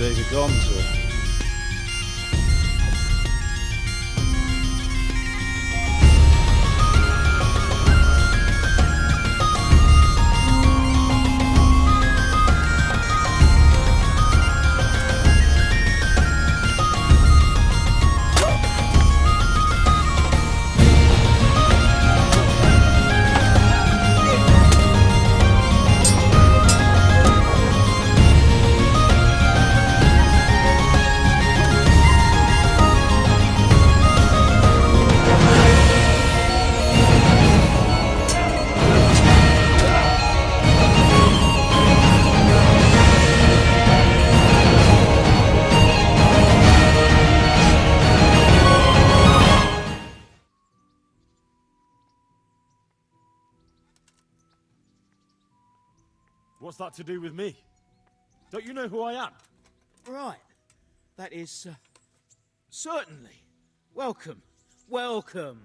days are gone, sir. What's that to do with me? Don't you know who I am? Right. That is, certainly. Welcome. Welcome.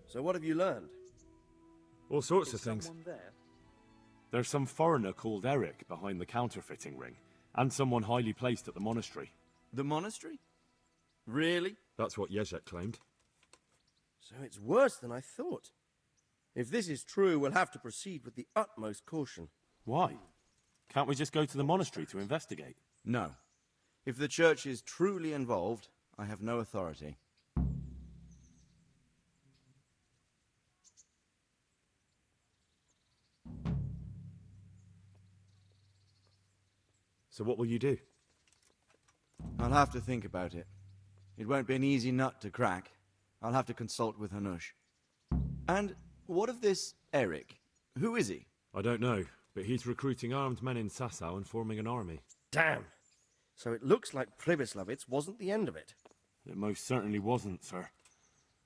So what have you learned? All sorts of things. There? There's some foreigner called Eric behind the counterfeiting ring, and someone highly placed at the monastery. The monastery? Really? That's what Jezek claimed. So it's worse than I thought. If this is true, we'll have to proceed with the utmost caution. Why? Can't we just go to the monastery to investigate? No. If the church is truly involved, I have no authority. So what will you do? I'll have to think about it. It won't be an easy nut to crack. I'll have to consult with Hanush. And what of this Eric? Who is he? I don't know, but he's recruiting armed men in Sasau and forming an army. Damn. So it looks like Pribyslavitz wasn't the end of it. It most certainly wasn't, sir.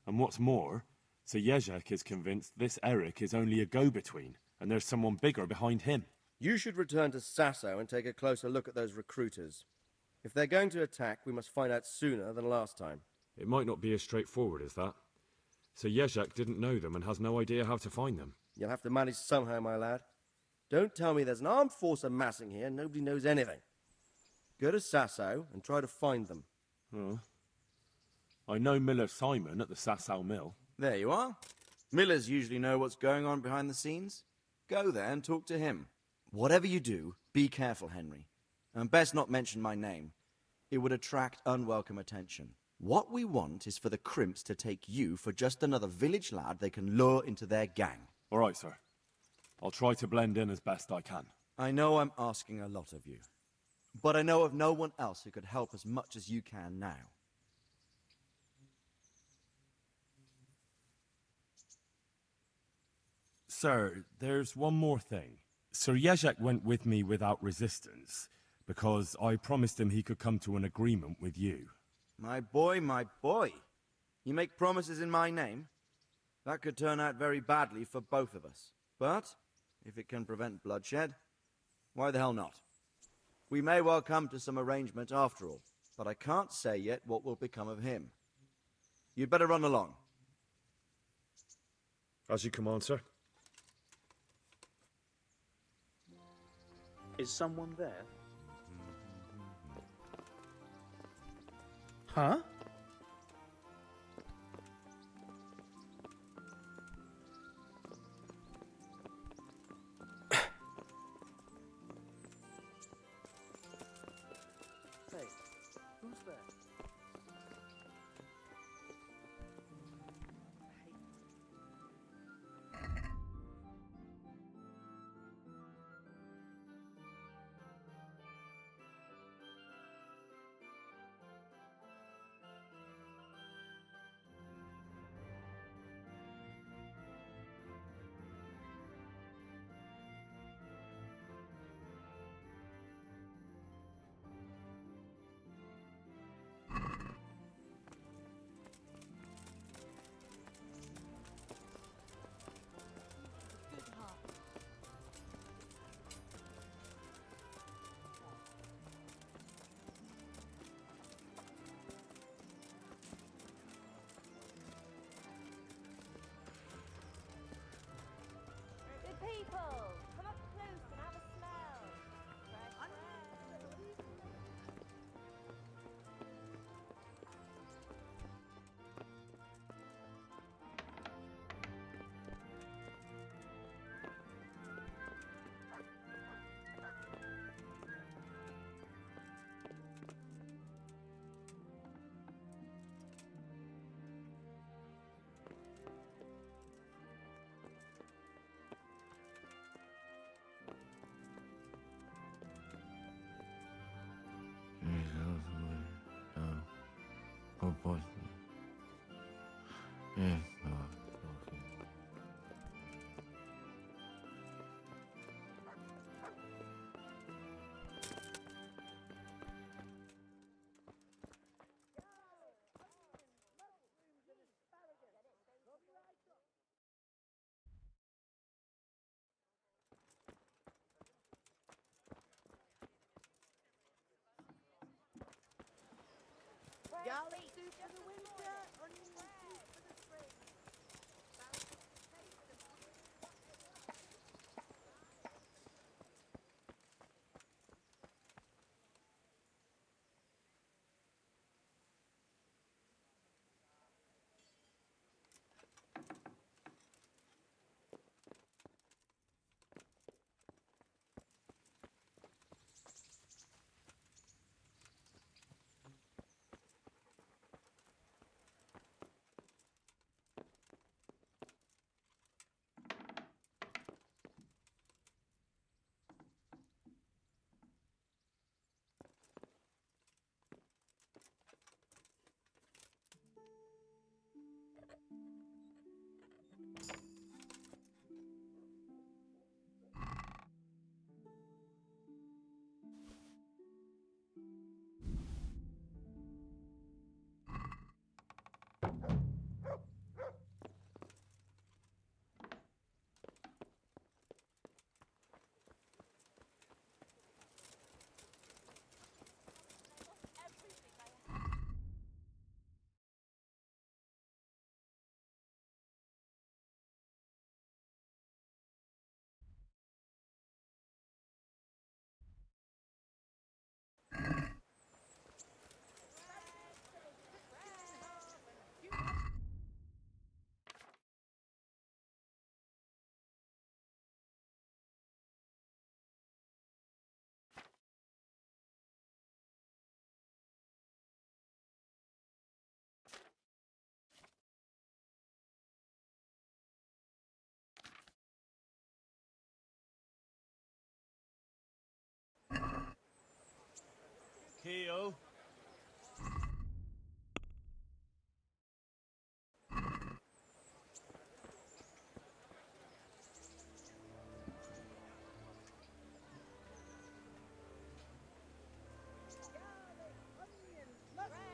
And what's more, Sir Jezek is convinced this Eric is only a go-between, and there's someone bigger behind him. You should return to Sasau and take a closer look at those recruiters. If they're going to attack, we must find out sooner than last time. It might not be as straightforward as that. Sir Jezek didn't know them and has no idea how to find them. You'll have to manage somehow, my lad. Don't tell me there's an armed force amassing here and nobody knows anything. Go to Sasau and try to find them. Oh. I know Miller Simon at the Sasau mill. There you are. Millers usually know what's going on behind the scenes. Go there and talk to him. Whatever you do, be careful, Henry. And best not mention my name. It would attract unwelcome attention. What we want is for the crimps to take you for just another village lad they can lure into their gang. All right, sir. I'll try to blend in as best I can. I know I'm asking a lot of you. But I know of no one else who could help as much as you can now. Sir, there's one more thing. Sir Jezek went with me without resistance, because I promised him he could come to an agreement with you. My boy, my boy. You make promises in my name? That could turn out very badly for both of us. But, if it can prevent bloodshed, why the hell not? We may well come to some arrangement after all, but I can't say yet what will become of him. You'd better run along. As you command, sir. Is someone there? Huh? course. Yeah. Oh, okay. Garlic soup for the winter, onion soup for the spring. Keo.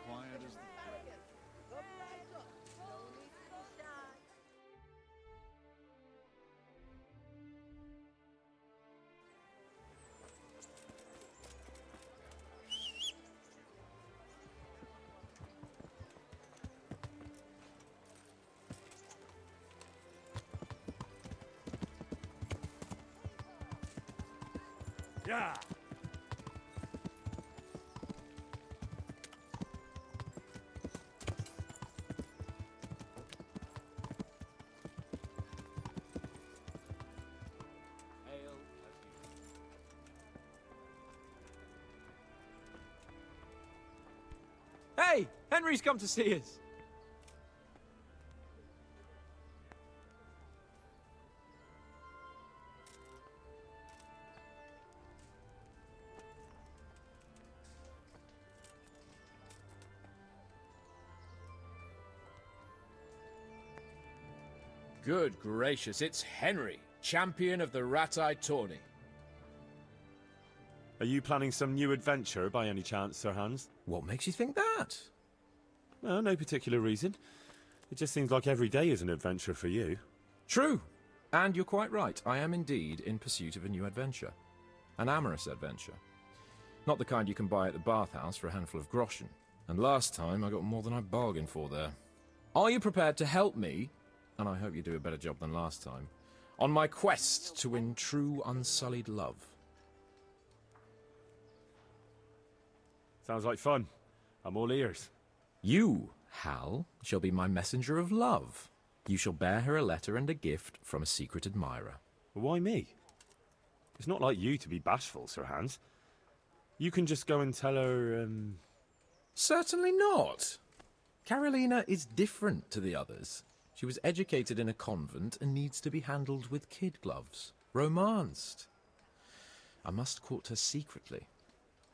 Quiet as the come right up. No need to be shy. Yeah! Hey! Henry's come to see us! Good gracious, it's Henry, champion of the Rat-Eye Tourney. Are you planning some new adventure by any chance, Sir Hans? What makes you think that? No particular reason. It just seems like every day is an adventure for you. True. And you're quite right. I am indeed in pursuit of a new adventure. An amorous adventure. Not the kind you can buy at the bathhouse for a handful of groschen. And last time I got more than I bargained for there. Are you prepared to help me, and I hope you do a better job than last time, on my quest to win true unsullied love? Sounds like fun. I'm all ears. You, Hal, shall be my messenger of love. You shall bear her a letter and a gift from a secret admirer. Why me? It's not like you to be bashful, Sir Hans. You can just go and tell her, Certainly not. Carolina is different to the others. She was educated in a convent and needs to be handled with kid gloves. Romanced. I must court her secretly.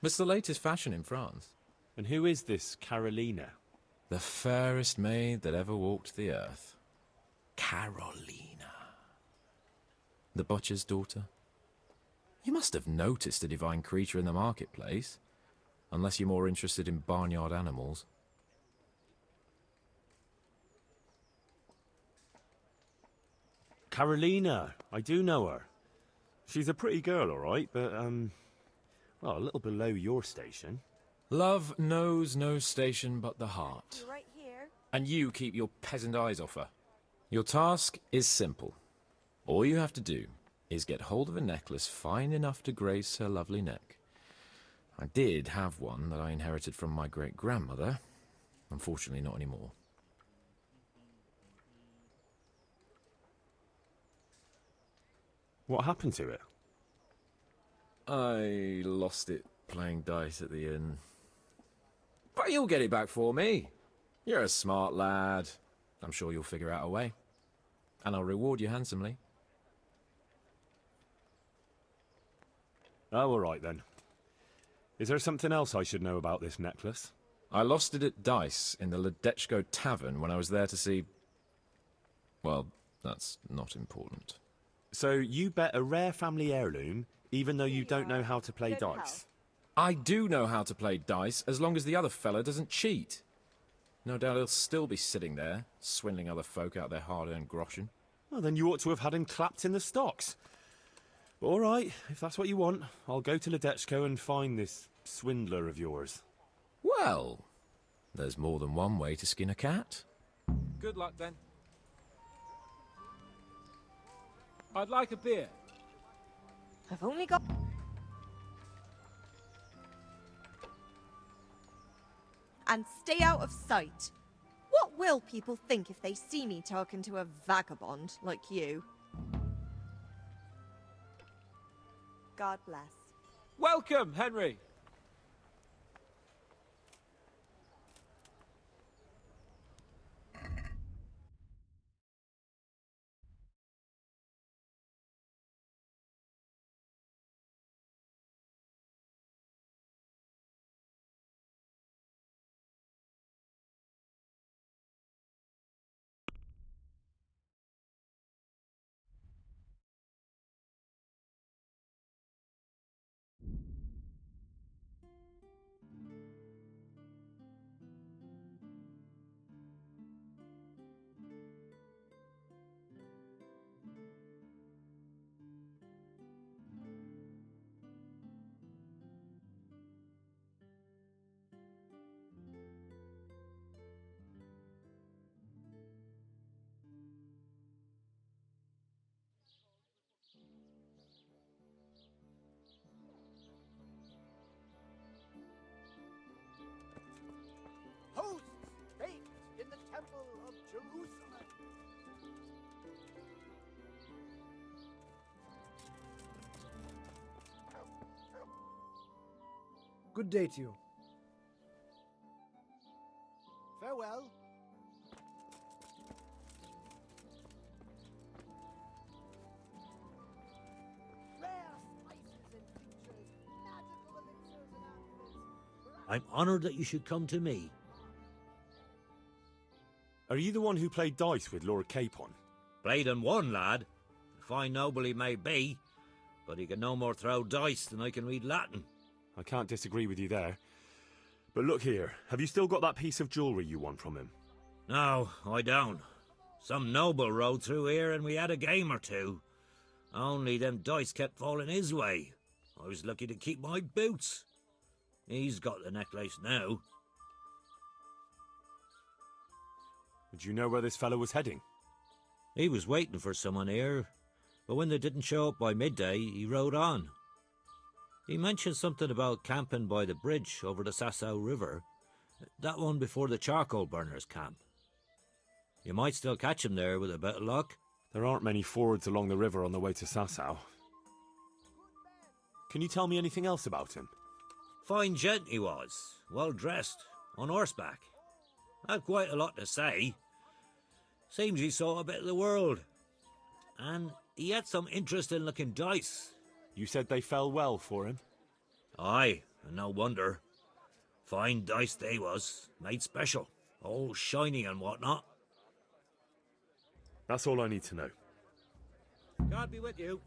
It's the latest fashion in France. And who is this Carolina? The fairest maid that ever walked the earth. Carolina. The butcher's daughter. You must have noticed a divine creature in the marketplace. Unless you're more interested in barnyard animals. Carolina, I do know her. She's a pretty girl, all right, but, well, a little below your station. Love knows no station but the heart. You're right here. And you keep your peasant eyes off her. Your task is simple. All you have to do is get hold of a necklace fine enough to grace her lovely neck. I did have one that I inherited from my great-grandmother. Unfortunately, not anymore. What happened to it? I lost it playing dice at the inn. But you'll get it back for me. You're a smart lad. I'm sure you'll figure out a way. And I'll reward you handsomely. Oh, all right then. Is there something else I should know about this necklace? I lost it at dice in the Ledechko tavern when I was there to see... Well, that's not important. So you bet a rare family heirloom, even though you don't know how to play Good dice? health. I do know how to play dice, as long as the other fella doesn't cheat. No doubt he'll still be sitting there, swindling other folk out their hard-earned groschen. Well, then you ought to have had him clapped in the stocks. But all right, if that's what you want, I'll go to Ledechko and find this swindler of yours. Well, there's more than one way to skin a cat. Good luck, then. I'd like a beer. I've only got... And stay out of sight. What will people think if they see me talking to a vagabond like you? God bless. Welcome, Henry. Hosts baked in the temple of Jerusalem. Good day to you. Farewell. Rare spices and tinctures, magical elixirs and amulets. I'm honored that you should come to me. Are you the one who played dice with Lord Capon? Played and won, lad. A fine noble he may be, but he can no more throw dice than I can read Latin. I can't disagree with you there. But look here, have you still got that piece of jewellery you won from him? No, I don't. Some noble rode through here and we had a game or two. Only them dice kept falling his way. I was lucky to keep my boots. He's got the necklace now. Did you know where this fellow was heading? He was waiting for someone here, but when they didn't show up by midday, he rode on. He mentioned something about camping by the bridge over the Sasau River, that one before the charcoal burners camp. You might still catch him there with a bit of luck. There aren't many fords along the river on the way to Sasau. Can you tell me anything else about him? Fine gent he was, well dressed, on horseback. Had quite a lot to say. Seems he saw a bit of the world. And he had some interesting looking dice. You said they fell well for him? Aye, and no wonder. Fine dice they was, made special. All shiny and whatnot. That's all I need to know. God be with you.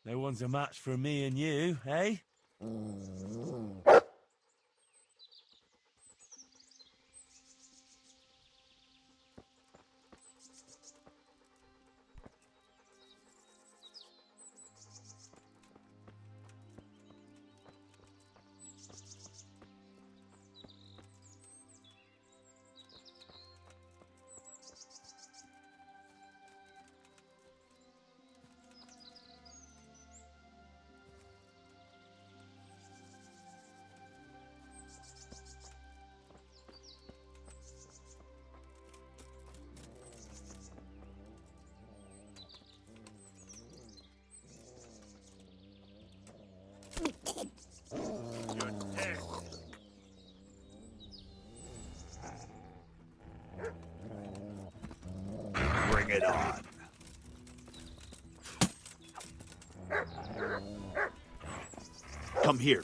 No one's a match for me and you, eh? Bring it on. Come here.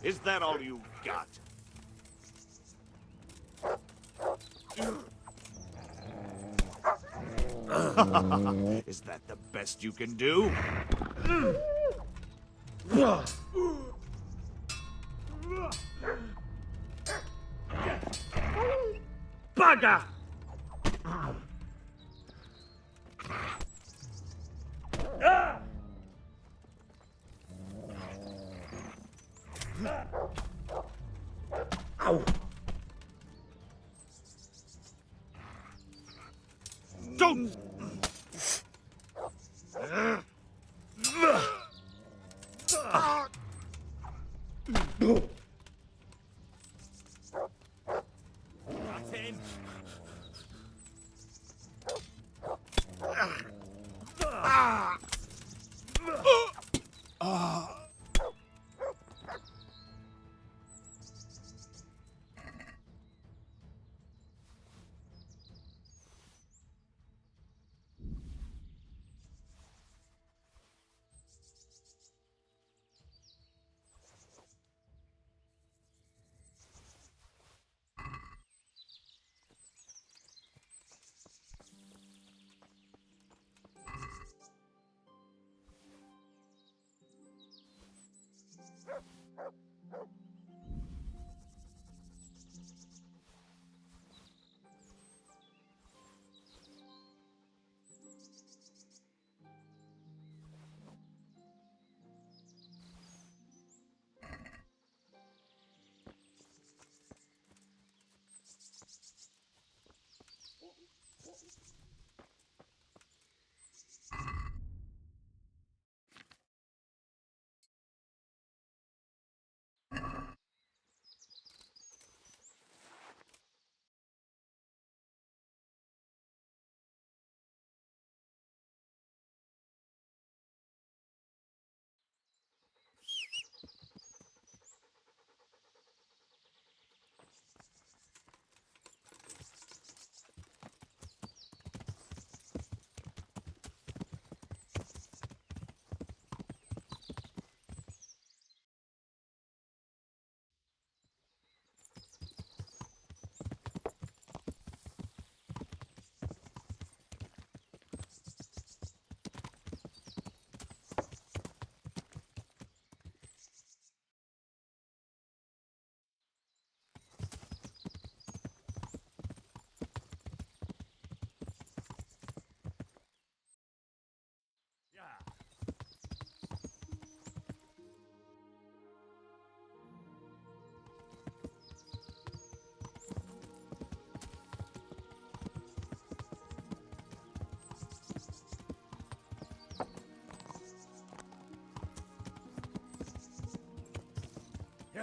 Is that all you got? Is that the best you can do? Bugger! Ow! Don't! That's him.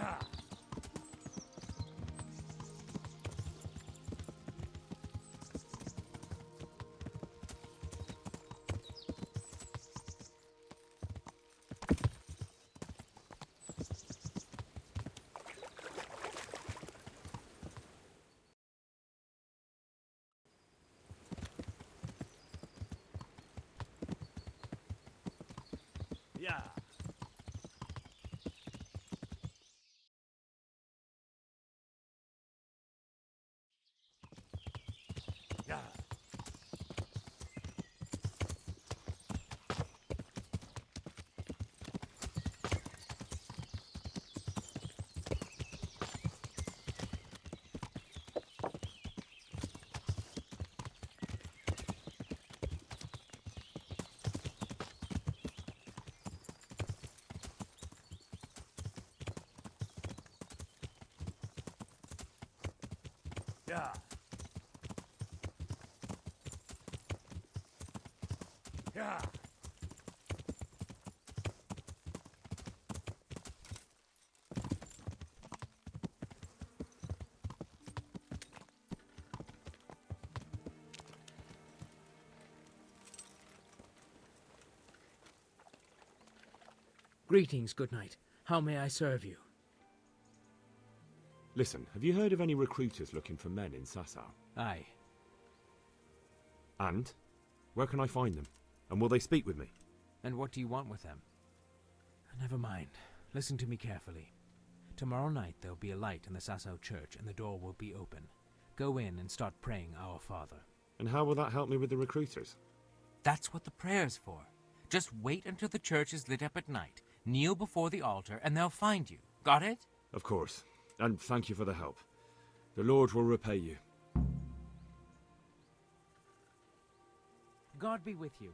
Yeah. Yeah. Yeah. Yeah. Yeah. Greetings, good night. How may I serve you? Listen, have you heard of any recruiters looking for men in Sasau? Aye. And? Where can I find them? And will they speak with me? And what do you want with them? Never mind. Listen to me carefully. Tomorrow night there'll be a light in the Sasau church and the door will be open. Go in and start praying Our Father. And how will that help me with the recruiters? That's what the prayer's for. Just wait until the church is lit up at night. Kneel before the altar and they'll find you. Got it? Of course. And thank you for the help. The Lord will repay you. God be with you.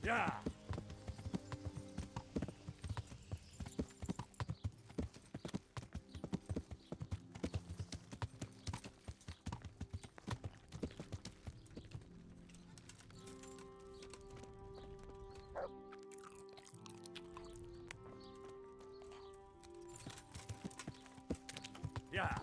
Yeah. Yeah.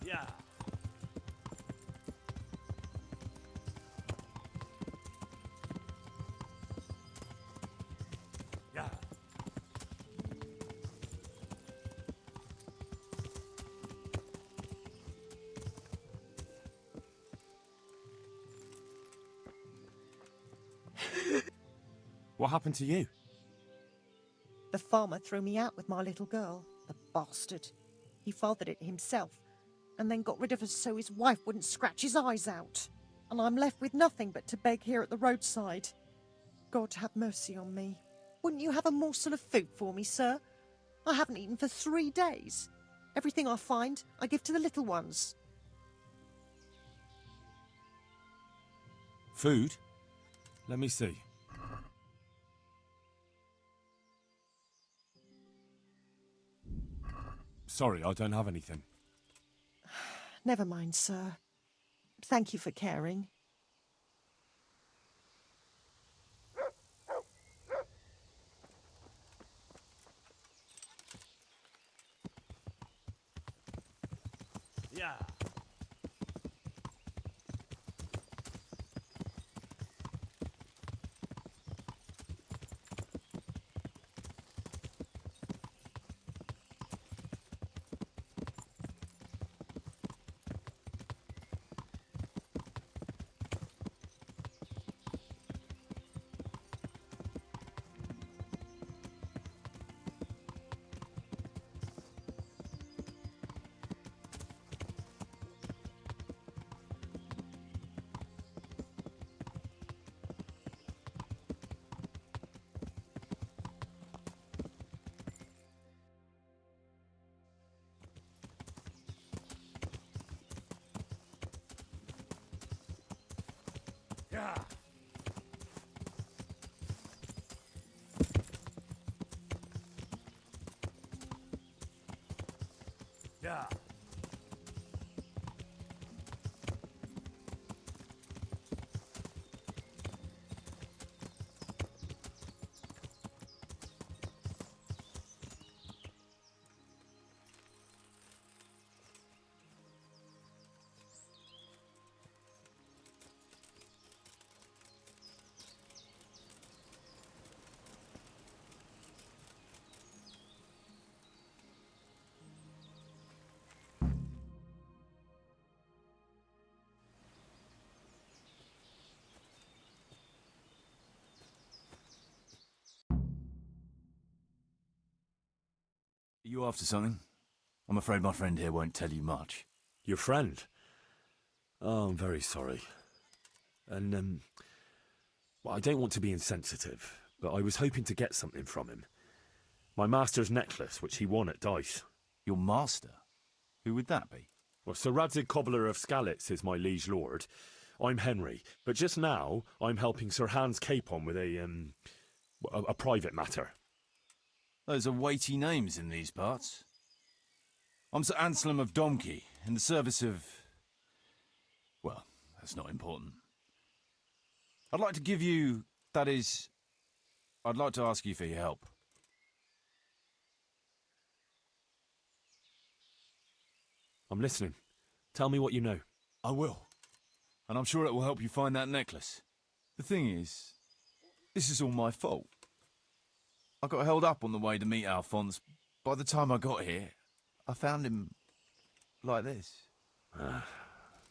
Yeah. Yeah. What happened to you? The farmer threw me out with my little girl. The bastard. He fathered it himself, and then got rid of us so his wife wouldn't scratch his eyes out. And I'm left with nothing but to beg here at the roadside. God have mercy on me. Wouldn't you have a morsel of food for me, sir? I haven't eaten for 3 days. Everything I find, I give to the little ones. Food? Let me see. Sorry, I don't have anything. Never mind, sir. Thank you for caring. Yeah. Are you after something? I'm afraid my friend here won't tell you much. Your friend? Oh, I'm very sorry. And, well, I don't want to be insensitive, but I was hoping to get something from him. My master's necklace, which he won at dice. Your master? Who would that be? Well, Sir Radzig Cobbler of Skalitz is my liege lord. I'm Henry, but just now I'm helping Sir Hans Capon with a private matter. Those are weighty names in these parts. I'm Sir Anselm of Domkey, in the service of... well, that's not important. I'd like to give you... that is... I'd like to ask you for your help. I'm listening. Tell me what you know. I will. And I'm sure it will help you find that necklace. The thing is, this is all my fault. I got held up on the way to meet Alphonse. By the time I got here, I found him like this.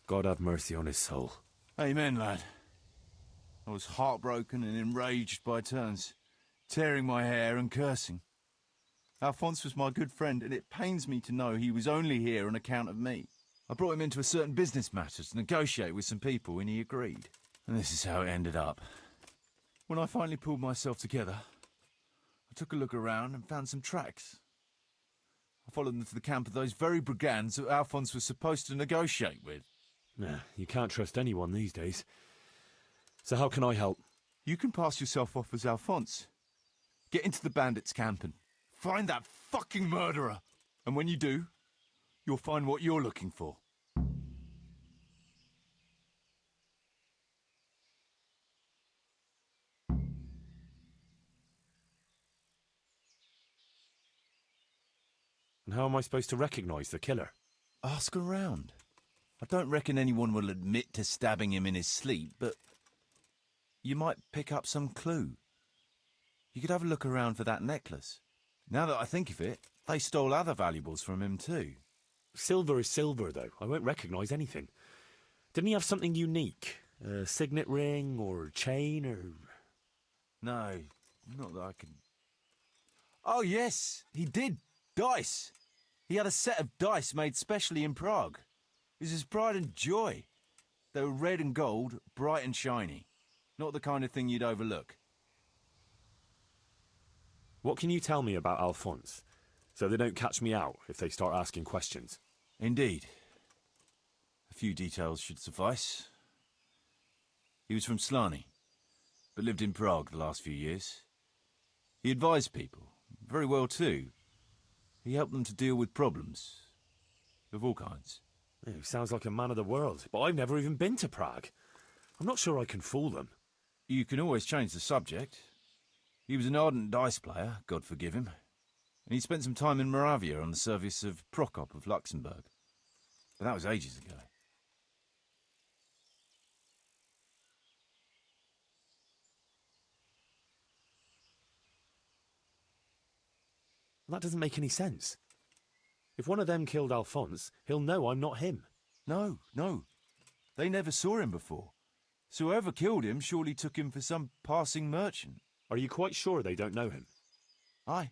God have mercy on his soul. Amen, lad. I was heartbroken and enraged by turns, tearing my hair and cursing. Alphonse was my good friend, and it pains me to know he was only here on account of me. I brought him into a certain business matter to negotiate with some people, and he agreed. And this is how it ended up. When I finally pulled myself together, I took a look around and found some tracks. I followed them to the camp of those very brigands that Alphonse was supposed to negotiate with. Nah, you can't trust anyone these days. So how can I help? You can pass yourself off as Alphonse. Get into the bandits' camp and find that fucking murderer. And when you do, you'll find what you're looking for. And how am I supposed to recognize the killer? Ask around. I don't reckon anyone will admit to stabbing him in his sleep, but you might pick up some clue. You could have a look around for that necklace. Now that I think of it, they stole other valuables from him too. Silver is silver, though. I won't recognize anything. Didn't he have something unique? A signet ring or chain or... No, not that I can... Oh yes, he did. Dice. He had a set of dice made specially in Prague. It was his pride and joy. They were red and gold, bright and shiny. Not the kind of thing you'd overlook. What can you tell me about Alphonse, so they don't catch me out if they start asking questions? Indeed. A few details should suffice. He was from Slani, but lived in Prague the last few years. He advised people, very well too. He helped them to deal with problems, of all kinds. Yeah, he sounds like a man of the world, but I've never even been to Prague. I'm not sure I can fool them. You can always change the subject. He was an ardent dice player, God forgive him, and he spent some time in Moravia on the service of Prokop of Luxembourg. But that was ages ago. That doesn't make any sense. If one of them killed Alphonse, he'll know I'm not him. No, no. They never saw him before. So whoever killed him surely took him for some passing merchant. Are you quite sure they don't know him? Aye.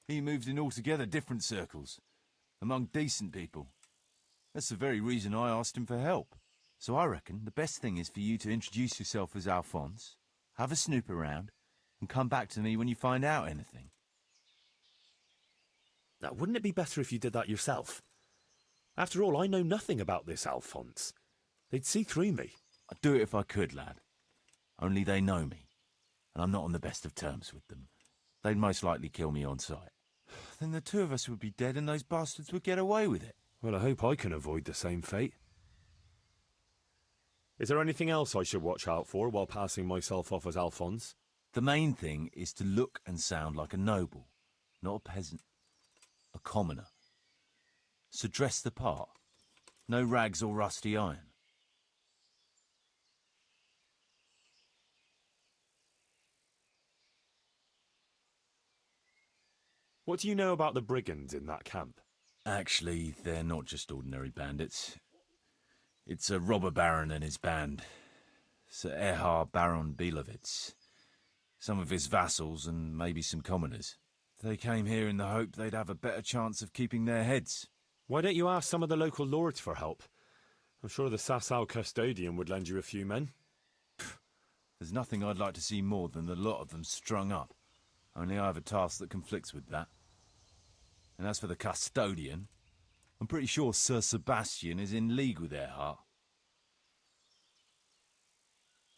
He moved in altogether different circles, among decent people. That's the very reason I asked him for help. So I reckon the best thing is for you to introduce yourself as Alphonse, have a snoop around, and come back to me when you find out anything. Now, wouldn't it be better if you did that yourself? After all, I know nothing about this Alphonse. They'd see through me. I'd do it if I could, lad. only they know me, and I'm not on the best of terms with them. They'd most likely kill me on sight. Then the two of us would be dead and those bastards would get away with it. Well, I hope I can avoid the same fate. Is there anything else I should watch out for while passing myself off as Alphonse? The main thing is to look and sound like a noble, not a peasant, a commoner. So dress the part. No rags or rusty iron. What do you know about the brigands in that camp? Actually, they're not just ordinary bandits. It's a robber baron and his band. Sir Erhard Baron Bielowitz. Some of his vassals and maybe some commoners. They came here in the hope they'd have a better chance of keeping their heads. Why don't you ask some of the local lords for help? I'm sure the Sasau custodian would lend you a few men. There's nothing I'd like to see more than the lot of them strung up. Only I have a task that conflicts with that. And as for the custodian, I'm pretty sure Sir Sebastian is in league with Erhard.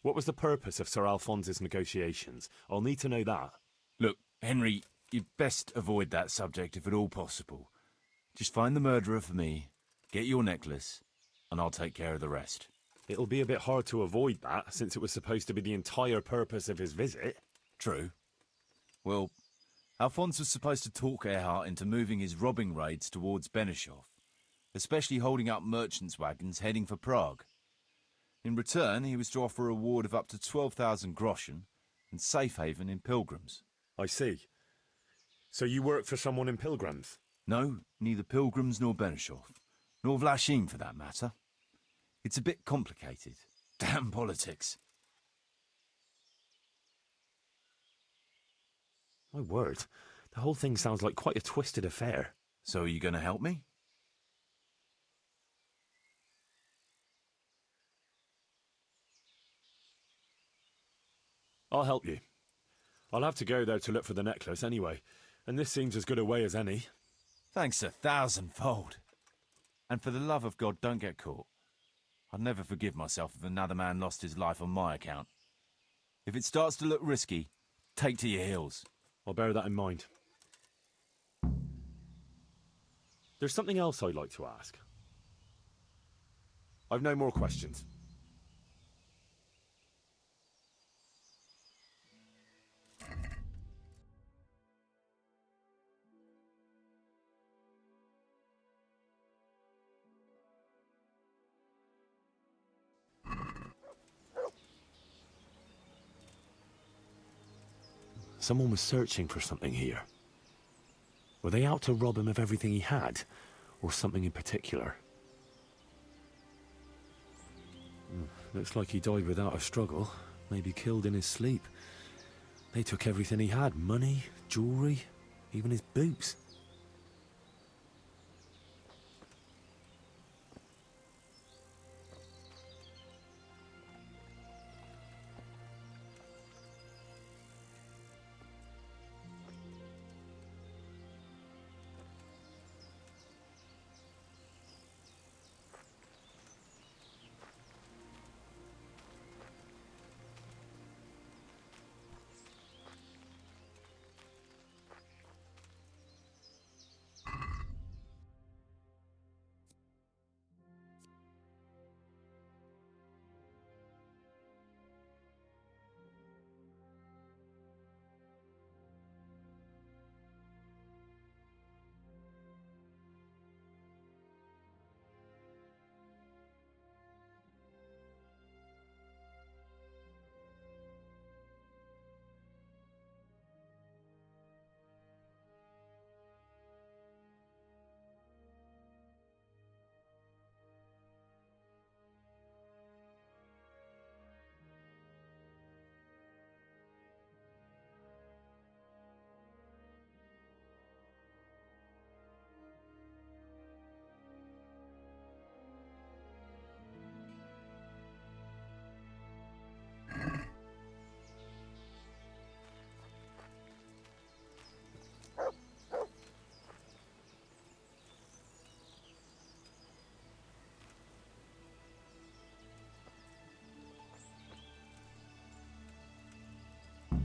What was the purpose of Sir Alphonse's negotiations? I'll need to know that. Look, Henry, you'd best avoid that subject if at all possible. Just find the murderer for me, get your necklace, and I'll take care of the rest. It'll be a bit hard to avoid that, since it was supposed to be the entire purpose of his visit. True. Well, Alphonse was supposed to talk Erhard into moving his robbing raids towards Benešov, especially holding up merchants' wagons heading for Prague. In return, he was to offer a reward of up to 12,000 groschen and safe haven in Pilgrims. I see. So you work for someone in Pilgrims? No, neither Pilgrims nor Benešov, nor Vlachim for that matter. It's a bit complicated. Damn politics. My word, the whole thing sounds like quite a twisted affair. So are you going to help me? I'll help you. I'll have to go there to look for the necklace anyway, and this seems as good a way as any. Thanks 1,000-fold. And for the love of God, don't get caught. I'd never forgive myself if another man lost his life on my account. If it starts to look risky, take to your heels. I'll bear that in mind. There's something else I'd like to ask. I've no more questions. Someone was searching for something here. Were they out to rob him of everything he had, or something in particular? Looks like he died without a struggle, maybe killed in his sleep. They took everything he had, money, jewellery, even his boots.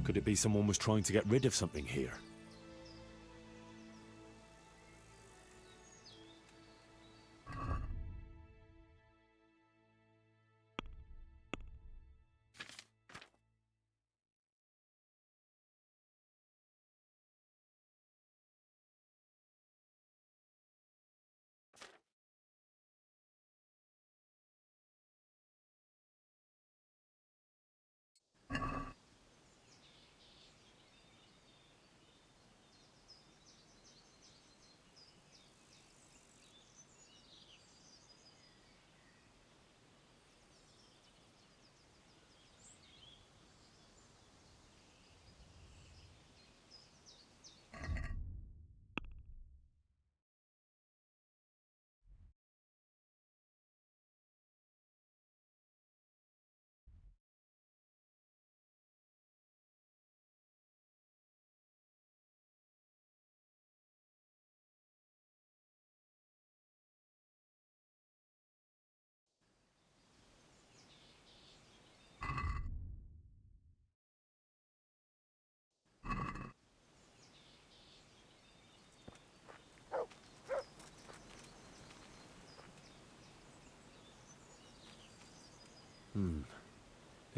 Could it be someone was trying to get rid of something here?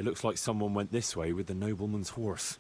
It looks like someone went this way with the nobleman's horse.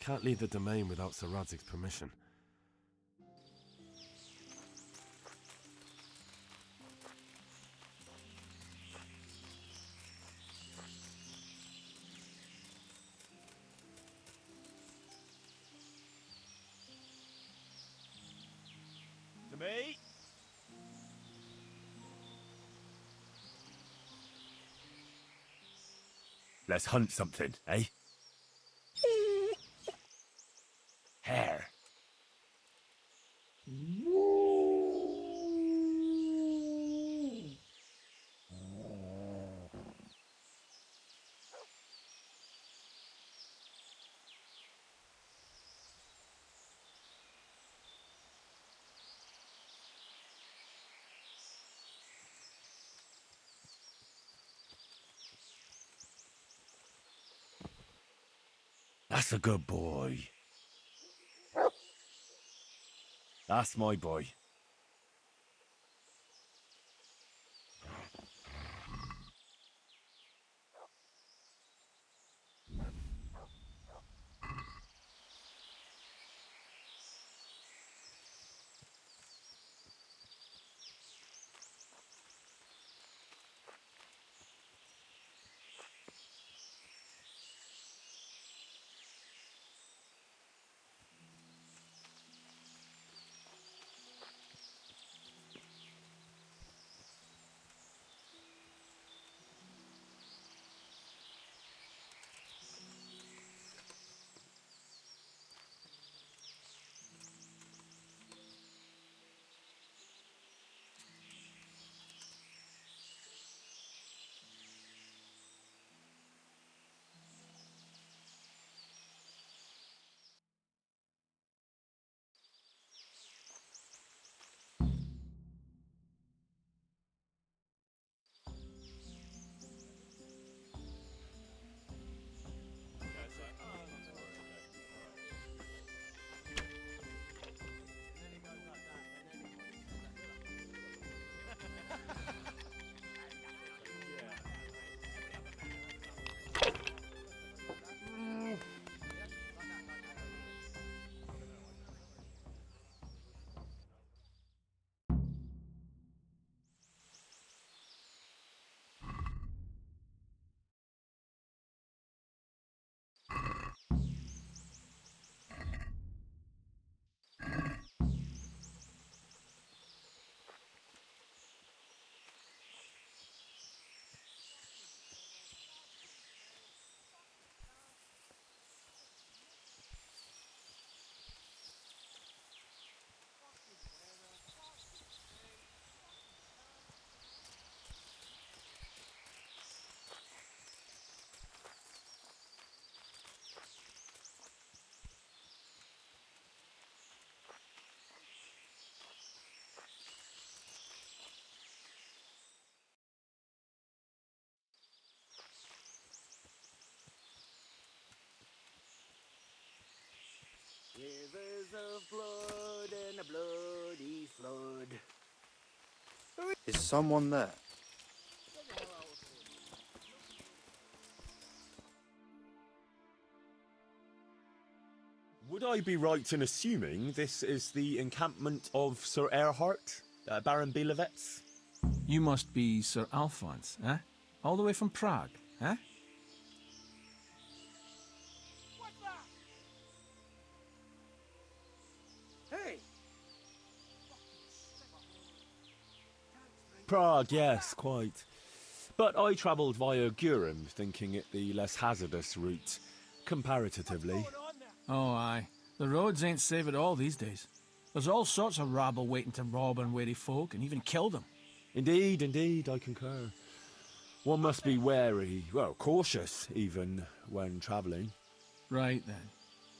can't leave the domain without Sir Radzig's permission. To me? Let's hunt something, eh? Hare. That's a good boy. That's my boy. Rivers of blood and a bloody flood. Is someone there? Would I be right in assuming this is the encampment of Sir Erhard, Baron Bielewitz? You must be Sir Alphonse, eh? All the way from Prague, eh? Hey! Prague, yes, quite. But I travelled via Gurim, thinking it the less hazardous route, comparatively. Oh, aye. The roads ain't safe at all these days. There's all sorts of rabble waiting to rob unwary folk and even kill them. Indeed, indeed, I concur. One must be wary, well, cautious even, when travelling. Right then.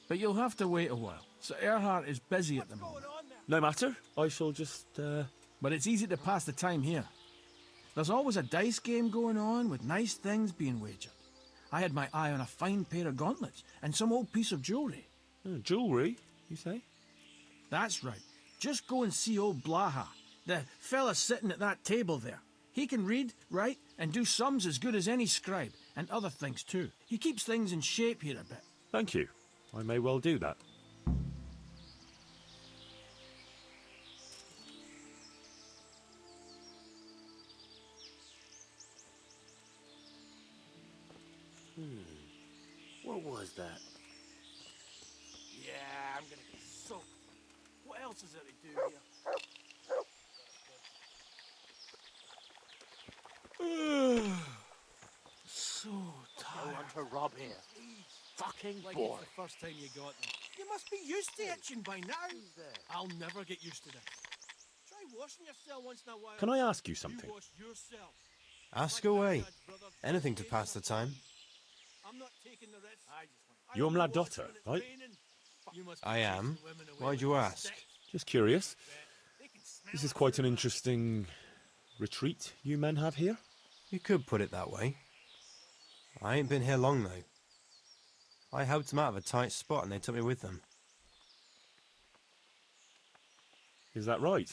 But you'll have to wait a while. Sir Erhard is busy at the moment. No matter, I shall just, But it's easy to pass the time here. There's always a dice game going on with nice things being wagered. I had my eye on a fine pair of gauntlets and some old piece of jewellery. Jewellery, you say? That's right. Just go and see old Blaha, the fella sitting at that table there. He can read, write, and do sums as good as any scribe, and other things too. He keeps things in shape here a bit. Thank you. I may well do that. What was that? Yeah, I'm gonna get soaked. What else is there to do here? So I tired. want to rob here. Fucking Like bored. it's the first time you got them. You must be used to itching by now. I'll never get used to this. Try washing yourself once in a while. Can I ask you something? You wash yourself. Ask away. Anything to pass the time. I'm not taking the risk. You're my daughter, right? I am. Why'd you ask? Just curious. This is quite an interesting retreat you men have here. You could put it that way. I ain't been here long, though. I helped them out of a tight spot and they took me with them. Is that right?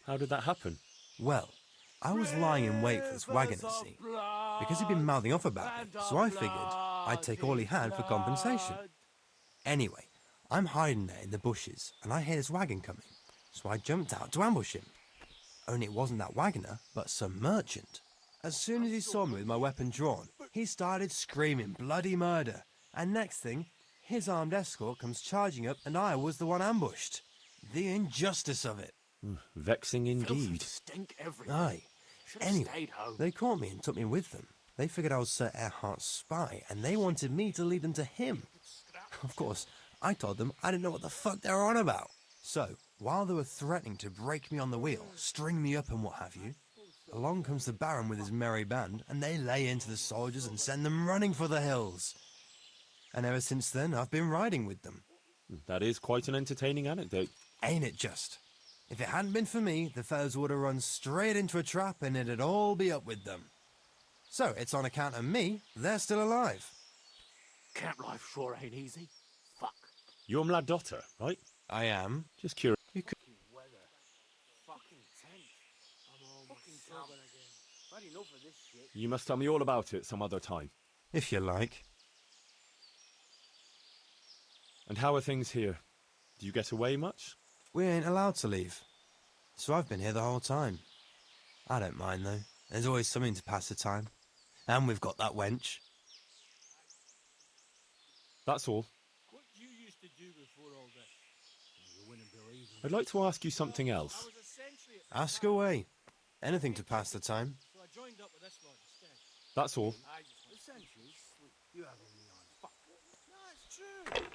How did that happen? Well, I was lying in wait for this wagon, you see, because he'd been mouthing off about me, so I figured I'd take all he had for compensation. Anyway, I'm hiding there in the bushes, and I hear this wagon coming, so I jumped out to ambush him. Only it wasn't that wagoner, but some merchant. As soon as he saw me with my weapon drawn, he started screaming bloody murder, and next thing, his armed escort comes charging up, and I was the one ambushed. The injustice of it. Vexing indeed. Stink everywhere. Aye. Should've Anyway, stayed home. they caught me and took me with them. They figured I was Sir Erhardt's spy, and they wanted me to lead them to him. Of course, I told them I didn't know what the fuck they were on about. So, while they were threatening to break me on the wheel, string me up and what have you, along comes the Baron with his merry band, and they lay into the soldiers and send them running for the hills. And ever since then, I've been riding with them. That is quite an entertaining anecdote. Ain't it just? If it hadn't been for me, the fellas would have run straight into a trap and it'd all be up with them. So, it's on account of me, they're still alive. Camp life sure ain't easy. Fuck. You're my daughter, right? I am. Just curious. Weather. Fucking tent. I'm all fucking sober again. Had enough of this shit. You must tell me all about it some other time. If you like. And how are things here? Do you get away much? We ain't allowed to leave. So I've been here the whole time. I don't mind, though. There's always something to pass the time. And we've got that wench. That's all. What you used to do before all this? You wouldn't believe me. I'd like to ask you something I else. was a sentry at Ask away. Anything to pass the time. so I joined up with this lot instead. That's all. I just went, Sentries? You have me on. Fuck. no, it's true.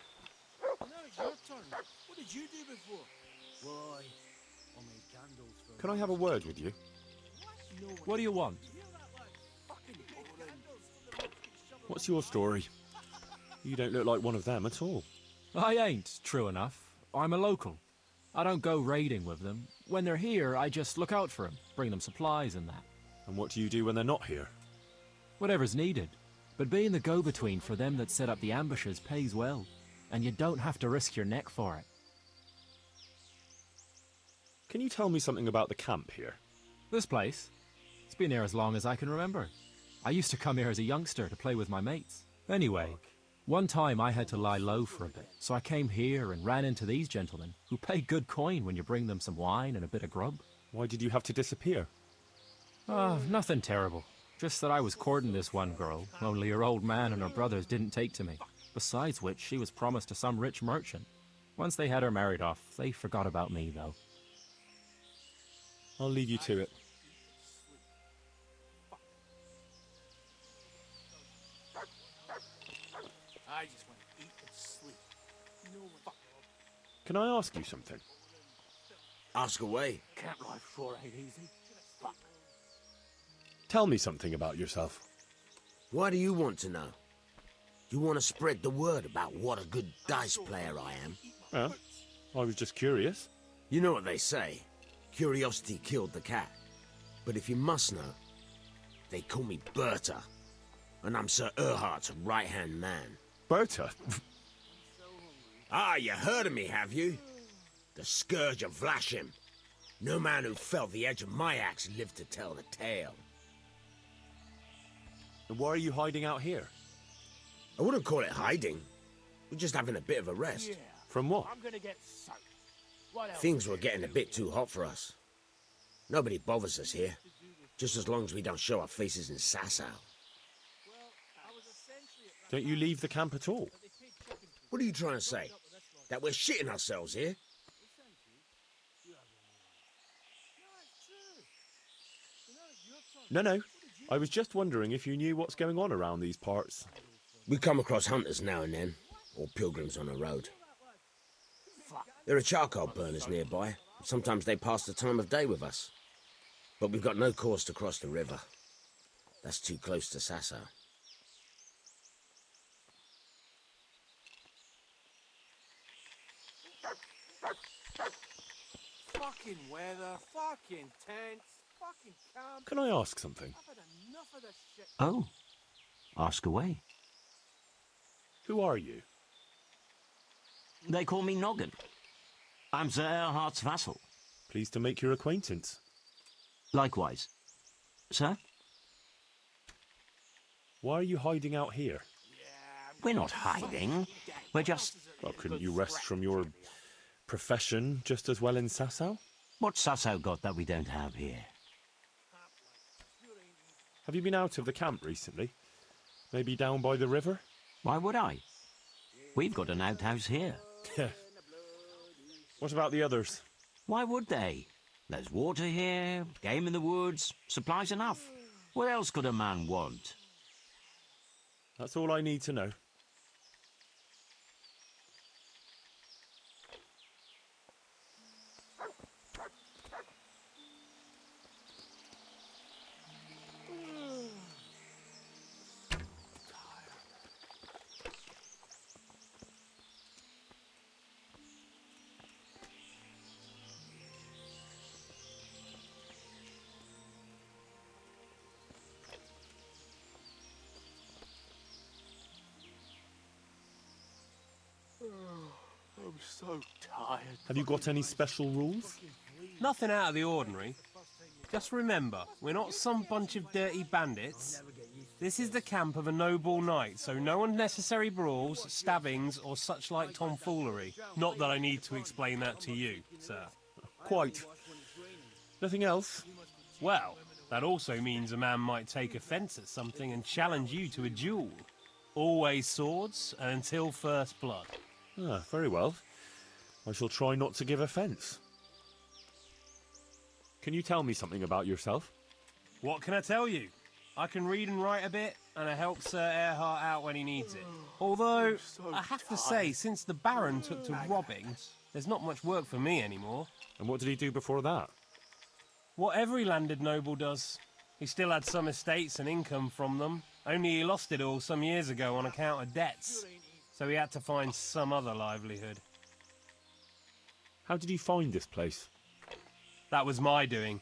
Now it's your turn. What did you do before? Why? I made candles for... Can I have a word with you? What do you want? Fucking boring. What's your story? You don't look like one of them at all. I ain't, true enough. I'm a local. I don't go raiding with them. When they're here, I just look out for them, bring them supplies and that. And what do you do when they're not here? Whatever's needed. But being the go-between for them that set up the ambushes pays well. And you don't have to risk your neck for it. Can you tell me something about the camp here? This place? It's been here as long as I can remember. I used to come here as a youngster to play with my mates. Anyway, one time I had to lie low for a bit, so I came here and ran into these gentlemen, who pay good coin when you bring them some wine and a bit of grub. Why did you have to disappear? Nothing terrible. Just that I was courting this one girl, only her old man and her brothers didn't take to me. Besides which, she was promised to some rich merchant. Once they had her married off, they forgot about me, though. I'll leave you to it. I just want to eat and sleep. No one. Can I ask you something? Ask away. Camp life sure ain't easy. Fuck. Tell me something about yourself. Why do you want to know? You want to spread the word about what a good dice player I am? Well, I was just curious. You know what they say. Curiosity killed the cat. But if you must know, they call me Berta. And I'm Sir Erhardt's right-hand man. Berta? Ah, you heard of me, have you? The Scourge of Vlashim. No man who felt the edge of my axe lived to tell the tale. And why are you hiding out here? I wouldn't call it hiding. We're just having a bit of a rest. Yeah. From what? I'm gonna get soaked. What else? Things were getting a bit too hot for us. Nobody bothers us here, just as long as we don't show our faces in Sasau. Don't you leave the camp at all? What are you trying to say? That we're shitting ourselves here? No. I was just wondering if you knew what's going on around these parts. We come across hunters now and then, or pilgrims on the road. There are charcoal burners nearby. Sometimes they pass the time of day with us. But we've got no cause to cross the river. That's too close to Sasau. Fucking weather, fucking tents, fucking camp. Can I ask something? I've had enough of this shit. Oh, ask away. Who are you? They call me Noggin. I'm Sir Erhardt's vassal. Pleased to make your acquaintance. Likewise. Sir? Why are you hiding out here? We're not hiding. We're just... Well, couldn't you rest from your profession just as well in Sasau? What's Sasau got that we don't have here? Have you been out of the camp recently? Maybe down by the river? Why would I? We've got an outhouse here. Yeah. What about the others? Why would they? There's water here, game in the woods, supplies enough. What else could a man want? That's all I need to know. I'm so tired. Have you got any special rules? Nothing out of the ordinary. Just remember, we're not some bunch of dirty bandits. This is the camp of a noble knight, so no unnecessary brawls, stabbings, or such like tomfoolery. Not that I need to explain that to you, sir. Quite. Nothing else? Well, that also means a man might take offence at something and challenge you to a duel. Always swords, and until first blood. Ah, very well. I shall try not to give offence. Can you tell me something about yourself? What can I tell you? I can read and write a bit, and I help Sir Erhardt out when he needs it. Although, I have to say, since the Baron took to robbing, there's not much work for me anymore. And what did he do before that? What every landed noble does. He still had some estates and income from them, only he lost it all some years ago on account of debts. So he had to find some other livelihood. How did you find this place? That was my doing.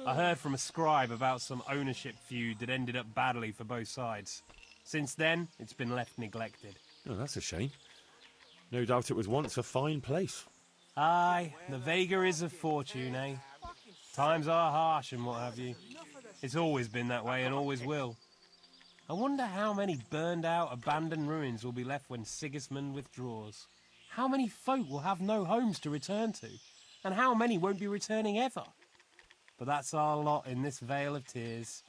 I heard from a scribe about some ownership feud that ended up badly for both sides. Since then, it's been left neglected. Oh, that's a shame. No doubt it was once a fine place. Aye, the Vega is of fortune, eh? Times are harsh and what have you. It's always been that way and always will. I wonder how many burned-out, abandoned ruins will be left when Sigismund withdraws. How many folk will have no homes to return to? And how many won't be returning ever? But that's our lot in this vale of tears.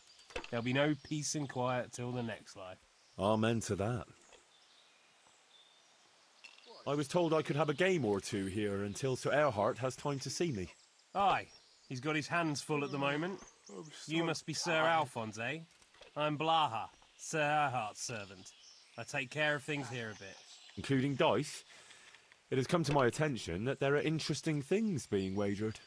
There'll be no peace and quiet till the next life. Amen to that. I was told I could have a game or two here until Sir Erhardt has time to see me. Aye, he's got his hands full at the moment. You must be Sir Alphonse, eh? I'm Blaha, Sir Erhardt's servant. I take care of things here a bit. Including dice? It has come to my attention that there are interesting things being wagered.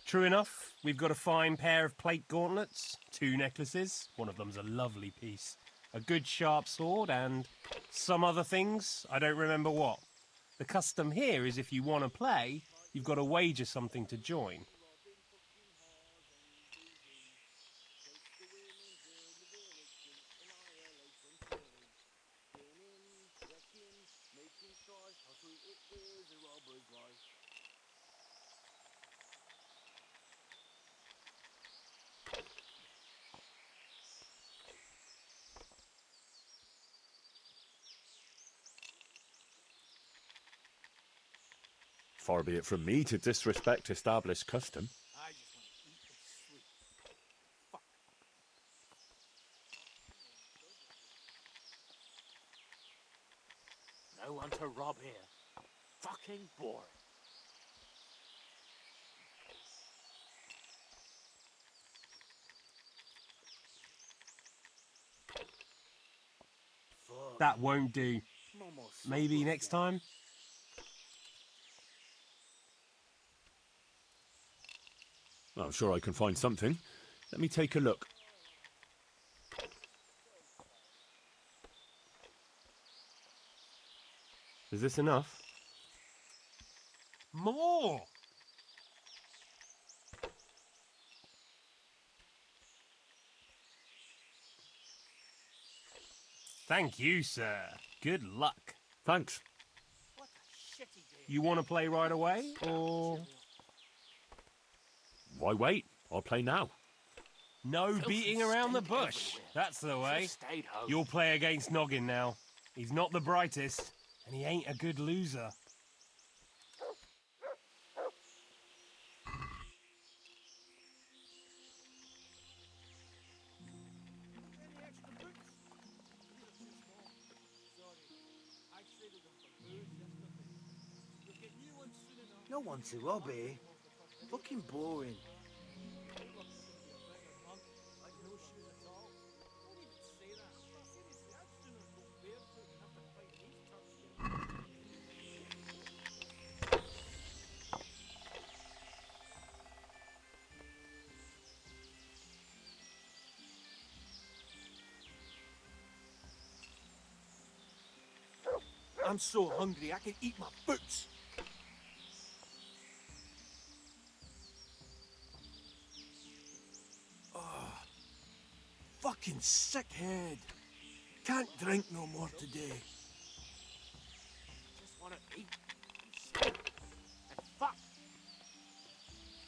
True enough, we've got a fine pair of plate gauntlets, 2 necklaces, one of them's a lovely piece, a good sharp sword, and some other things, I don't remember what. The custom here is if you want to play, you've got to wager something to join. Far be it from me to disrespect established custom. I just want to eat and sleep. Fuck. No one to rob here. Fucking boring. That won't do. Maybe next time? I'm sure I can find something. Let me take a look. Is this enough? More! Thank you, sir. Good luck. Thanks. What a shitty day. You want to play right away, or...? Why wait? I'll play now. No beating around the bush. That's the way. Stayed home. You'll play against Noggin now. He's not the brightest, and he ain't a good loser. Any extra boots? These are too small. Sorry. I traded them for booze yesterday. You'll get new ones soon enough. No one to rob here. Fucking boring. Like no shoes at all. Don't even say that. Seriously, I'd sooner go barefoot than have to fight these turks here. I'm so hungry I can eat my boots. Fucking sick head. Can't drink no more today. Just want to eat and sleep and fuck.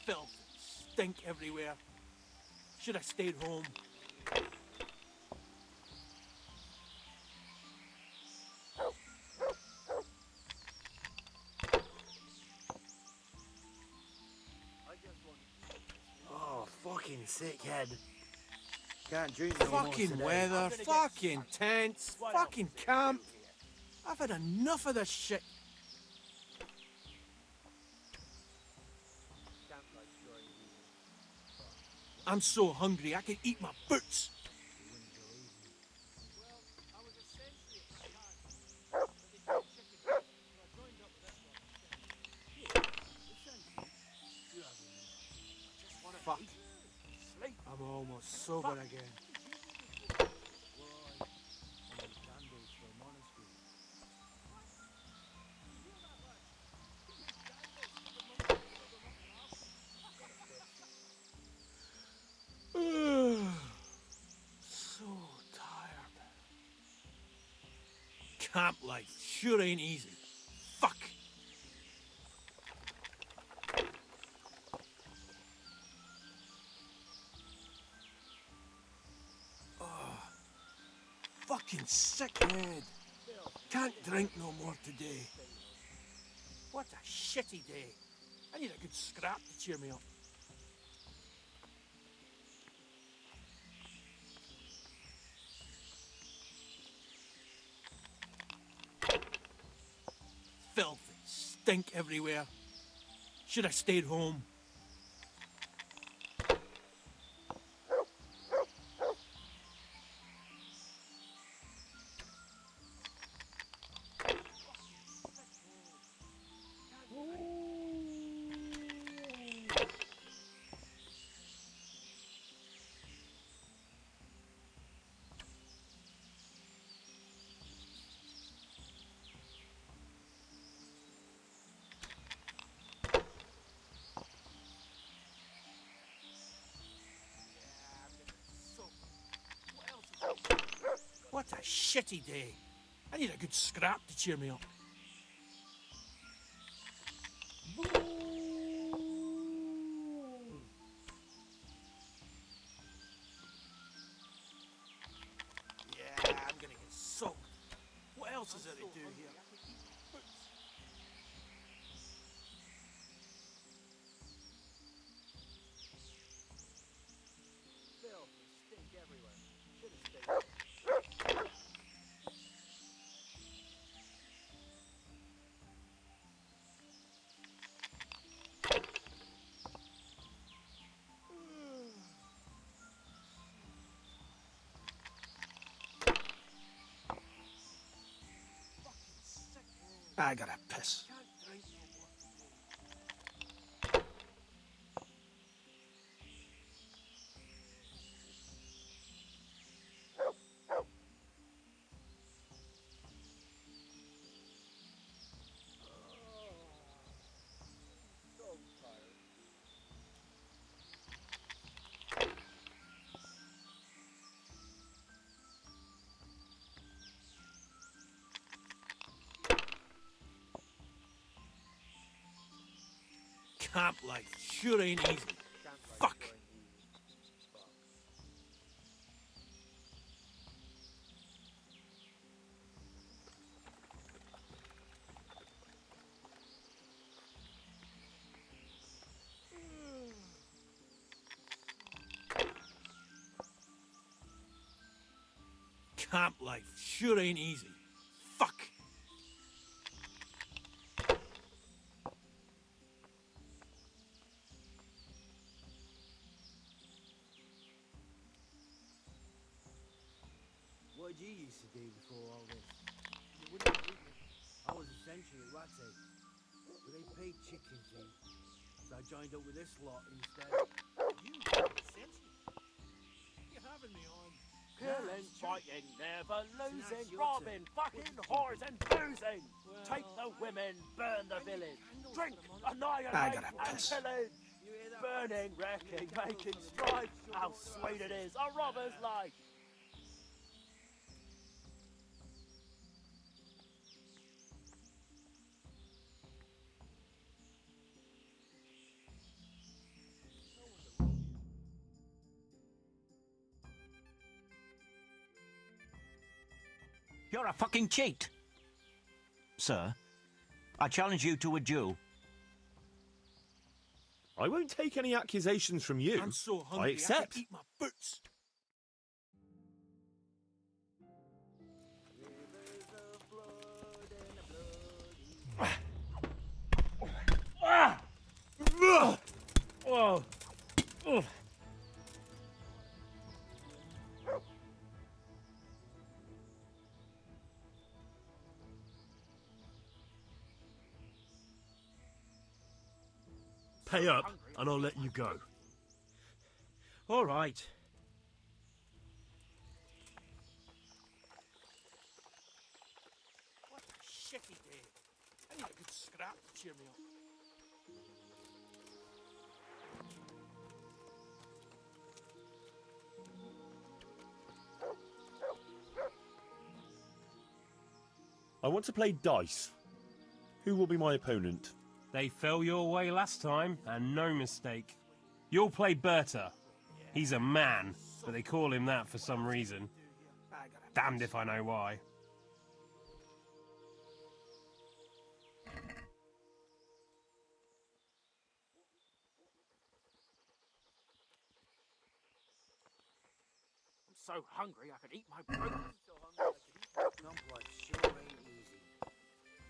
Filth and stink everywhere. Should have stayed home. Oh, fucking sick head. Can't drink no more Fucking today. weather, fucking tents, fucking camp. I've had enough of this shit. I'm so hungry I can eat my boots. Fuck. I'm almost sober again. So tired. Camp life sure ain't easy. Fuck. Fucking sick head. Can't drink no more today. What a shitty day. I need a good scrap to cheer me up. Filth and stink everywhere. Should have stayed home. What a shitty day. I need a good scrap to cheer me up. Yeah, I'm gonna get soaked. What else is there to do here? I gotta piss. Camp life sure ain't easy. Fuck! Camp life sure ain't easy. Fuck! What did you used to do before all this? You wouldn't believe me. I was a sentry at Ratty, but they paid chicken feed, so I joined up with this lot instead. You were a sentry? You're having me on. Killing, fighting, never losing, your robbing, turn. fucking, whores and boozing. Take the women, burn the village. Drink, annihilate, gotta and piss. pillage. Burning, wrecking, making strife. How sweet it is, a robber's life. You're a fucking cheat. Sir, I challenge you to a duel. I won't take any accusations from you. I'm so I hungry I accept. can eat my boots. Pay up, and I'll let you go. All right. What a shitty day. I need a good scrap to cheer me up. I want to play dice. Who will be my opponent? They fell your way last time, and no mistake. You'll play Berta. He's a man, but they call him that for some reason. Damned if I know why. I'm so hungry I could eat my boots. Camp life sure ain't easy.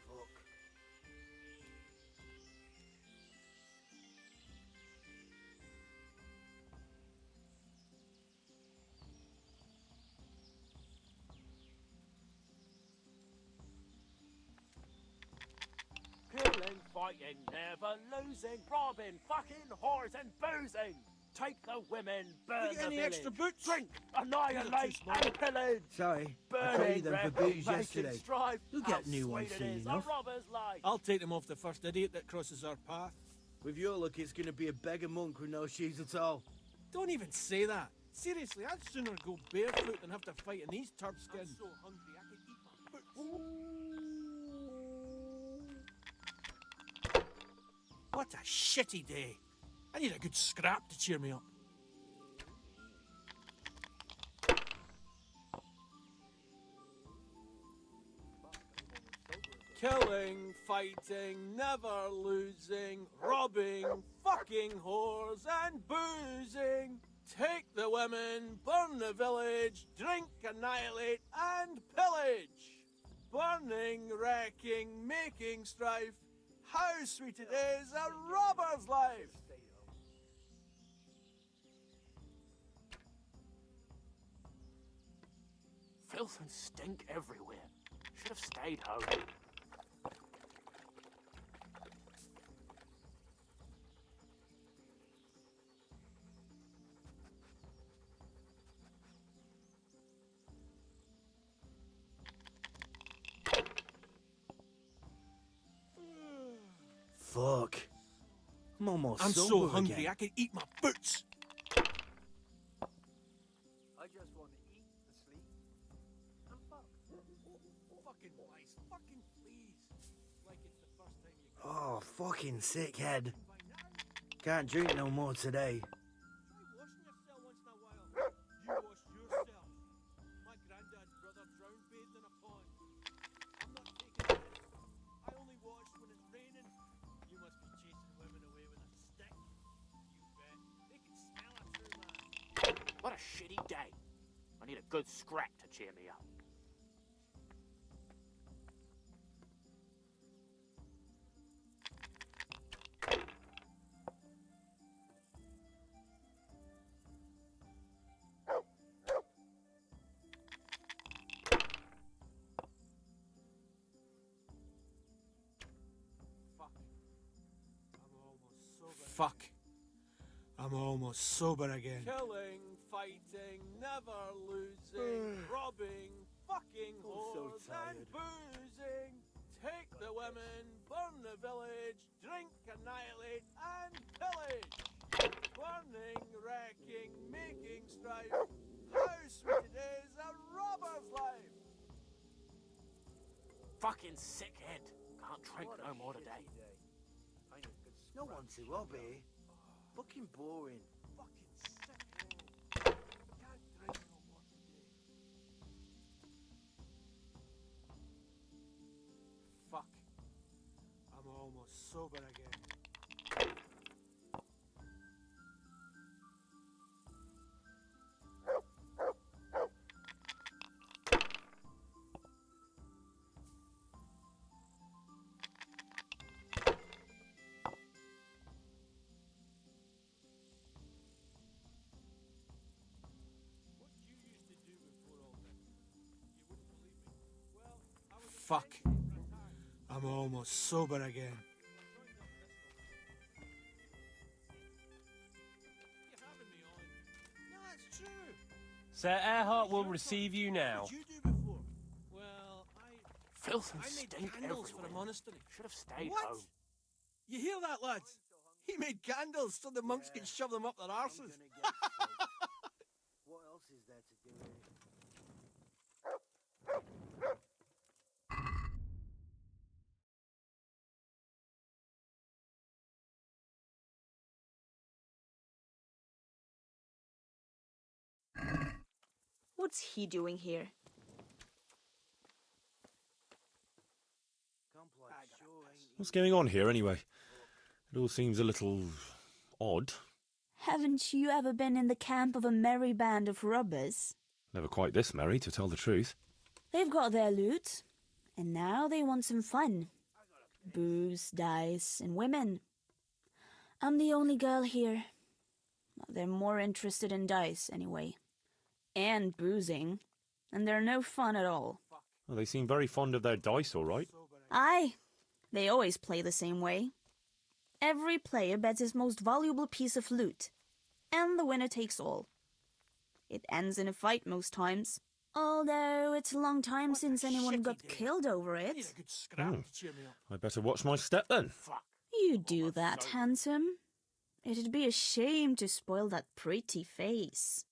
Fuck. Killing, fighting, never losing, robbing, fucking, whores and boozing. Take the women, burn You get the any village. extra boots? Drink, annihilate, and pillage. Sorry, I Burning, traded them for wrecking, booze making yesterday. strife. You'll How get new ones sweet it soon is, enough. a robber's life. I'll take them off the first idiot that crosses our path. With your luck, it's going to be a beggar monk with no shoes at all. Don't even say that. Seriously, I'd sooner go barefoot than have to fight in these turd skins. I'm so hungry I could eat my boots. What a shitty day. I need a good scrap to cheer me up. Killing, fighting, never losing, robbing, fucking whores and boozing. Take the women, burn the village, drink, annihilate, and pillage. Burning, wrecking, making strife. How sweet it is, a robber's life! Filth and stink everywhere. Should have stayed home. Fuck. I'm almost I'm so sober hungry again. I can eat my boots. I just want to eat, sleep, and fuck. Fucking lice, fucking fleas. Like it's the first time you Oh, fucking sick head. Can't drink no more today. try washing yourself once in a while. You wash yourself. My granddad's brother drowned bathing in a pond. I'm not taking this. I only wash when it's raining. You must be chasing women away with a stick. You bet. They can smell a true man. What a shitty day. I need a good scrap to cheer me up. Fuck. I'm almost sober again. Killing, fighting, never losing, robbing, fucking whores and boozing. Take the women, burn the village, drink, annihilate, and pillage. Burning, wrecking, making strife. How sweet it is, a robber's life. Fucking sick head. Can't drink no more today. No one to rob here. Fucking boring. Fucking sick head. Can't drink no more today. Fuck. I'm almost sober again. Fuck. I'm almost sober again. No, it's true. Sir Earhart will receive you now. What did you do before? Well, Filth and I made stink candles for everywhere. a monastery. Should have stayed What? home. You hear that, lads? He made candles so the monks could shove them up their arses. What else is there to do here? What's he doing here? What's going on here, anyway? It all seems a little odd. Haven't you ever been in the camp of a merry band of robbers? Never quite this merry, to tell the truth. They've got their loot, and now they want some fun. Booze, dice, and women. I'm the only girl here. They're more interested in dice, anyway. And boozing. And they're no fun at all. Well, they seem very fond of their dice, all right. Aye, they always play the same way. Every player bets his most valuable piece of loot, and the winner takes all. It ends in a fight most times, although it's a long time since anyone got killed over it. I better watch my step then. You do that, handsome. It'd be a shame to spoil that pretty face.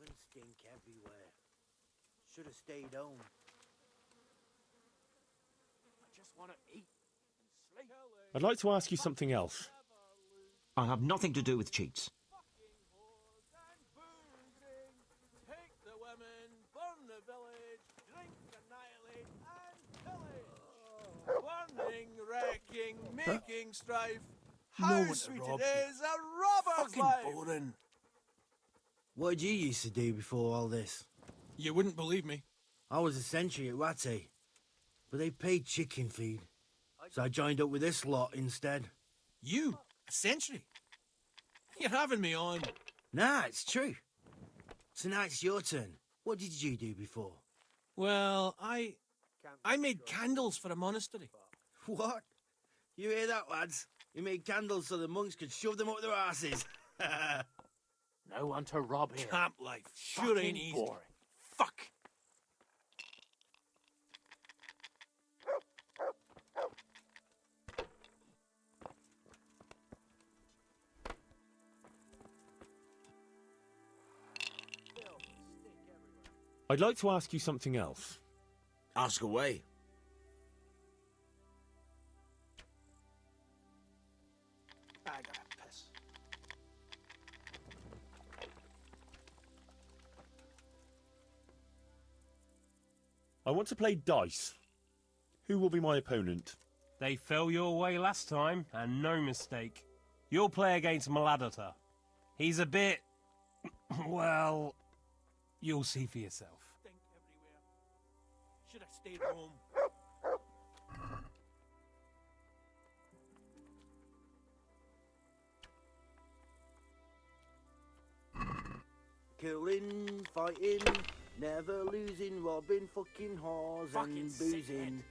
and stink everywhere. Should have stayed home. I just want to eat and sleep. I'd like to ask you something else. I have nothing to do with cheats. Take the women, burn the village, drink, annihilate, and pillage. Burning, wrecking, making strife. No How one to sweet rob it you. is, a robber's Fucking life! boring. What did you used to do before all this? You wouldn't believe me. I was a sentry at Rattay, but they paid chicken feed, so I joined up with this lot instead. You? A sentry? You're having me on. Nah, it's true. So now it's your turn. What did you do before? Well, I made candles for a monastery. What? You hear that, lads? He made candles so the monks could shove them up their asses. No one to rob here. Camp life sure Fucking ain't easy. boring. Fuck. I'd like to ask you something else. Ask away. I gotta piss. I want to play dice. Who will be my opponent? They fell your way last time, and no mistake. You'll play against Maladata. He's a bit... well... you'll see for yourself. Stink everywhere. Should have stayed home. Killing, fighting, never losing, robbing, fucking whores and boozing.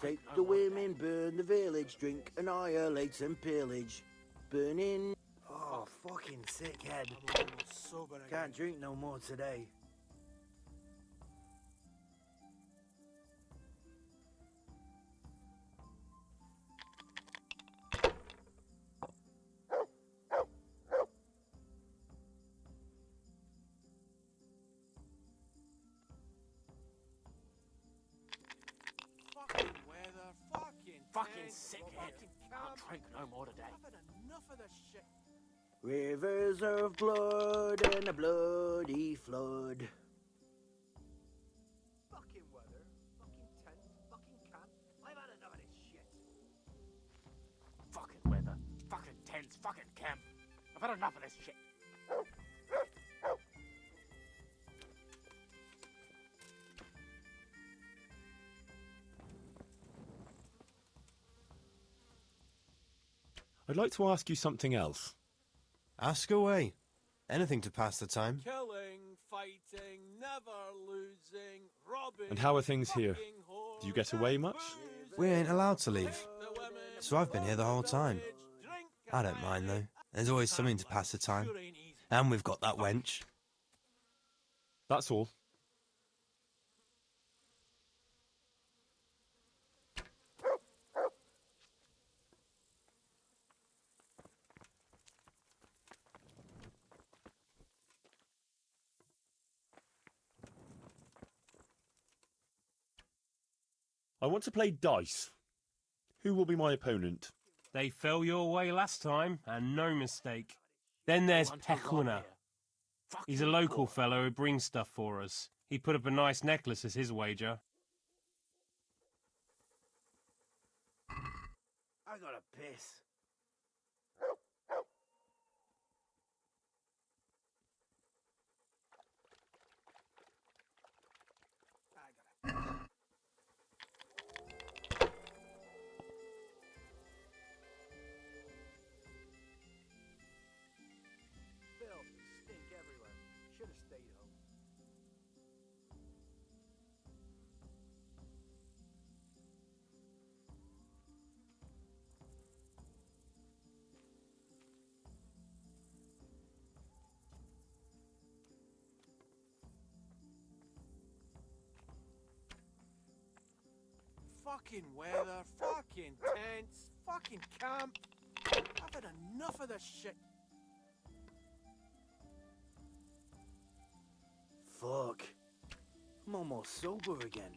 Take the women, burn the village, drink, annihilate and pillage. Burning. Oh, fucking sick head. I'm almost sober again. Can't drink no more today. Fucking weather, fucking tent, sick fucking head. camp. Can't drink no more today. I've had enough of this shit. Rivers of blood and a bloody flood. Fucking weather, fucking tent, fucking camp. I've had enough of this shit. Fucking weather. Fucking tents. Fucking camp. I've had enough of this shit. I'd like to ask you something else. Ask away. Anything to pass the time. Killing, fighting, never losing, robbing. And how are things here? Do you get away much? We ain't allowed to leave. So I've been here the whole time. I don't mind though. There's always something to pass the time. And we've got that wench. That's all. I want to play dice. Who will be my opponent? They fell your way last time, and no mistake. Then there's Pekuna. He's a local fellow who brings stuff for us. He put up a nice necklace as his wager. I gotta piss. Filth, stink everywhere. Should have stayed home. Fucking weather, fucking tents, fucking camp. I've had enough of this shit. Fuck. I'm almost sober again.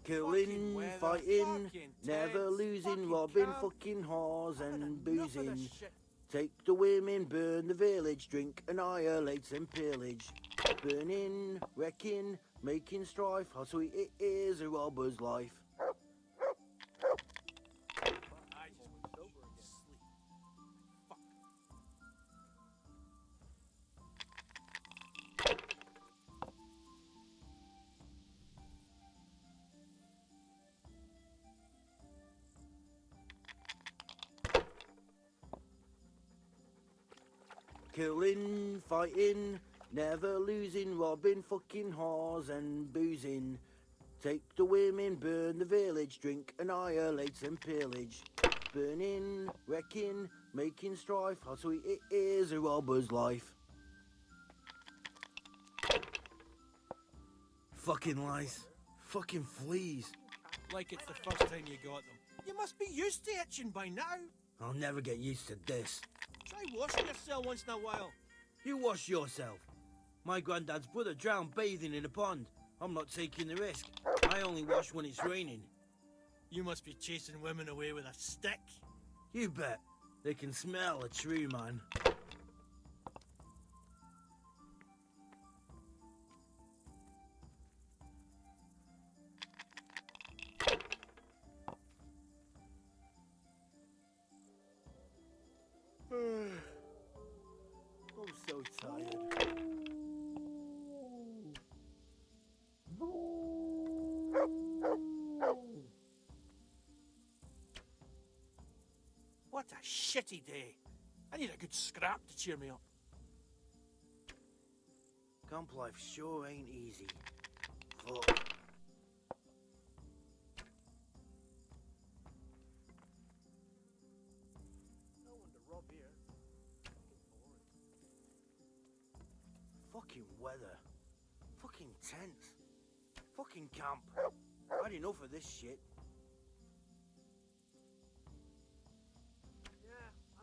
Killing, weather, fighting, fucking never tents, losing, fucking robbing, camp. fucking whores and Enough of boozing. this shit. Take the women, burn the village, drink, annihilate and pillage. Burning, wrecking, making strife, how sweet it is a robber's life. I just went sober again. Sleep. Fuck. Killing, fighting, never losing, robbing, fucking whores and boozing. Take the women, burn the village, drink, annihilate and pillage. Burning, wrecking, making strife, how sweet it is a robber's life. Fucking lice. Fucking fleas. Like it's the first time you got them. You must be used to itching by now. I'll never get used to this. Try washing yourself once in a while. You wash yourself. My granddad's brother drowned bathing in a pond. I'm not taking the risk. I only wash when it's raining. You must be chasing women away with a stick. You bet. They can smell a true man. I'm so tired. What a shitty day. I need a good scrap to cheer me up. Camp life sure ain't easy. Fuck. No one to rob here. Fucking weather. Fucking tents. Fucking camp. Had enough of this shit.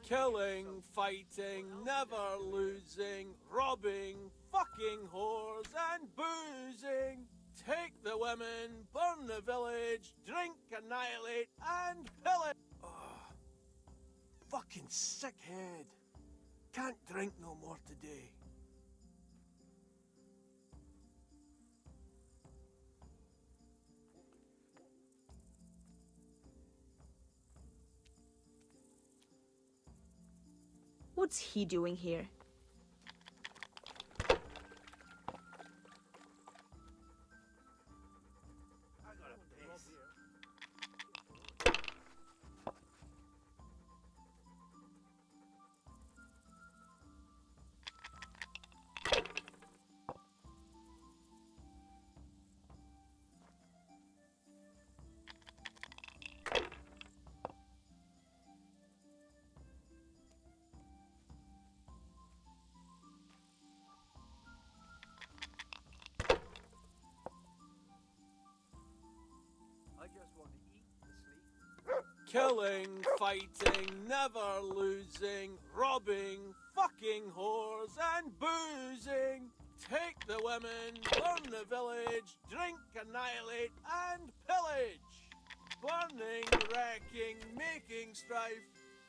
Killing, fighting, never losing, robbing, fucking whores and boozing. Take the women, burn the village, drink, annihilate and pillage. Oh, fucking sick head. Can't drink no more today. What's he doing here? I just want to eat and sleep. Killing, fighting, never losing, robbing, fucking whores and boozing. Take the women, burn the village, drink, annihilate and pillage. Burning, wrecking, making strife.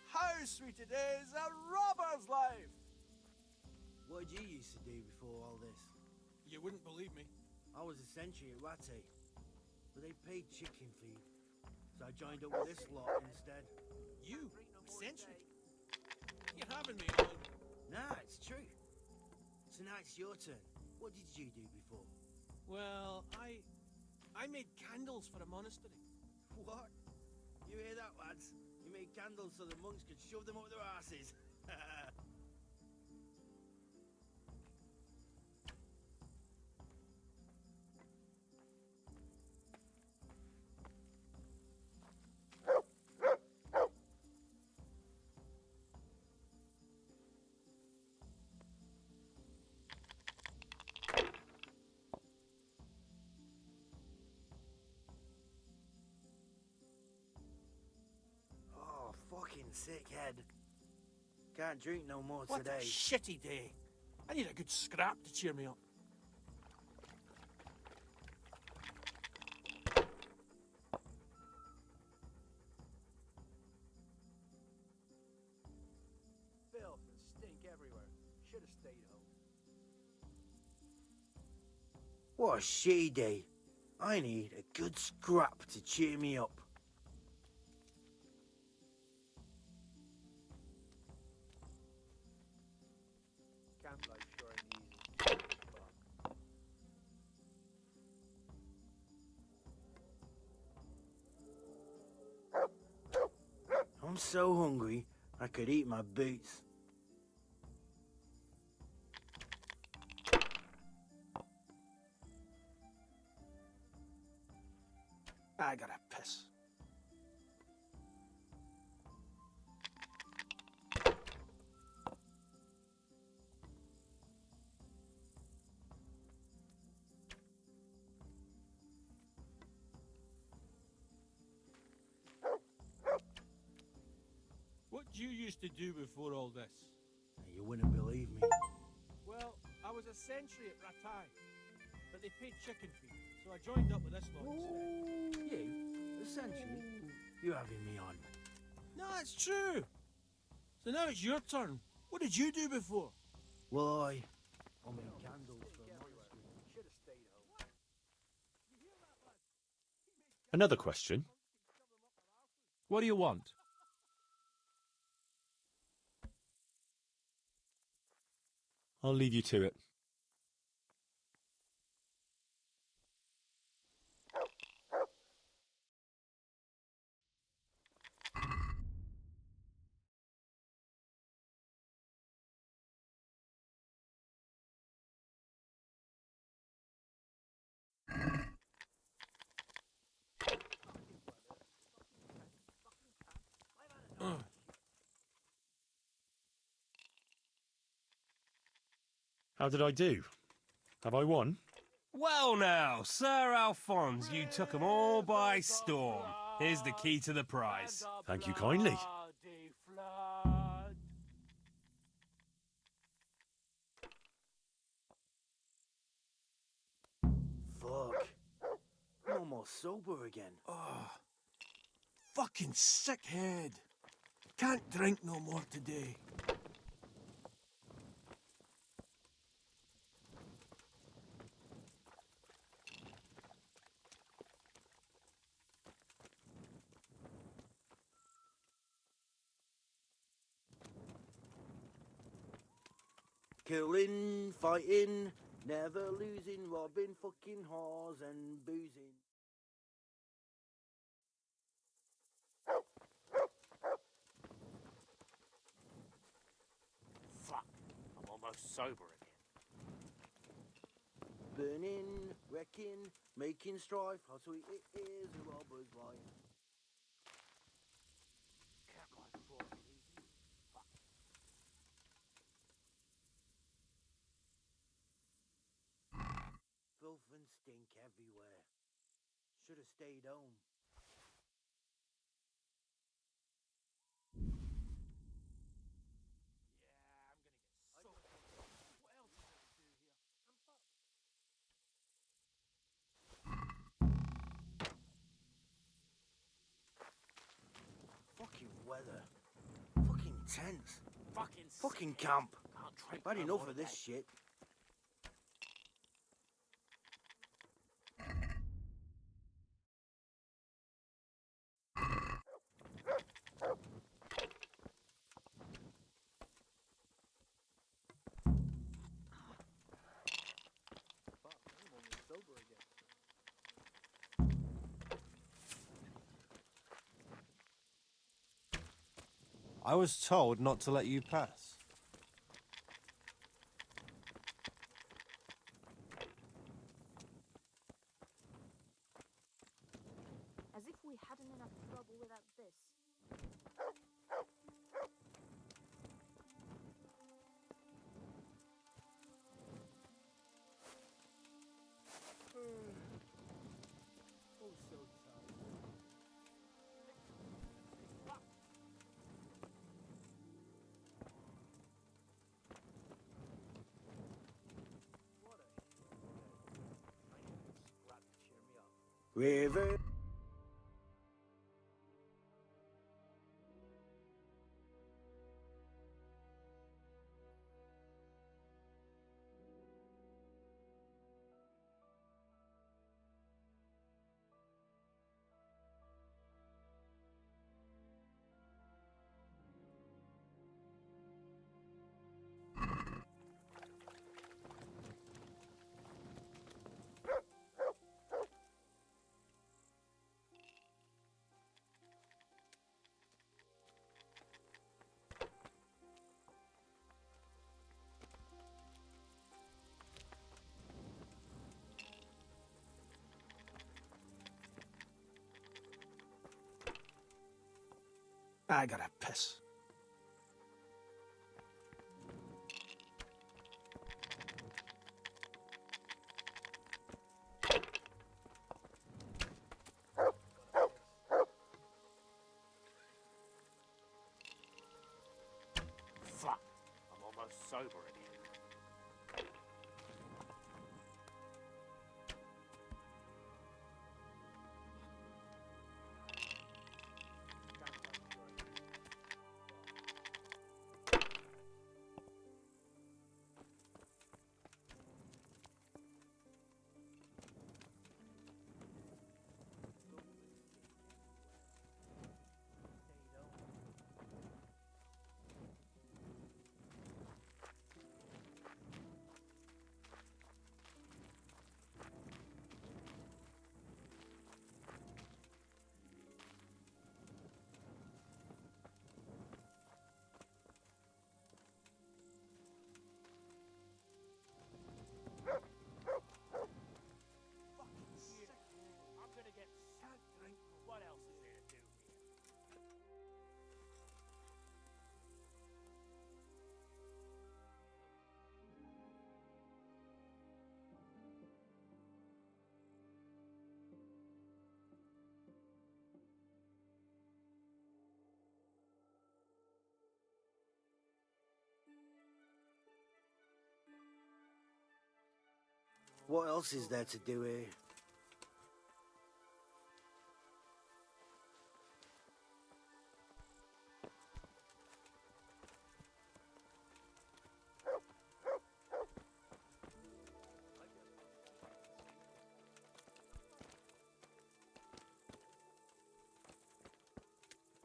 How sweet it is, a robber's life. What did you used to do before all this? You wouldn't believe me. I was a sentry at Rattay, but they paid chicken feed, so I joined up with this lot instead. You? A sentry? You're having me on. Nah, it's true. So now it's your turn. What did you do before? Well, I made candles for a monastery. What? You hear that, lads? You made candles so the monks could shove them up their asses. Oh, fucking sick head. Can't drink no more What today. a shitty day. I need a good scrap to cheer me up. Filth and stink everywhere. Should have stayed home. What a shitty day. I need a good scrap to cheer me up. Camp life sure ain't easy. Fuck. I'm so hungry, I could eat my boots. I gotta piss. What did you used to do before all this? You wouldn't believe me. Well, I was a sentry at Ratai, but they paid chicken feed, so I joined up with this lot instead. You? Essentially? You're having me on. No, it's true. So now it's your turn. What did you do before? Well, I made candles for a monastery. Should have stayed home. Another question. What do you want? I'll leave you to it. How did I do? Have I won? Well now, Sir Alphonse, you took 'em all by storm. Here's the key to the prize. Thank you kindly. Fuck. I'm almost sober again. Oh, fucking sick head. Can't drink no more today. Killing, fighting, never losing, robbing, fucking whores and boozing. Fuck, I'm almost sober again. Burning, wrecking, making strife, how sweet it is, a robber's life. Can't life sure ain't easy. Fuck. Filth and stink everywhere. Should have stayed home. Fucking weather. Fucking tents. Fucking camp. I've had enough of this shit. I was told not to let you pass. As if we hadn't enough trouble without this. River. I gotta piss. Fuck! I'm almost sober again. What else is there to do here? What else is there to do here?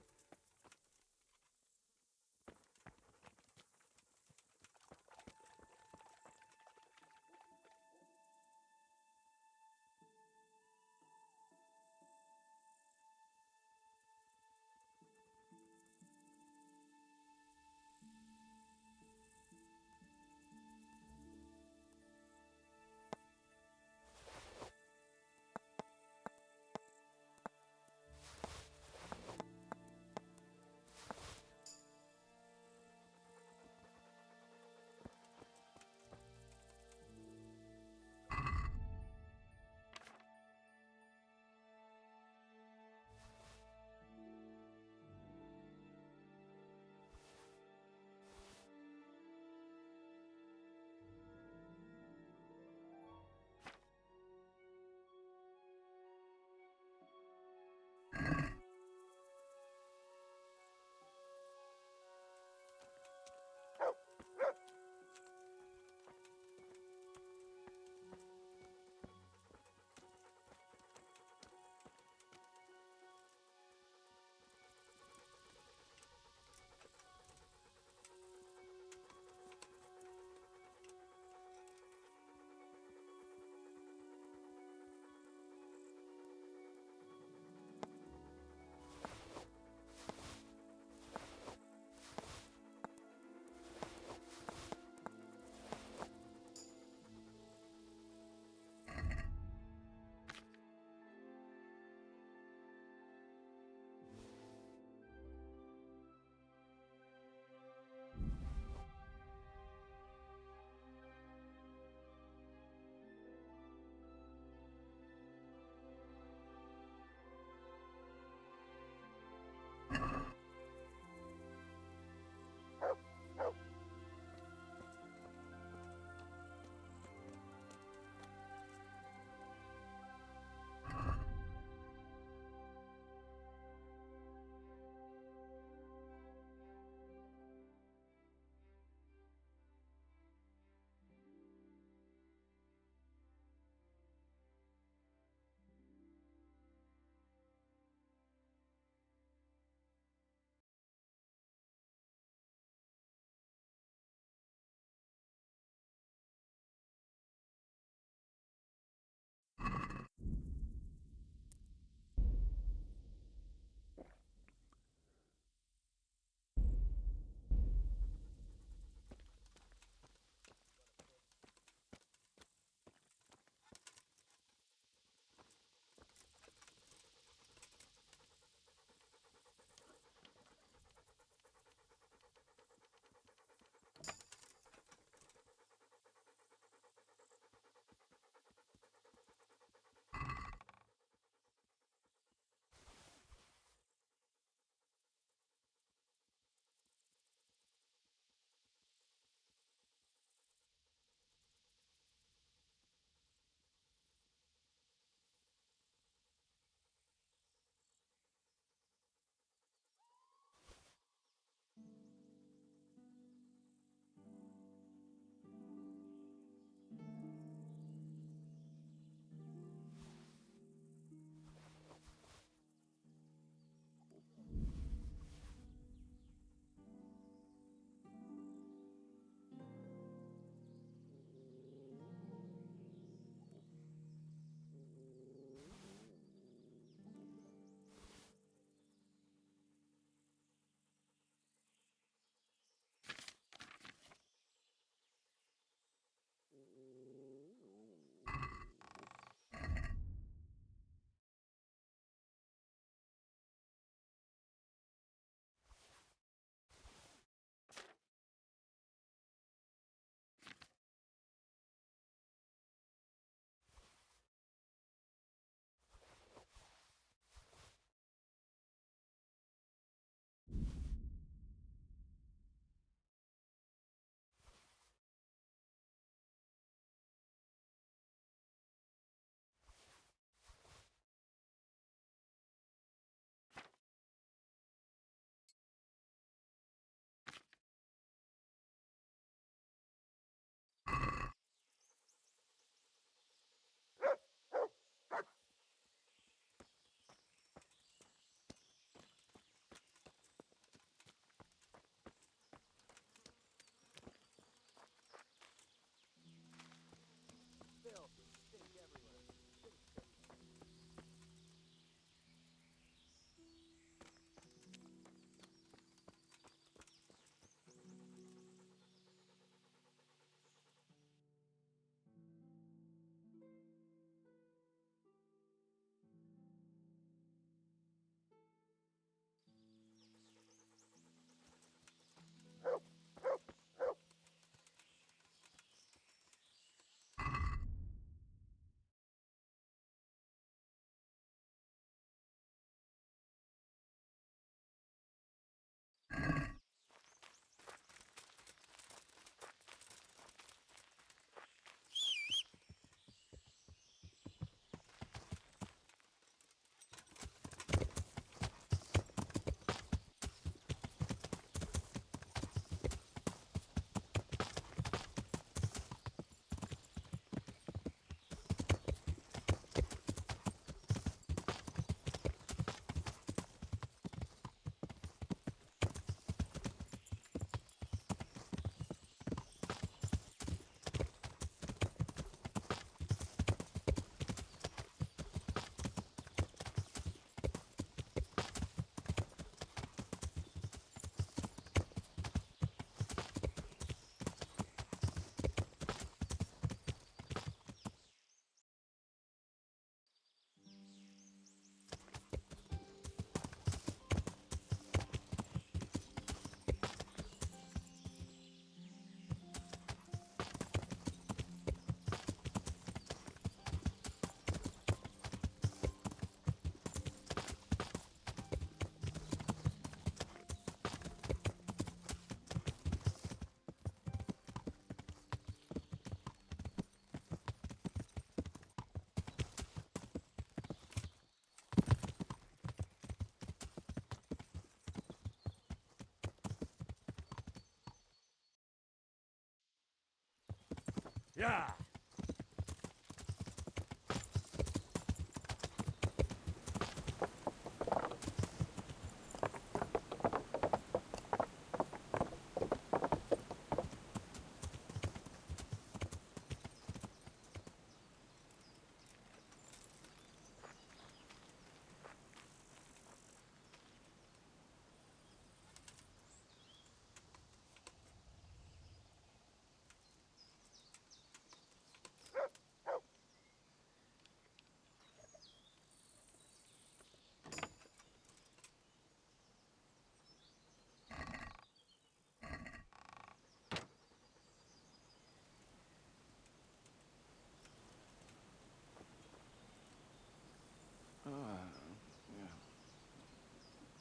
Yeah.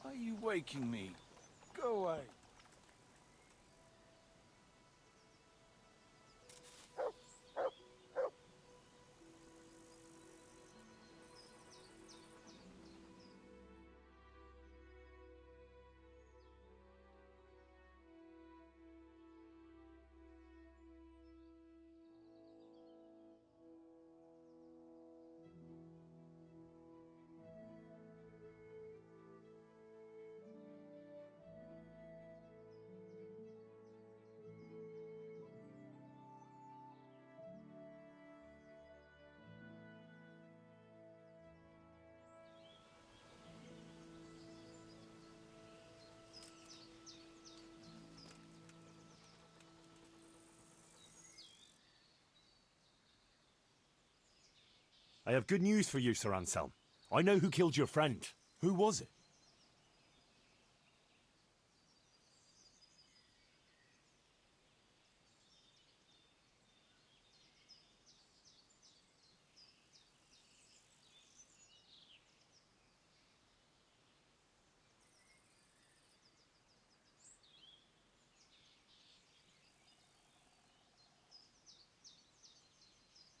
Are you waking me? Go away. I have good news for you, Sir Anselm. I know who killed your friend. Who was it?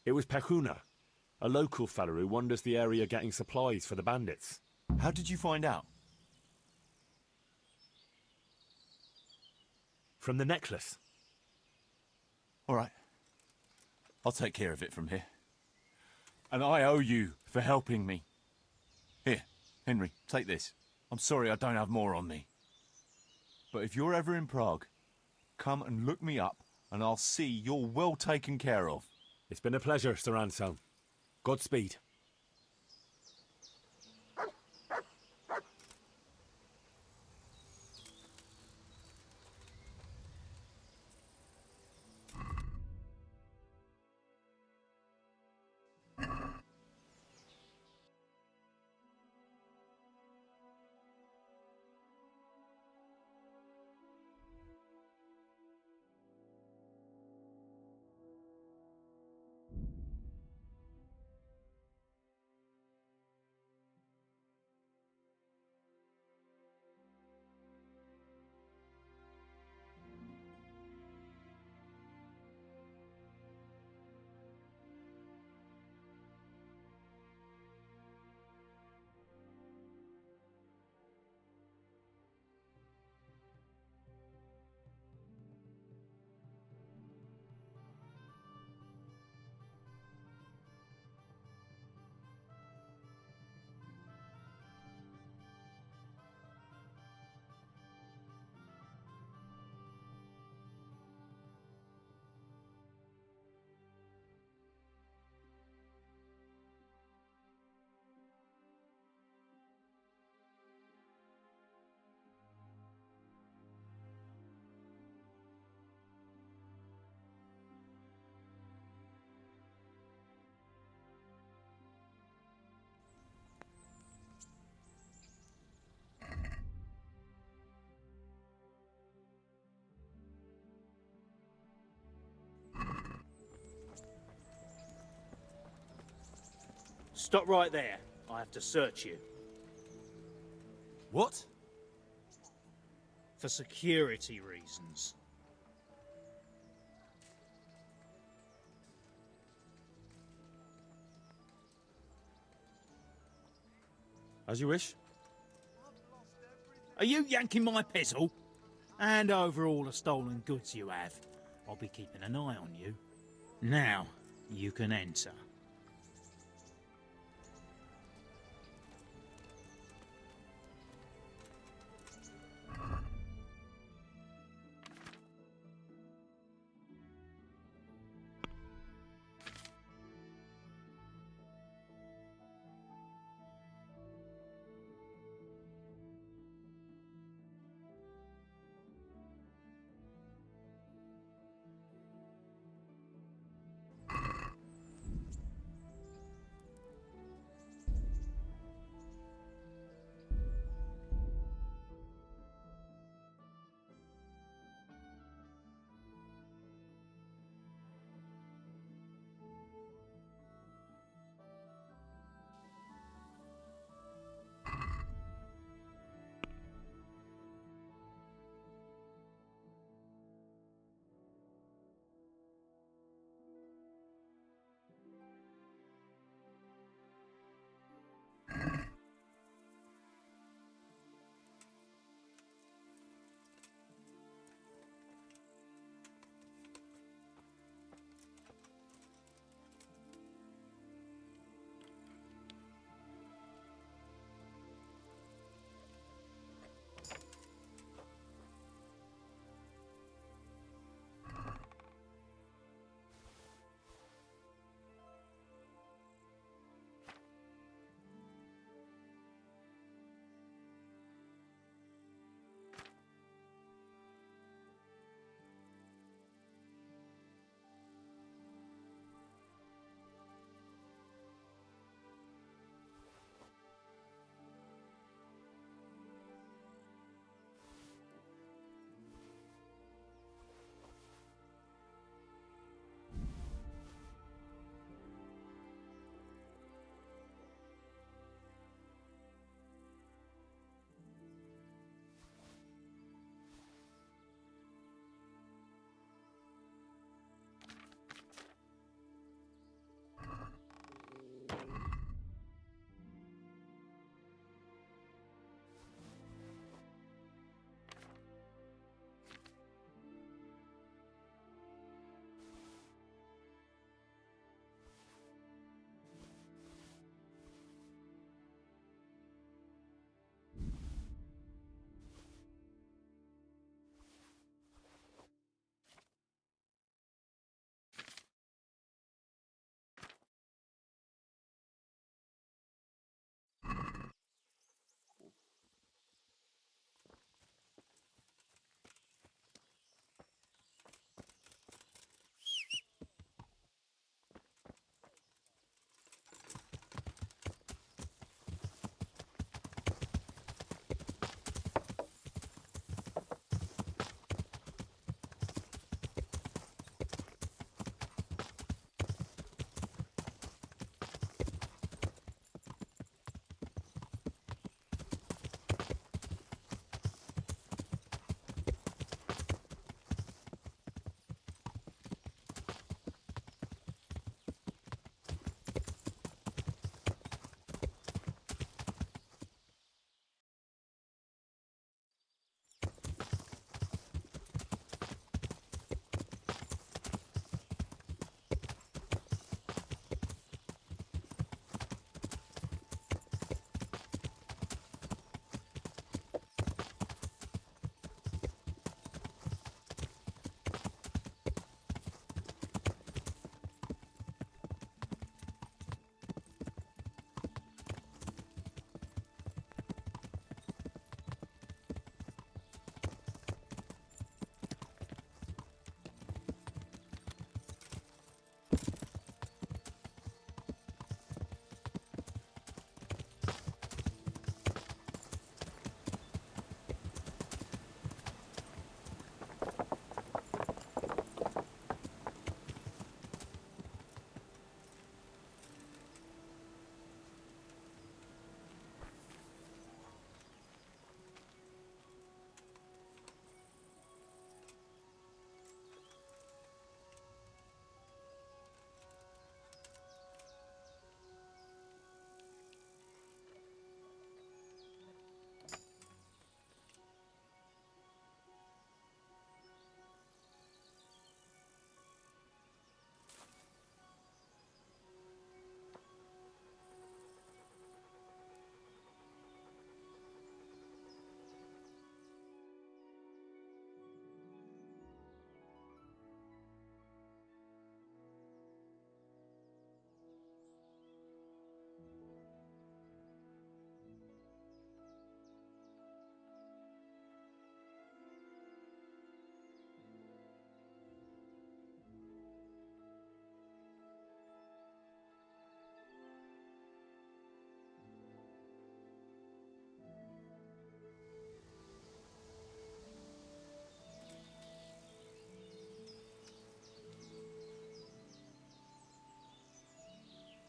It was Pehuna, a local fellow who wanders the area getting supplies for the bandits. How did you find out? From the necklace. All right. I'll take care of it from here. And I owe you for helping me. Here, Henry, take this. I'm sorry I don't have more on me. But if you're ever in Prague, come and look me up and I'll see you're well taken care of. It's been a pleasure, Sir Anselm. Godspeed. Stop right there. I have to search you. What? For security reasons. As you wish. Are you yanking my pistol? Hand over all the stolen goods you have. I'll be keeping an eye on you. Now, you can enter.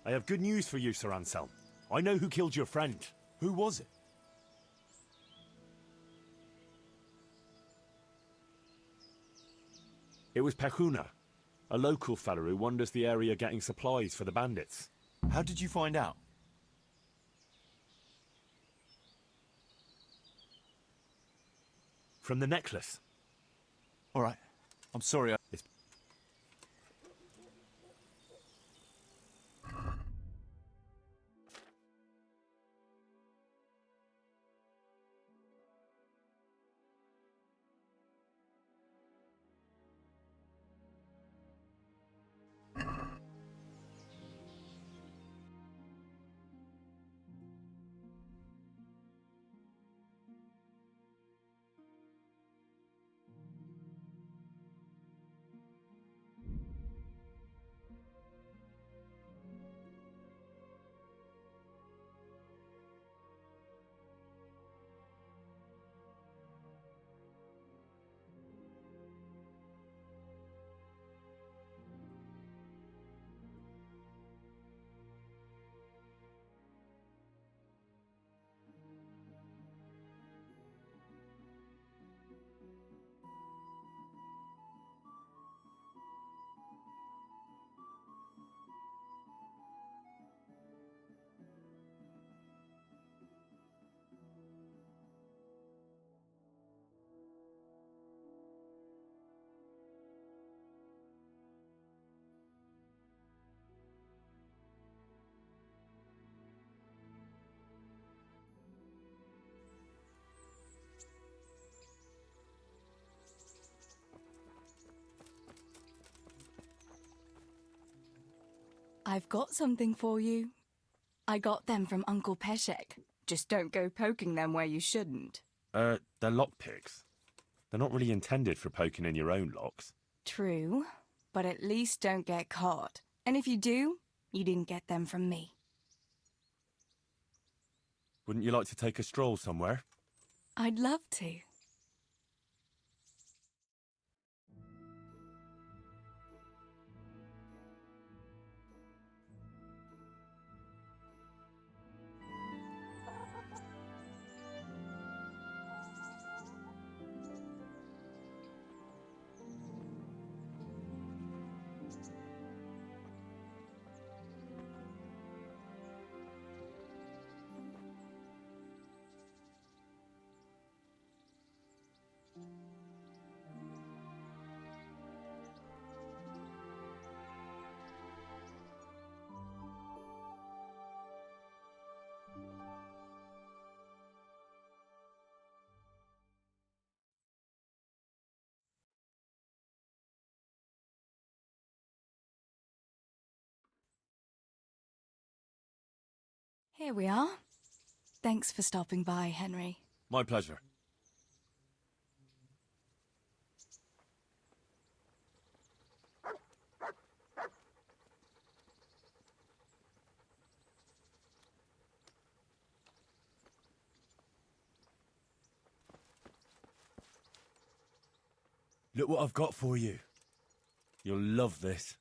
I have good news for you, Sir Anselm. I know who killed your friend. Who was it? It was Pehuna, a local fellow who wanders the area getting supplies for the bandits. How did you find out? From the necklace. All right. I'm sorry. I've got something for you. I got them from Uncle Peshek. Just don't go poking them where you shouldn't. They're lockpicks. They're not really intended for poking in your own locks. True, but at least don't get caught. And if you do, you didn't get them from me. Wouldn't you like to take a stroll somewhere? I'd love to. Here we are. Thanks for stopping by, Henry. My pleasure. Look what I've got for you. You'll love this.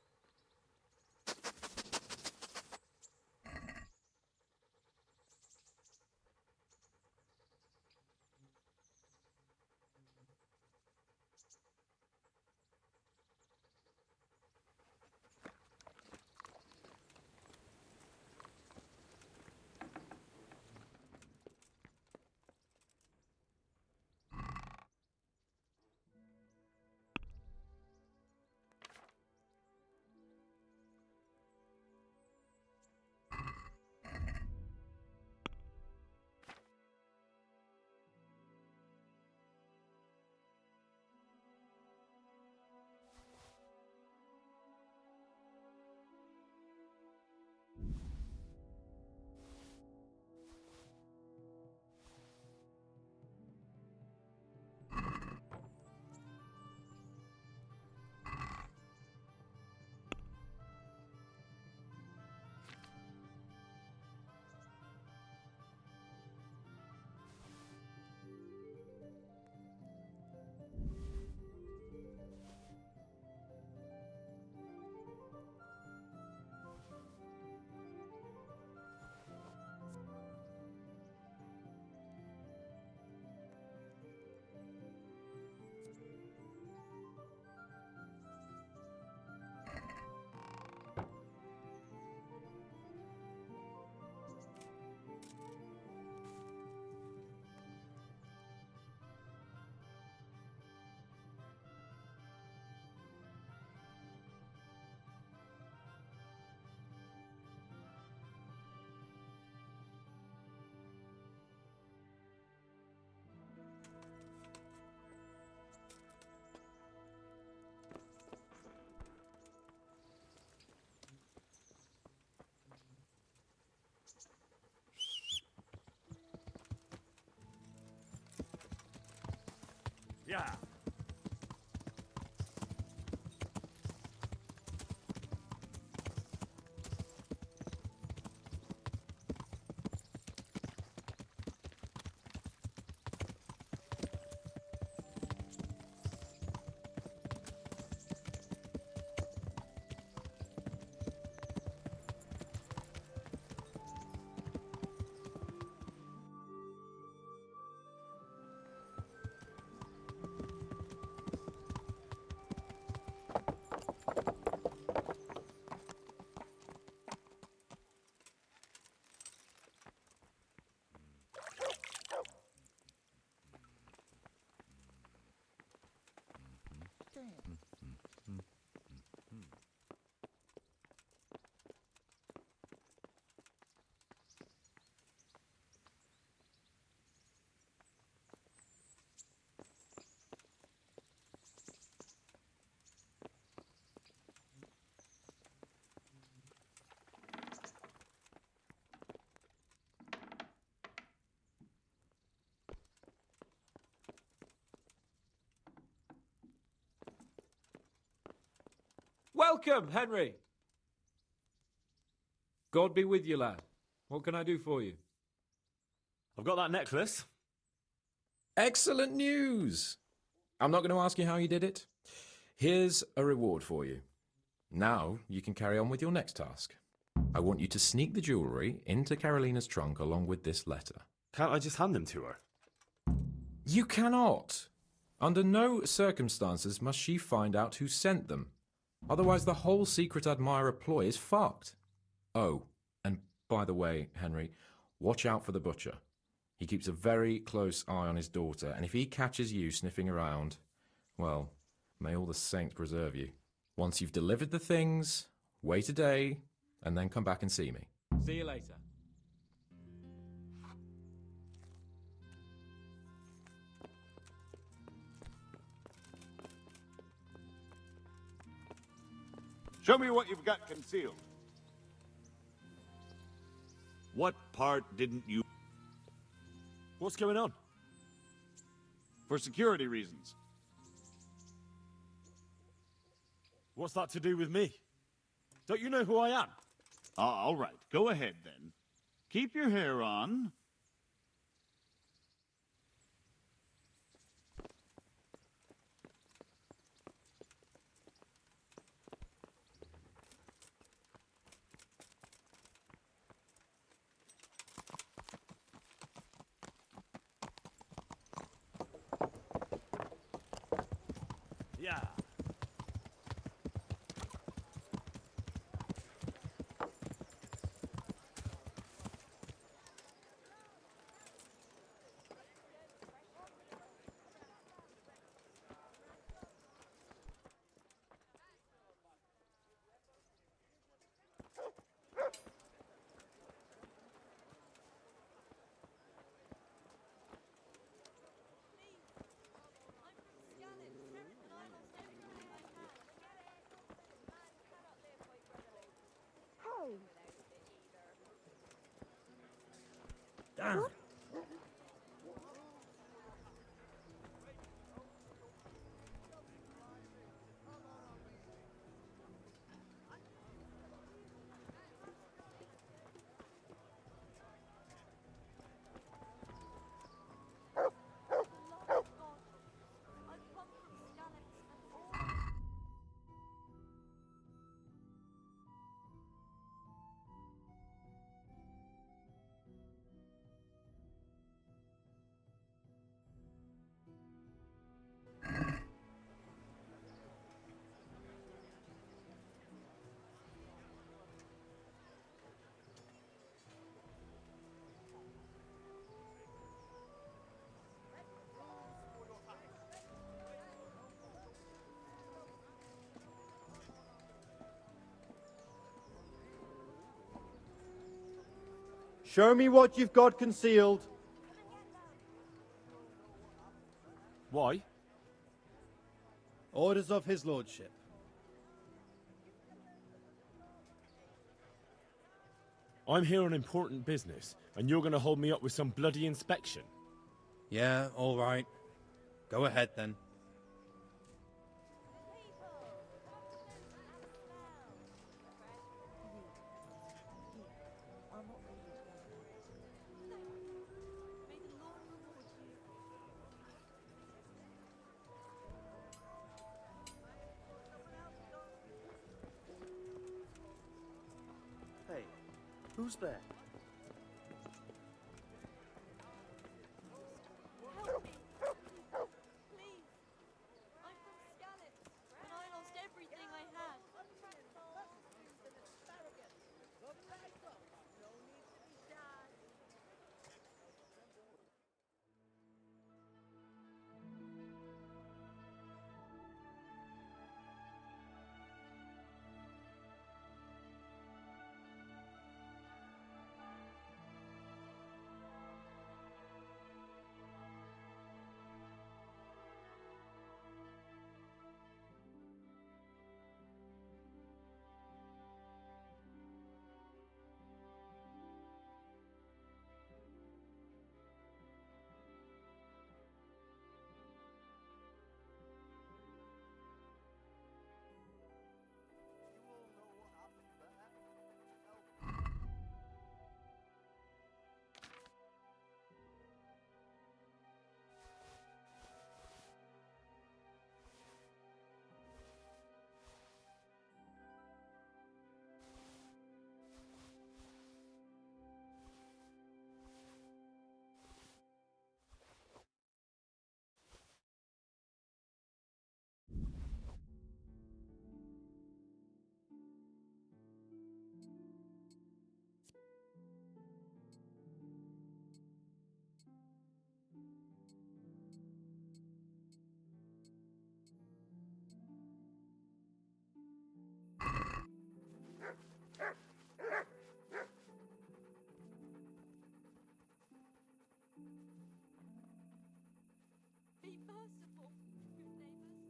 Yeah. Welcome, Henry. God be with you, lad. What can I do for you? I've got that necklace. Excellent news! I'm not going to ask you how you did it. Here's a reward for you. Now you can carry on with your next task. I want you to sneak the jewellery into Carolina's trunk along with this letter. Can't I just hand them to her? You cannot! Under no circumstances must she find out who sent them. Otherwise the whole secret admirer ploy is fucked. Oh, and by the way, Henry, watch out for the butcher. He keeps a very close eye on his daughter, and if he catches you sniffing around, well, may all the saints preserve you. Once you've delivered the things, wait a day, and then come back and see me. See you later. Show me what you've got concealed. What part didn't you... What's going on? For security reasons. What's that to do with me? Don't you know who I am? All right, go ahead then. Keep your hair on. Yeah. Damn. Show me what you've got concealed. Why? Orders of his lordship. I'm here on important business, and you're going to hold me up with some bloody inspection. Yeah, all right. Go ahead then. Hey, who's there? Help me! Please! I'm from Scarlet, and I lost everything I had. Be merciful, good neighbours.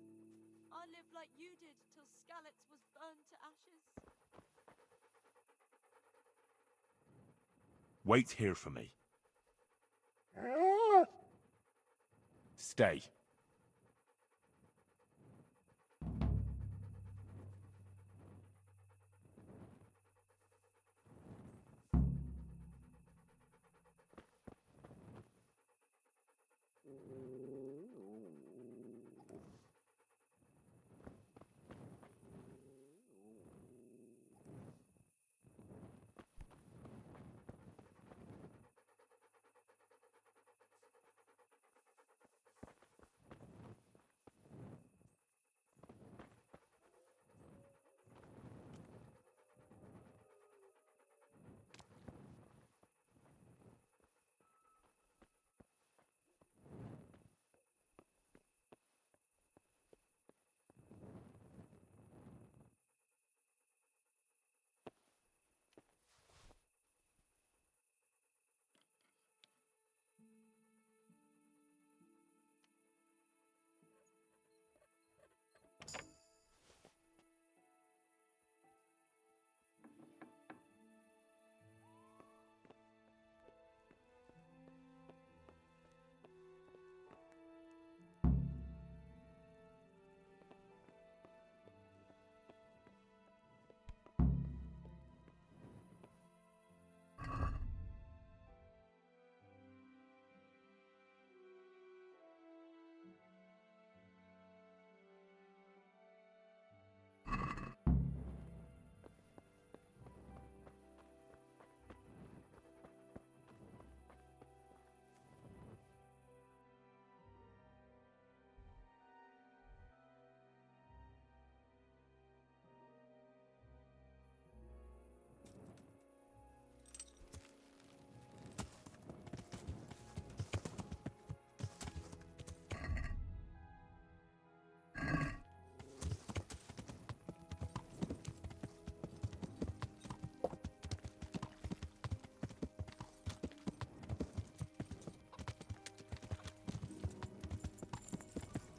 I lived like you did till Skalitz was burned to ashes. Wait here for me. Stay.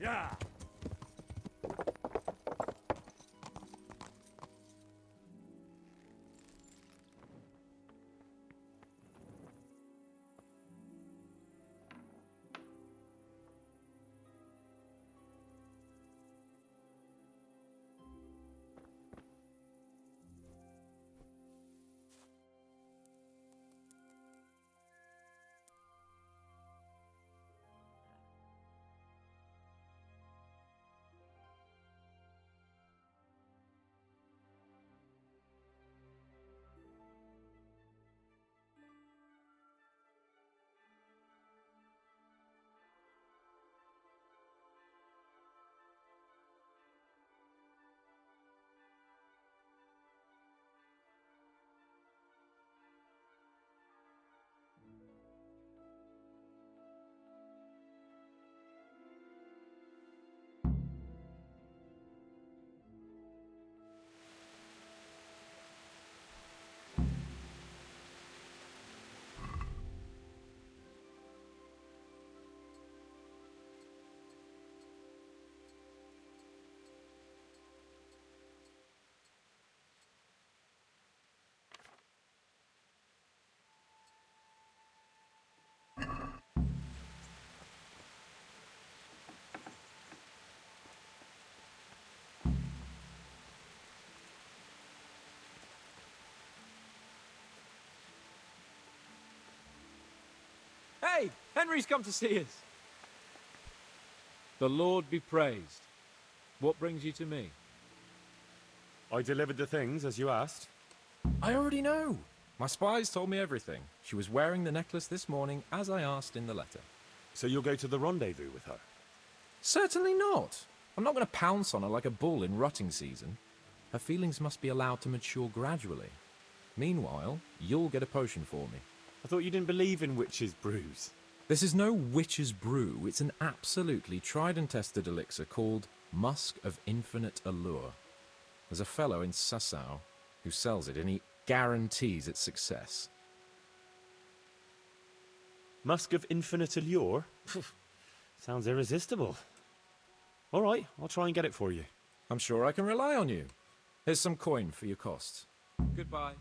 Yeah. Hey! Henry's come to see us! The Lord be praised. What brings you to me? I delivered the things as you asked. I already know. My spies told me everything. She was wearing the necklace this morning, as I asked in the letter. So you'll go to the rendezvous with her? Certainly not. I'm not going to pounce on her like a bull in rutting season. Her feelings must be allowed to mature gradually. Meanwhile, you'll get a potion for me. I thought you didn't believe in witches' brews. This is no witch's brew. It's an absolutely tried and tested elixir called Musk of Infinite Allure. There's a fellow in Sasau who sells it, and he guarantees its success. Musk of Infinite Allure? Sounds irresistible. All right, I'll try and get it for you. I'm sure I can rely on you. Here's some coin for your costs. Goodbye.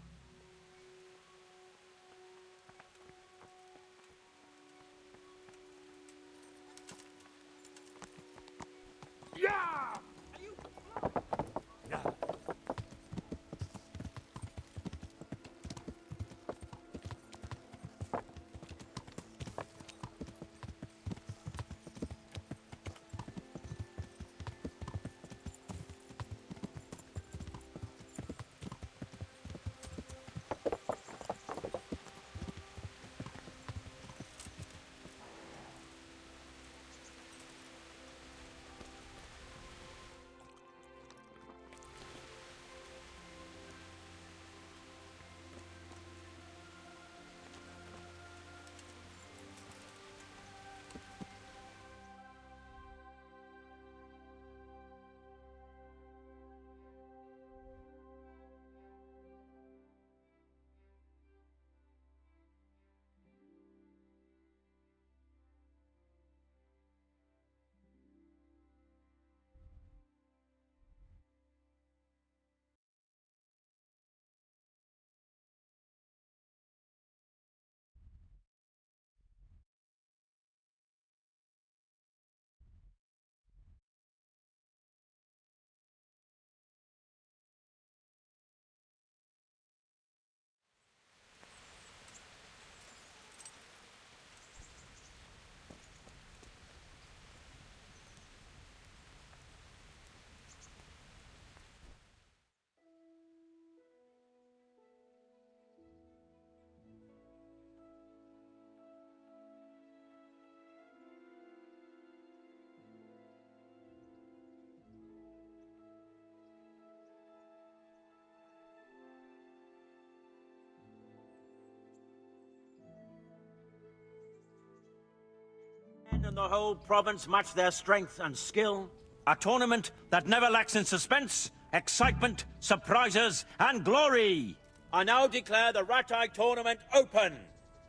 And the whole province match their strength and skill. A tournament that never lacks in suspense, excitement, surprises, and glory. I now declare the Ratai tournament open.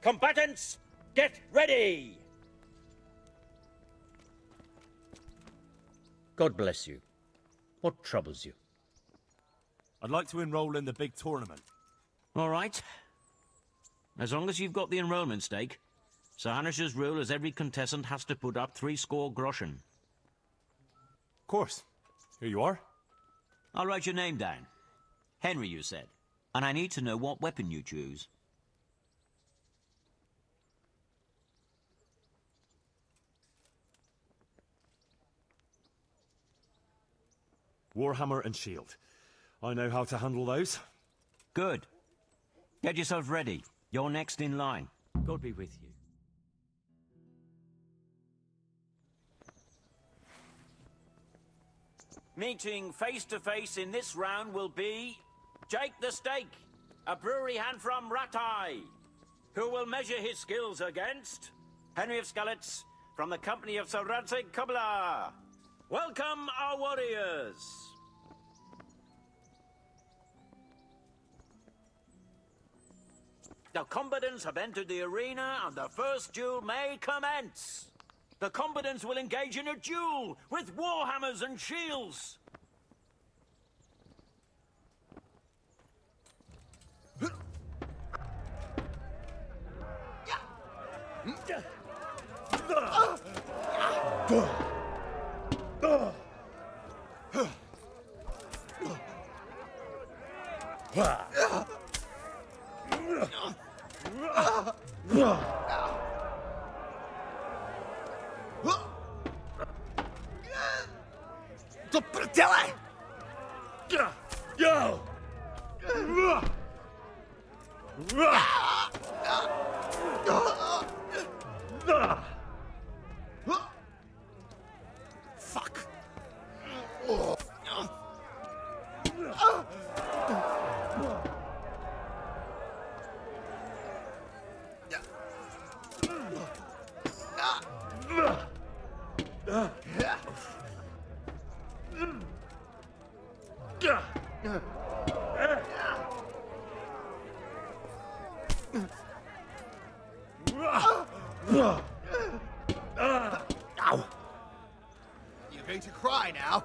Combatants, get ready! God bless you. What troubles you? I'd like to enroll in the big tournament. All right. As long as you've got the enrollment stake, Sir Hanish's rule is every contestant has to put up 60 groschen. Of course. Here you are. I'll write your name down. Henry, you said. And I need to know what weapon you choose. Warhammer and shield. I know how to handle those. Good. Get yourself ready. You're next in line. God be with you. Meeting face to face in this round will be Jake the Stake, a brewery hand from Ratai, who will measure his skills against Henry of Skalitz from the company of Sir Radzig Kubla. Welcome, our warriors. The combatants have entered the arena and the first duel may commence. The combatants will engage in a duel with warhammers and shields. Yo! Fuck. Ow! You're going to cry now.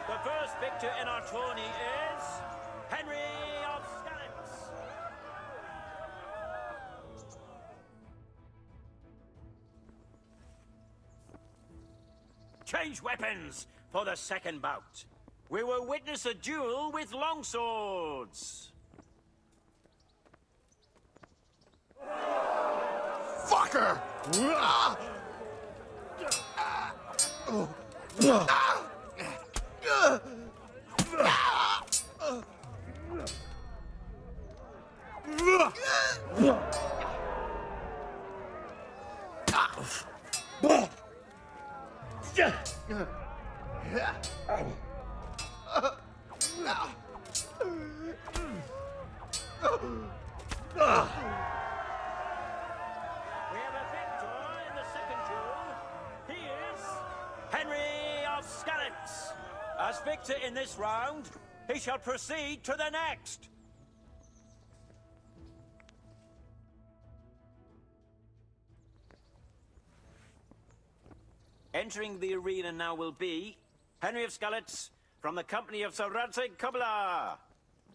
The first victor in our tourney is Henry of Skalitz. Change weapons for the second bout. We will witness a duel with longswords. Fucker! We have a victor in the second duel. He is Henry of Skalitz. As victor in this round, he shall proceed to the next. Entering the arena now will be Henry of Skalitz from the company of Sir Radzig Kobyla,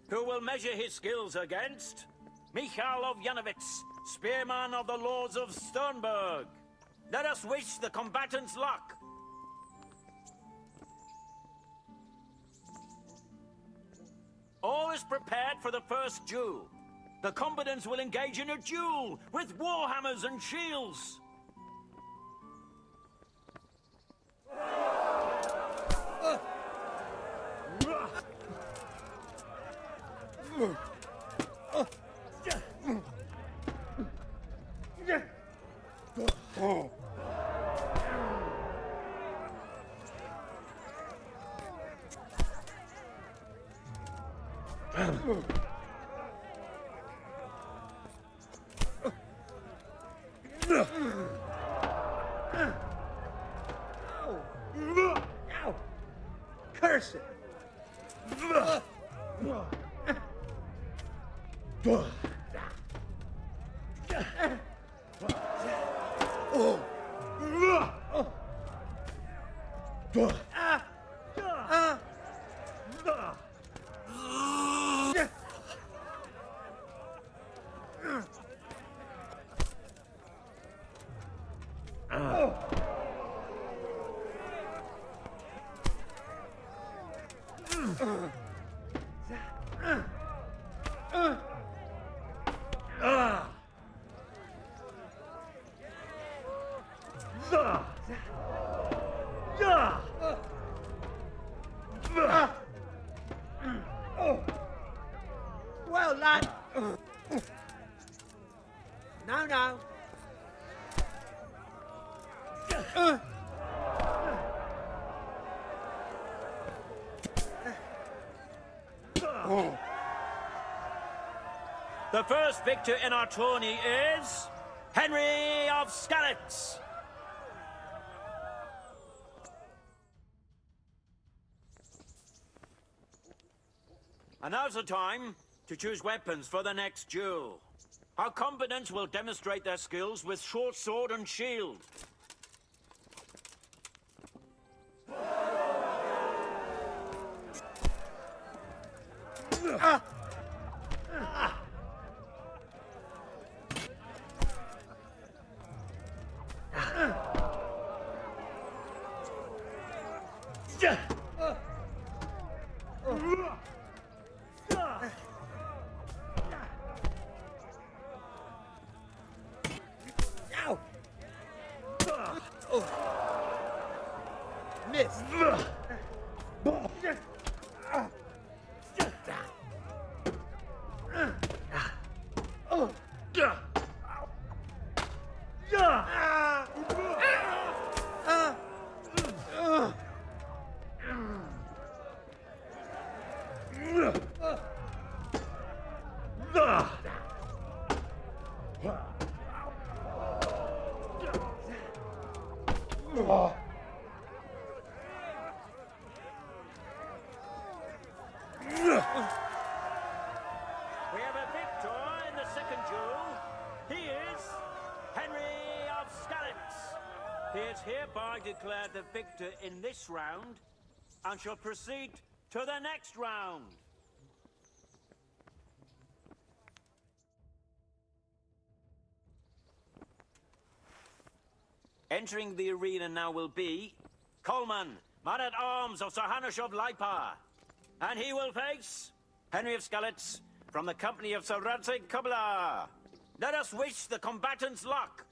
who will measure his skills against Michal of Janowitz, spearman of the Lords of Sternberg. Let us wish the combatants luck. All is prepared for the first duel. The combatants will engage in a duel with warhammers and shields. Curse it! Well, lad. No. The first victor in our tourney is Henry of Skalitz. And now's the time to choose weapons for the next duel. Our combatants will demonstrate their skills with short sword and shield. Ow! Oh. Missed. We have a victor in the second duel. He is Henry of Skalitz. He is hereby declared the victor in this round and shall proceed to the next round. Entering the arena now will be Coleman, man-at-arms of Sir Hanush of Leipa. And he will face Henry of Skalitz from the company of Sir Radzig Kubla. Let us wish the combatants luck.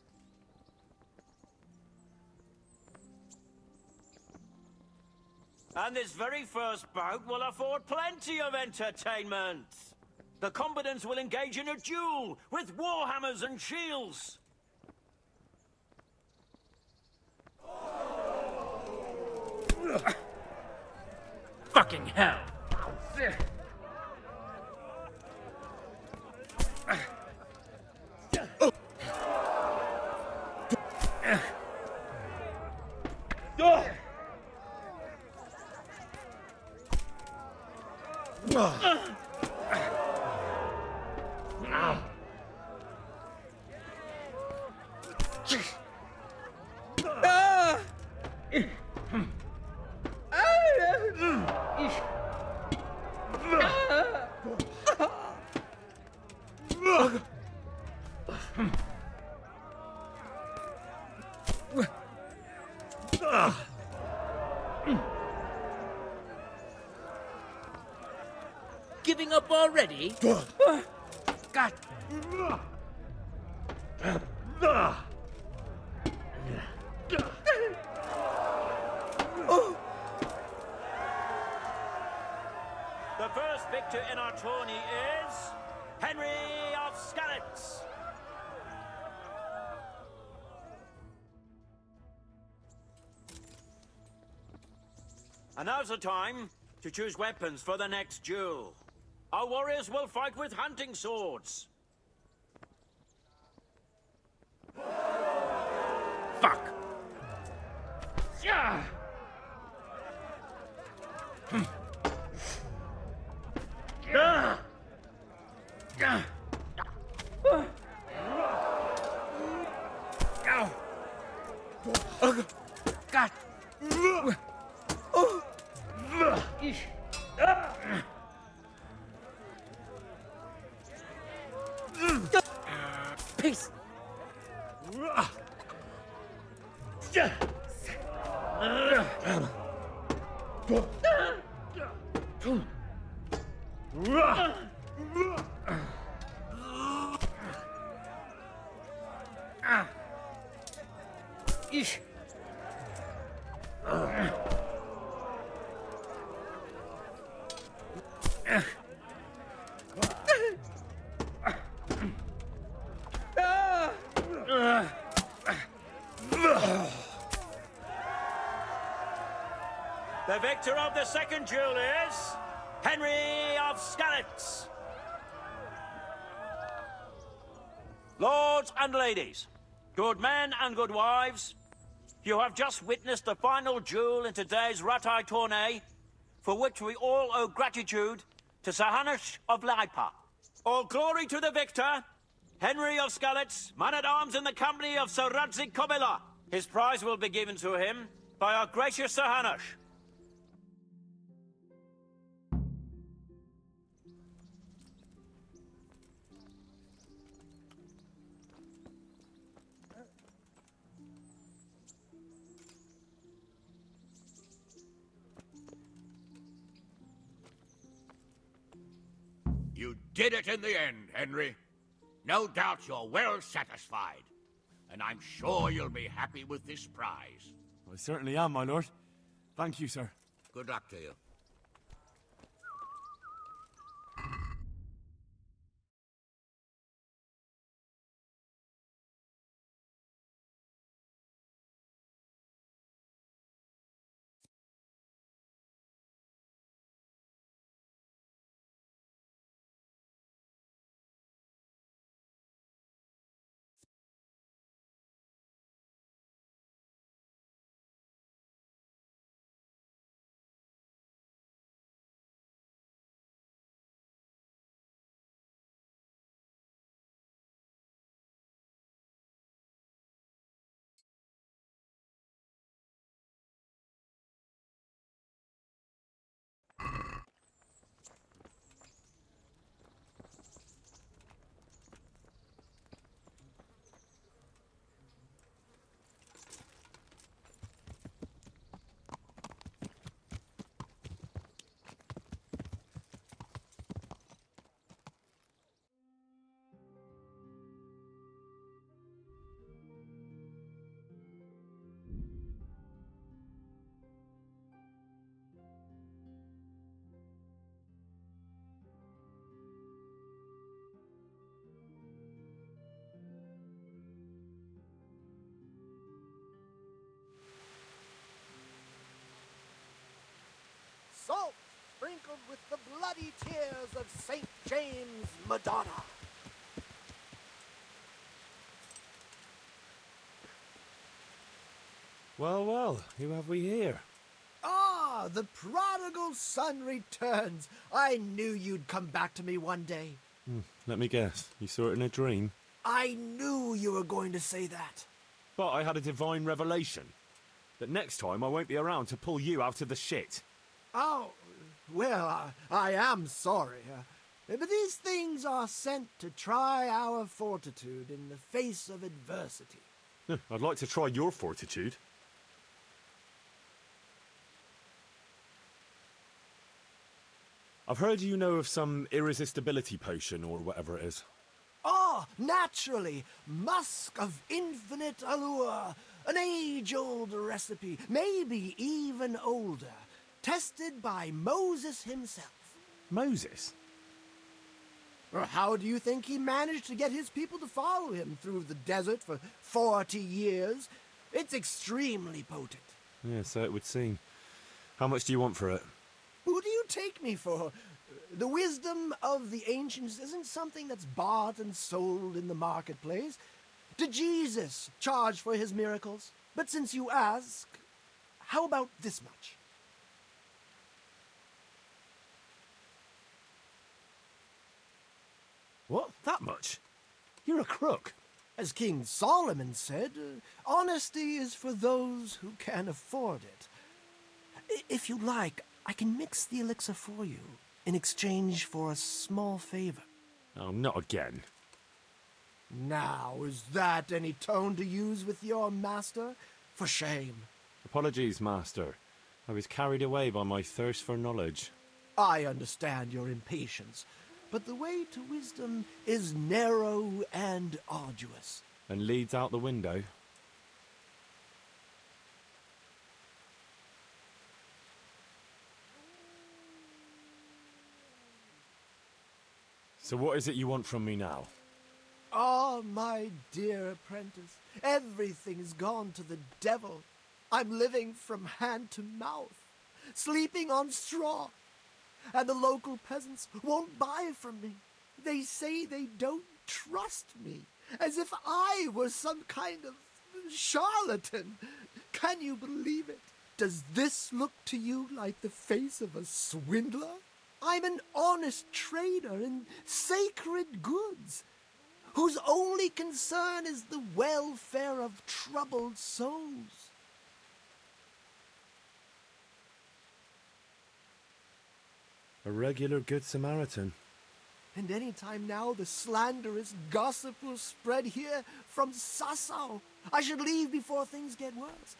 And this very first bout will afford plenty of entertainment. The combatants will engage in a duel with warhammers and shields. Fucking hell! Giving up already? God. The first victor in our tourney is Henry of Skalitz. And now's the time to choose weapons for the next duel. Our warriors will fight with hunting swords. Fuck. Yeah. God. Peace. The victor of the second duel is Henry of Skalitz. Lords and ladies, good men and good wives, you have just witnessed the final duel in today's Ratai tourney, for which we all owe gratitude to Sir Hanush of Leipa. All glory to the victor, Henry of Skalitz, man-at-arms in the company of Sir Radzig Kobyla. His prize will be given to him by our gracious Sir Hanush. You did it in the end, Henry. No doubt you're well satisfied. And I'm sure you'll be happy with this prize. I certainly am, my lord. Thank you, sir. Good luck to you. Salt sprinkled with the bloody tears of St. James Madonna. Well, well, who have we here? Ah, the prodigal son returns. I knew you'd come back to me one day. Let me guess. You saw it in a dream? I knew you were going to say that. But I had a divine revelation. That next time I won't be around to pull you out of the shit. Oh, well, I am sorry. But these things are sent to try our fortitude in the face of adversity. I'd like to try your fortitude. I've heard you know of some irresistibility potion or whatever it is. Ah, naturally. Musk of infinite allure. An age-old recipe, maybe even older. Tested by Moses himself. Moses? How do you think he managed to get his people to follow him through the desert for 40 years? It's extremely potent. Yeah, so it would seem. How much do you want for it? Who do you take me for? The wisdom of the ancients isn't something that's bought and sold in the marketplace. Did Jesus charge for his miracles? But since you ask, how about this much? What? That much? You're a crook. As King Solomon said, honesty is for those who can afford it. If you like, I can mix the elixir for you in exchange for a small favor. Oh, not again. Now, is that any tone to use with your master? For shame. Apologies, master. I was carried away by my thirst for knowledge. I understand your impatience, but the way to wisdom is narrow and arduous. And leads out the window. So what is it you want from me now? Ah, my dear apprentice, everything's gone to the devil. I'm living from hand to mouth, sleeping on straw, and the local peasants won't buy from me. They say they don't trust me, as if I was some kind of charlatan. Can you believe it? Does this look to you like the face of a swindler? I'm an honest trader in sacred goods. whose only concern is the welfare of troubled souls. A regular Good Samaritan. And any time now the slanderous gossip will spread here from Sasau. I should leave before things get worse.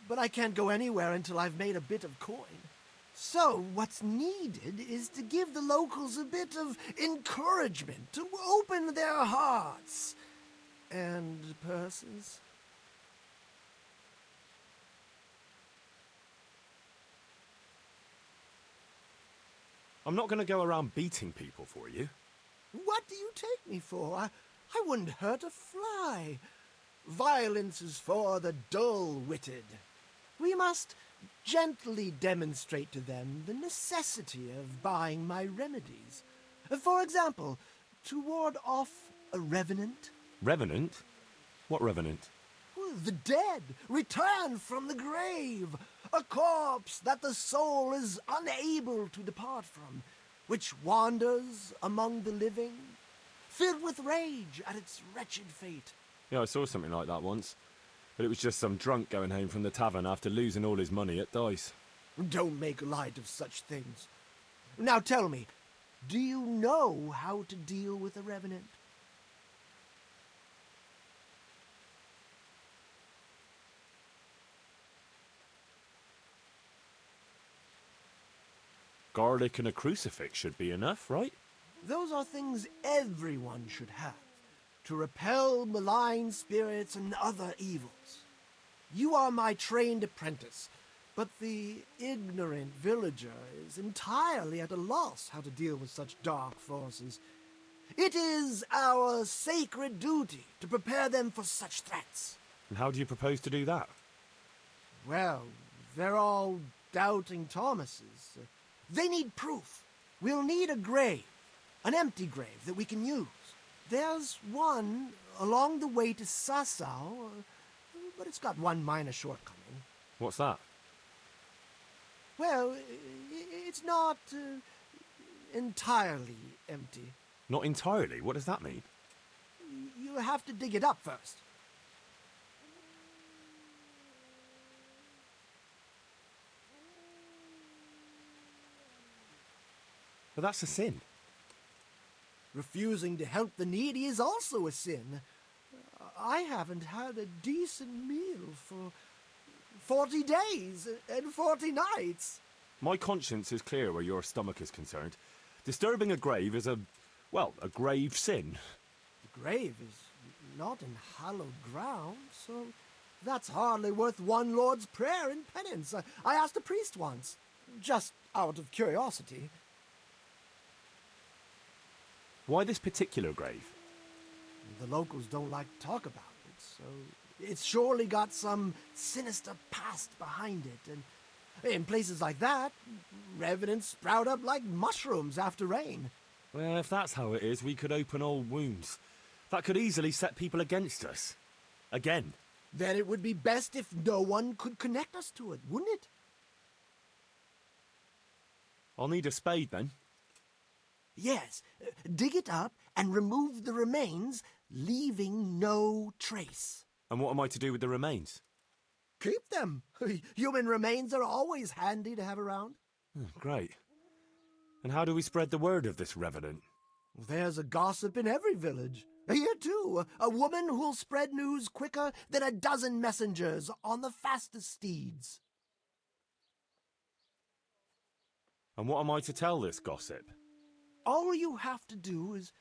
But I can't go anywhere until I've made a bit of coin. So what's needed is to give the locals a bit of encouragement, to open their hearts and purses. I'm not going to go around beating people for you. What do you take me for? I wouldn't hurt a fly. Violence is for the dull-witted. We must gently demonstrate to them the necessity of buying my remedies. For example, to ward off a revenant. Revenant? What revenant? The dead, returned from the grave. A corpse that the soul is unable to depart from, which wanders among the living, filled with rage at its wretched fate. Yeah, I saw something like that once. But it was just some drunk going home from the tavern after losing all his money at dice. Don't make light of such things. Now tell me, do you know how to deal with a revenant? Garlic and a crucifix should be enough, right? Those are things everyone should have, to repel malign spirits and other evils. You are my trained apprentice, but the ignorant villager is entirely at a loss how to deal with such dark forces. It is our sacred duty to prepare them for such threats. And how do you propose to do that? Well, they're all doubting Thomases. They need proof. We'll need a grave, an empty grave that we can use. There's one along the way to Sasau, but it's got one minor shortcoming. What's that? Well, it's not entirely empty. Not entirely? What does that mean? You have to dig it up first. But that's a sin. Refusing to help the needy is also a sin. I haven't had a decent meal for 40 days and 40 nights. My conscience is clear where your stomach is concerned. Disturbing a grave is a grave sin. The grave is not in hallowed ground, so that's hardly worth one Lord's Prayer in penance. I asked a priest once, just out of curiosity. Why this particular grave? The locals don't like to talk about it, so it's surely got some sinister past behind it. And in places like that, revenants sprout up like mushrooms after rain. Well, if that's how it is, we could open old wounds. That could easily set people against us. Again. Then it would be best if no one could connect us to it, wouldn't it? I'll need a spade then. Yes, dig it up and remove the remains, leaving no trace. And what am I to do with the remains? Keep them. Human remains are always handy to have around. Great. And how do we spread the word of this revenant? There's a gossip in every village. Here, too, a woman who'll spread news quicker than a dozen messengers on the fastest steeds. And what am I to tell this gossip? All you have to do is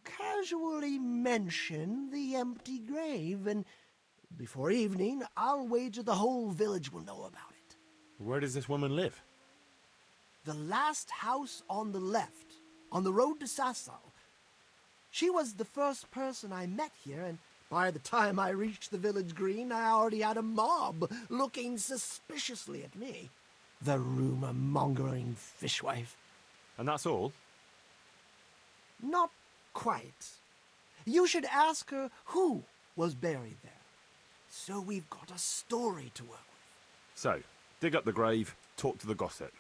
casually mention the empty grave, and before evening, I'll wager the whole village will know about it. Where does this woman live? The last house on the left, on the road to Sasau. She was the first person I met here, and by the time I reached the village green, I already had a mob looking suspiciously at me. The rumor-mongering fishwife. And that's all? Not quite. You should ask her who was buried there. So we've got a story to work with. So, dig up the grave, talk to the gossip.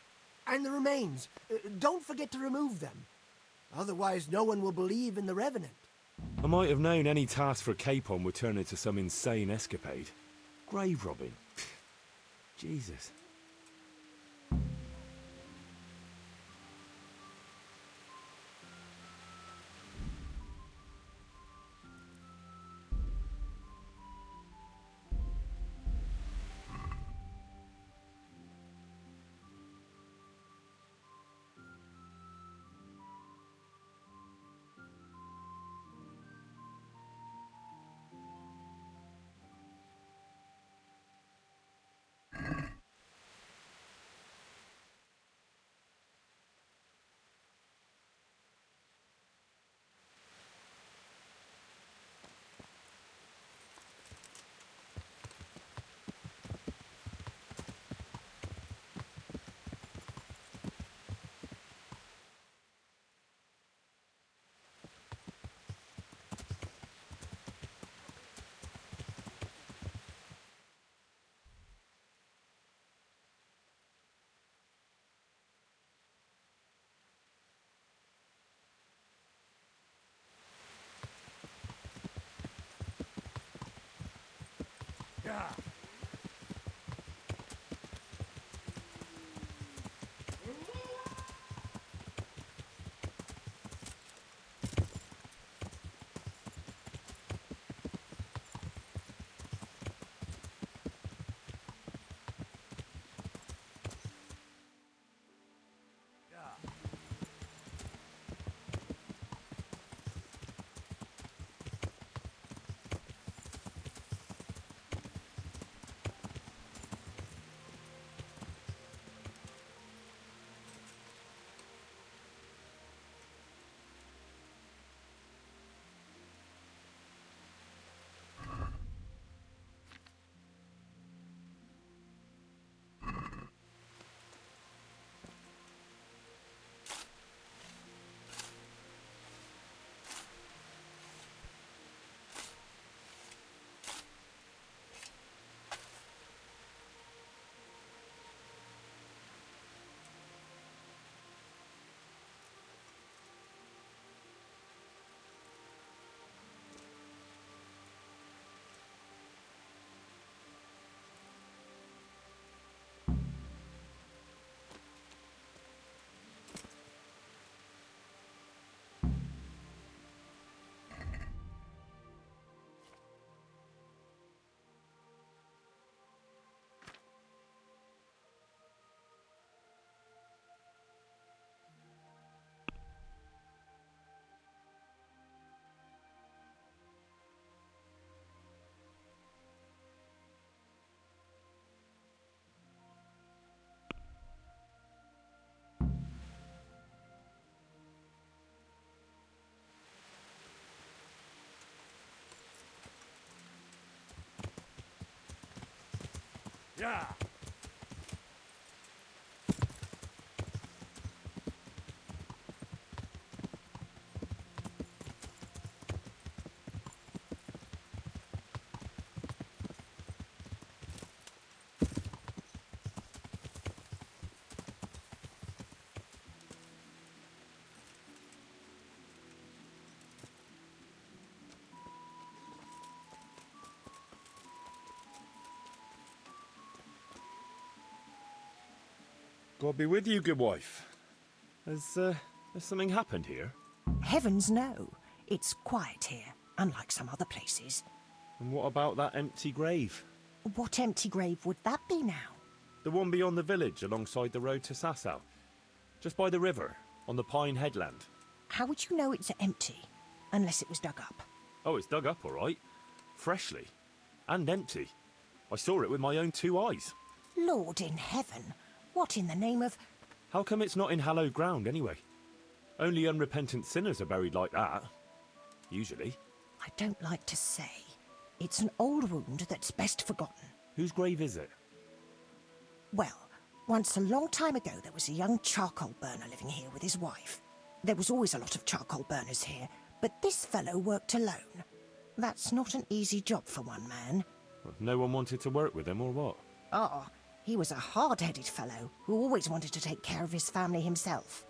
And the remains. Don't forget to remove them. Otherwise, no one will believe in the revenant. I might have known any task for Capon would turn into some insane escapade. Grave robbing. Jesus. Yeah. God be with you, good wife. Has something happened here? Heavens no. It's quiet here, unlike some other places. And what about that empty grave? What empty grave would that be now? The one beyond the village, alongside the road to Sasau. Just by the river, on the Pine Headland. How would you know it's empty? Unless it was dug up. Oh, it's dug up, all right. Freshly. And empty. I saw it with my own 2 eyes. Lord in heaven. What in the name of... How come it's not in hallowed ground, anyway? Only unrepentant sinners are buried like that. Usually. I don't like to say. It's an old wound that's best forgotten. Whose grave is it? Well, once a long time ago there was a young charcoal burner living here with his wife. There was always a lot of charcoal burners here, but this fellow worked alone. That's not an easy job for one man. No one wanted to work with him, or what? Oh, he was a hard-headed fellow who always wanted to take care of his family himself.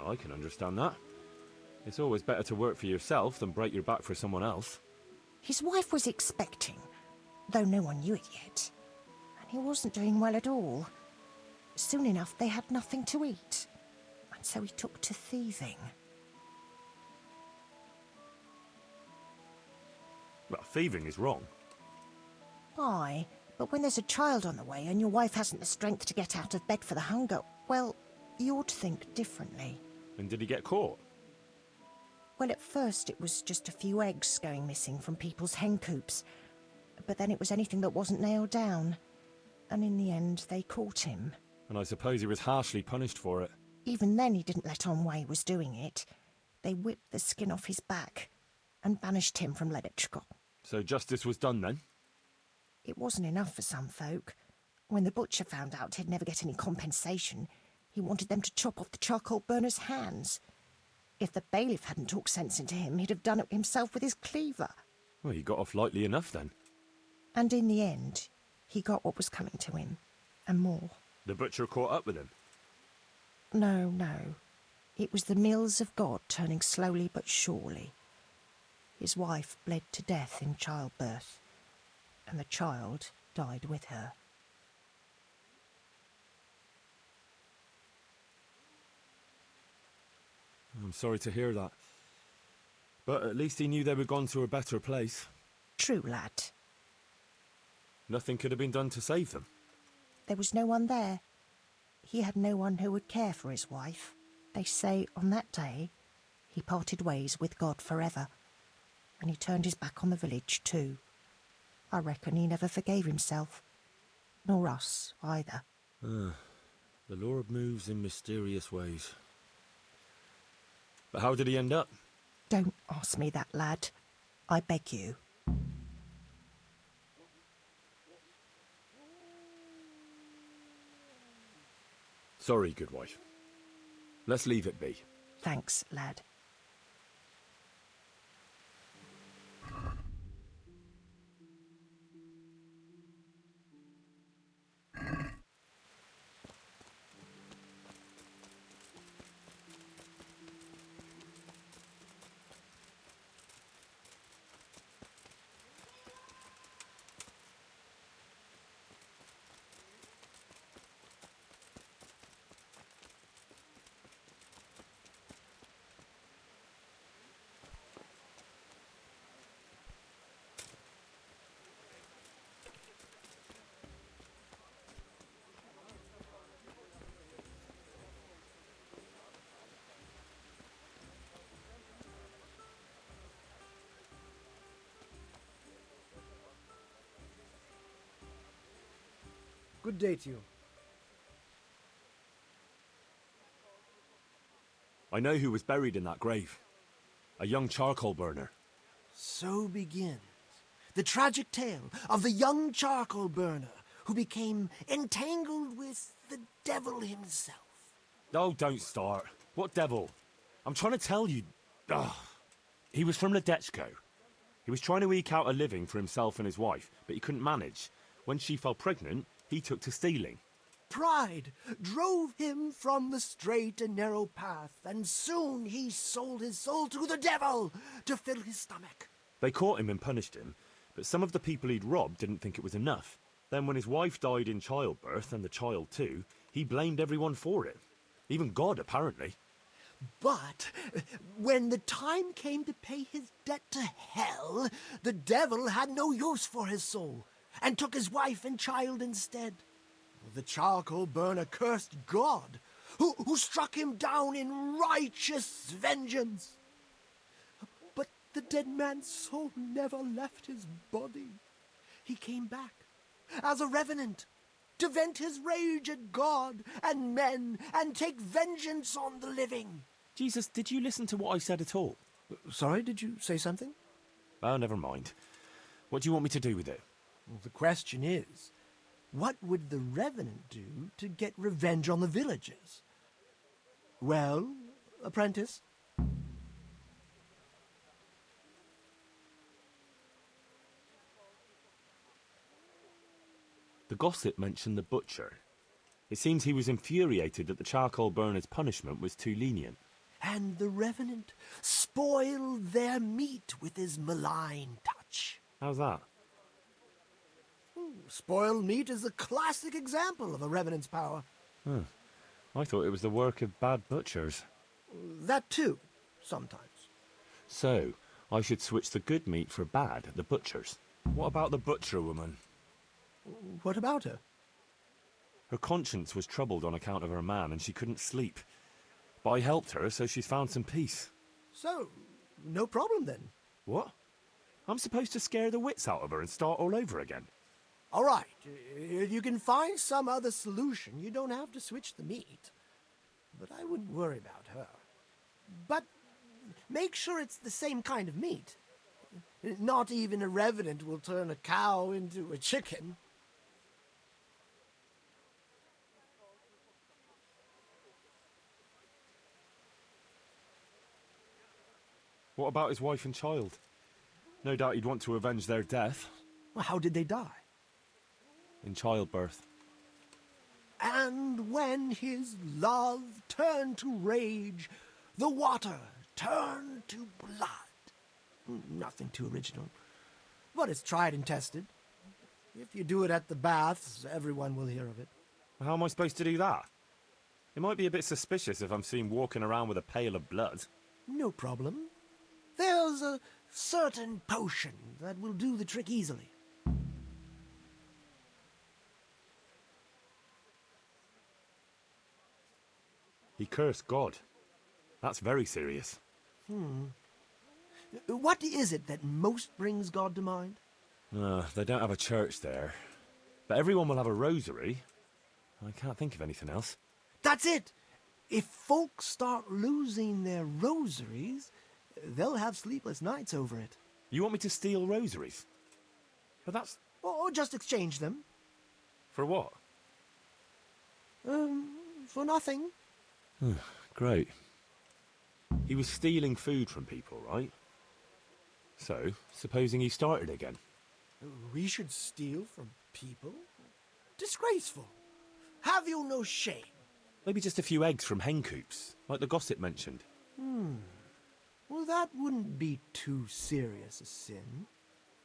I can understand that. It's always better to work for yourself than break your back for someone else. His wife was expecting, though no one knew it yet. And he wasn't doing well at all. Soon enough, they had nothing to eat. And so he took to thieving. Well, thieving is wrong. Aye, but when there's a child on the way and your wife hasn't the strength to get out of bed for the hunger, well, you ought to think differently. And did he get caught? Well, at first it was just a few eggs going missing from people's hen coops. But then it was anything that wasn't nailed down. And in the end, they caught him. And I suppose he was harshly punished for it. Even then, he didn't let on why he was doing it. They whipped the skin off his back and banished him from Ledetchko. So justice was done then? It wasn't enough for some folk. When the butcher found out he'd never get any compensation, he wanted them to chop off the charcoal burner's hands. If the bailiff hadn't talked sense into him, he'd have done it himself with his cleaver. Well, he got off lightly enough then. And in the end, he got what was coming to him, and more. The butcher caught up with him? No, no. It was the mills of God turning slowly but surely. His wife bled to death in childbirth, and the child died with her. I'm sorry to hear that. But at least he knew they were gone to a better place. True, lad. Nothing could have been done to save them. There was no one there. He had no one who would care for his wife. They say on that day, he parted ways with God forever. And he turned his back on the village too. I reckon he never forgave himself. Nor us, either. The Lord moves in mysterious ways. But how did he end up? Don't ask me that, lad. I beg you. Sorry, good wife. Let's leave it be. Thanks, lad. Good day to you. I know who was buried in that grave. A young charcoal burner. So begins the tragic tale of the young charcoal burner who became entangled with the devil himself. Oh, don't start. What devil? I'm trying to tell you. Ugh. He was from Ledetchko. He was trying to eke out a living for himself and his wife, but he couldn't manage. When she fell pregnant, he took to stealing. Pride drove him from the straight and narrow path, and soon he sold his soul to the devil to fill his stomach. They caught him and punished him, but some of the people he'd robbed didn't think it was enough. Then when his wife died in childbirth, and the child too, he blamed everyone for it. Even God, apparently. But when the time came to pay his debt to hell, the devil had no use for his soul, and took his wife and child instead. The charcoal burner cursed God, who struck him down in righteous vengeance. But the dead man's soul never left his body. He came back as a revenant to vent his rage at God and men and take vengeance on the living. Jesus, did you listen to what I said at all? Sorry, did you say something? Oh, never mind. What do you want me to do with it? Well, the question is, what would the revenant do to get revenge on the villagers? Well, apprentice? The gossip mentioned the butcher. It seems he was infuriated that the charcoal burner's punishment was too lenient. and the Revenant spoiled their meat with his malign touch. How's that? Spoiled meat is a classic example of a Revenant's power. Huh. I thought it was the work of bad butchers. That too, sometimes. So, I should switch the good meat for bad at the butchers. What about the butcher woman? What about her? Her conscience was troubled on account of her man, and she couldn't sleep. But I helped her, so she's found some peace. So, no problem then. What? I'm supposed to scare the wits out of her and start all over again? All right, if you can find some other solution, you don't have to switch the meat. But I wouldn't worry about her. But make sure it's the same kind of meat. Not even a Revenant will turn a cow into a chicken. What about his wife and child? No doubt he'd want to avenge their death. Well, how did they die? In childbirth. And when his love turned to rage, the water turned to blood. Nothing too original, but it's tried and tested. If you do it at the baths, everyone will hear of it. How am I supposed to do that? It might be a bit suspicious if I'm seen walking around with a pail of blood. No problem. There's a certain potion that will do the trick easily. He cursed God. That's very serious. What is it that most brings God to mind? They don't have a church there. But everyone will have a rosary. I can't think of anything else. That's it! If folks start losing their rosaries, they'll have sleepless nights over it. You want me to steal rosaries? But that's... Or just exchange them. For what? For nothing. Great. He was stealing food from people, right? So, supposing he started again. We should steal from people? Disgraceful. Have you no shame? Maybe just a few eggs from hen coops, like the gossip mentioned. Well, that wouldn't be too serious a sin.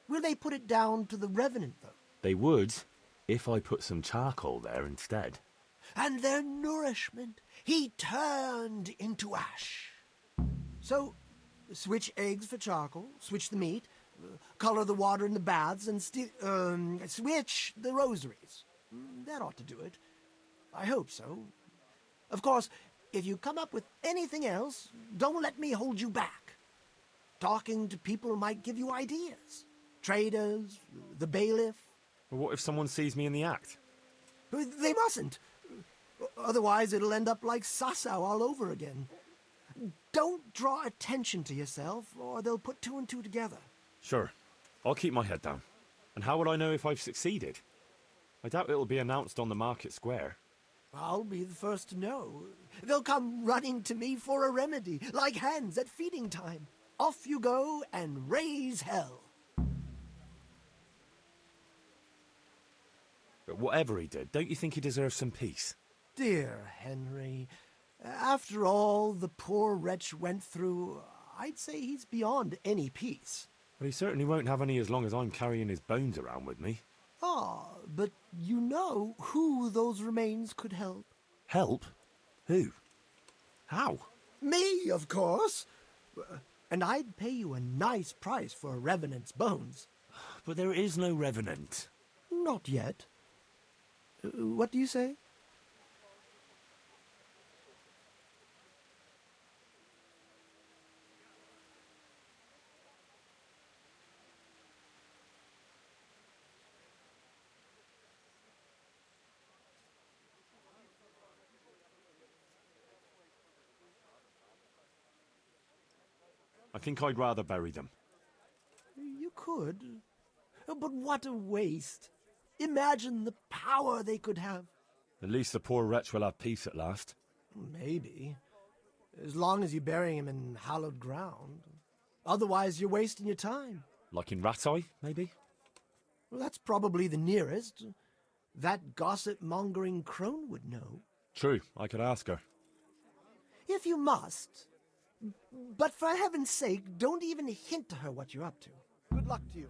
Will they put it down to the Revenant, though? They would, if I put some charcoal there instead. And their nourishment he turned into ash. So, switch eggs for charcoal, switch the meat, color the water in the baths, and switch the rosaries. That ought to do it. I hope so. Of course, if you come up with anything else, don't let me hold you back. Talking to people might give you ideas. Traders, the bailiff. Well, what if someone sees me in the act? They mustn't. Otherwise, it'll end up like Sasau all over again. Don't draw attention to yourself, or they'll put two and two together. Sure. I'll keep my head down. And how will I know if I've succeeded? I doubt it'll be announced on the market square. I'll be the first to know. They'll come running to me for a remedy, like hens at feeding time. Off you go and raise hell. But whatever he did, don't you think he deserves some peace? Dear Henry, after all the poor wretch went through, I'd say he's beyond any peace. But he certainly won't have any as long as I'm carrying his bones around with me. Ah, but you know who those remains could help. Help? Who? How? Me, of course. And I'd pay you a nice price for a Revenant's bones. But there is no Revenant. Not yet. What do you say? I think I'd rather bury them. You could. But what a waste. Imagine the power they could have. At least the poor wretch will have peace at last. Maybe. As long as you bury him in hallowed ground. Otherwise, you're wasting your time. Like in Ratai, maybe? Well, that's probably the nearest. That gossip-mongering crone would know. True, I could ask her. If you must, But for heaven's sake, don't even hint to her what you're up to. Good luck to you.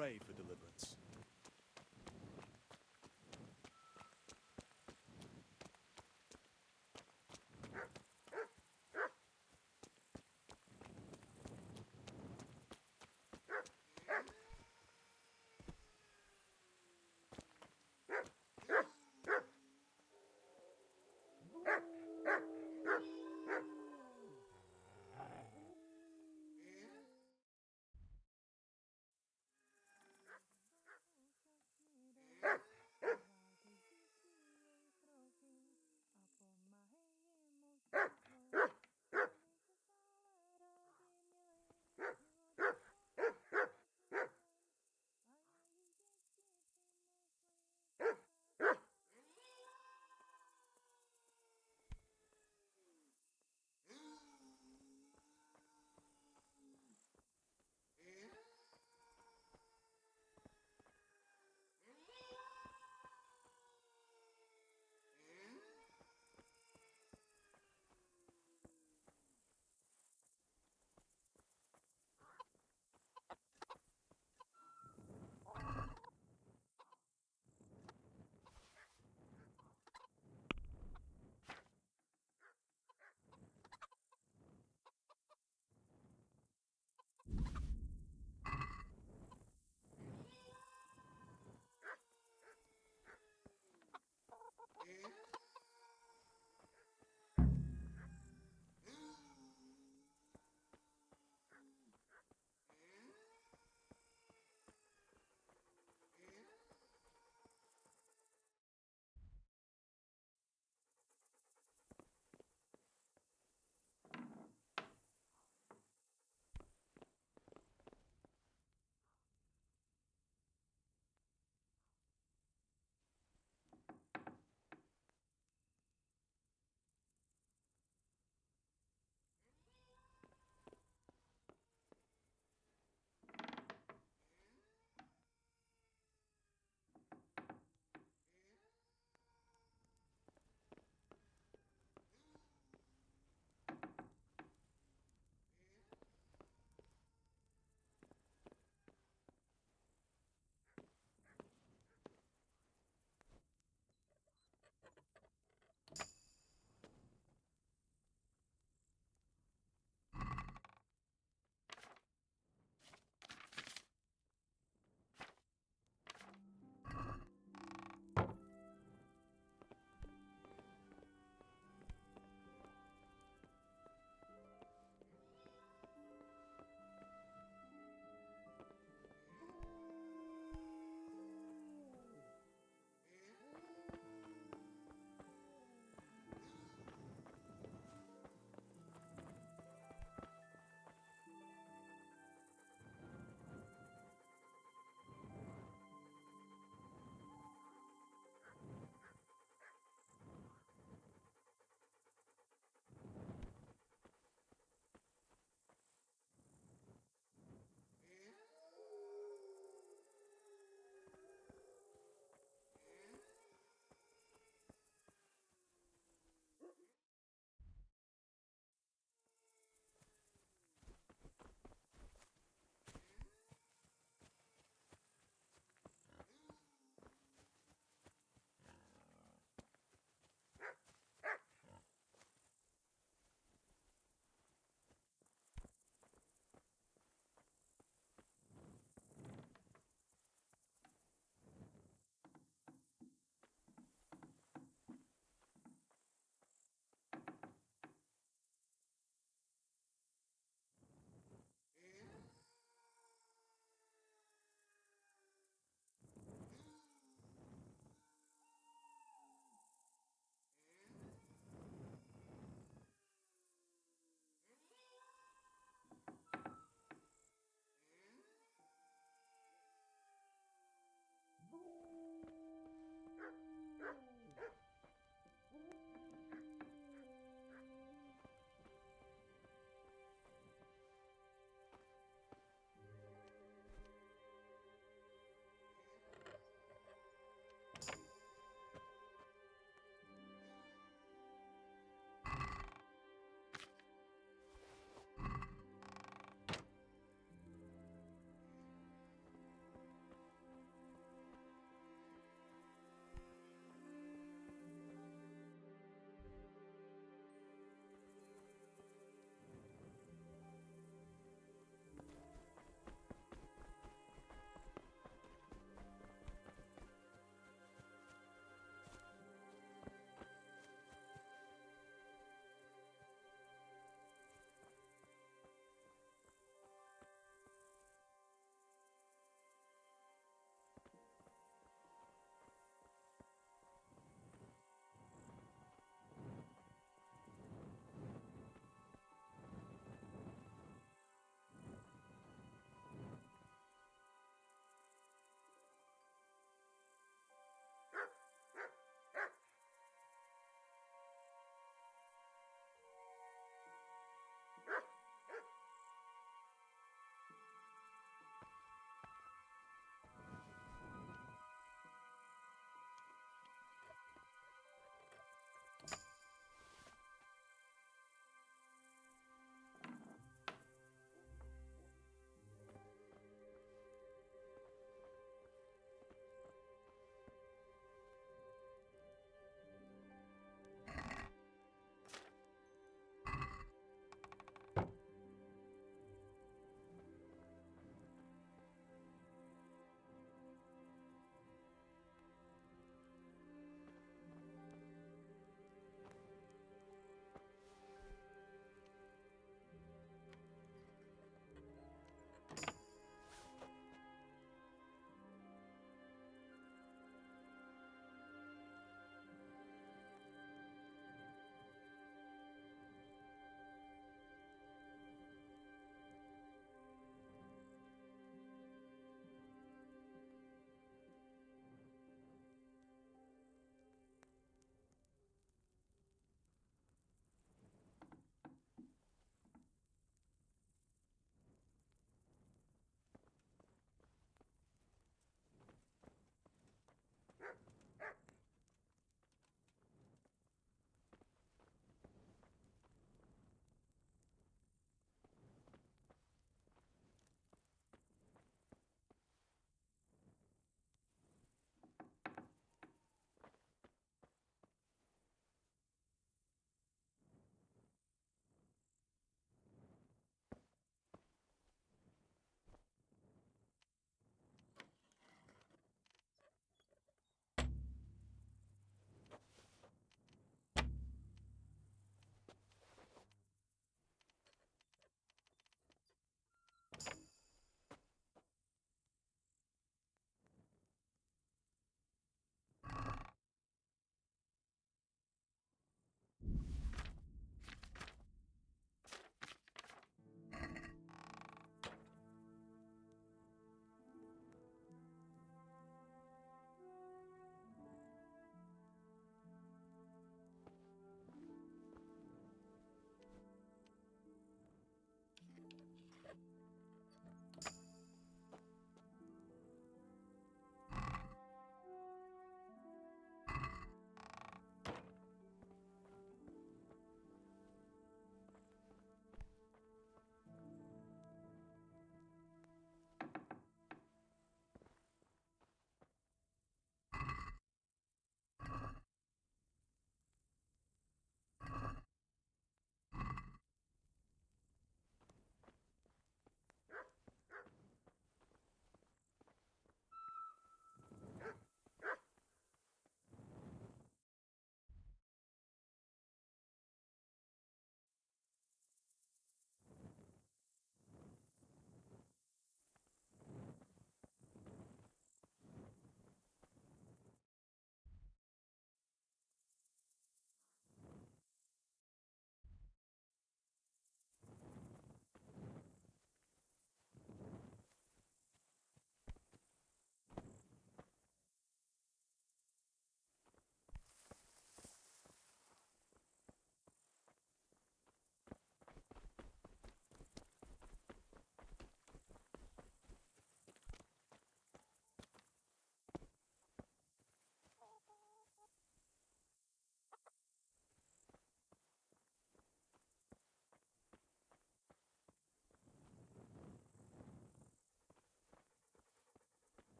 pray for deliverance.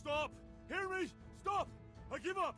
Stop! Hear me? Stop! I give up!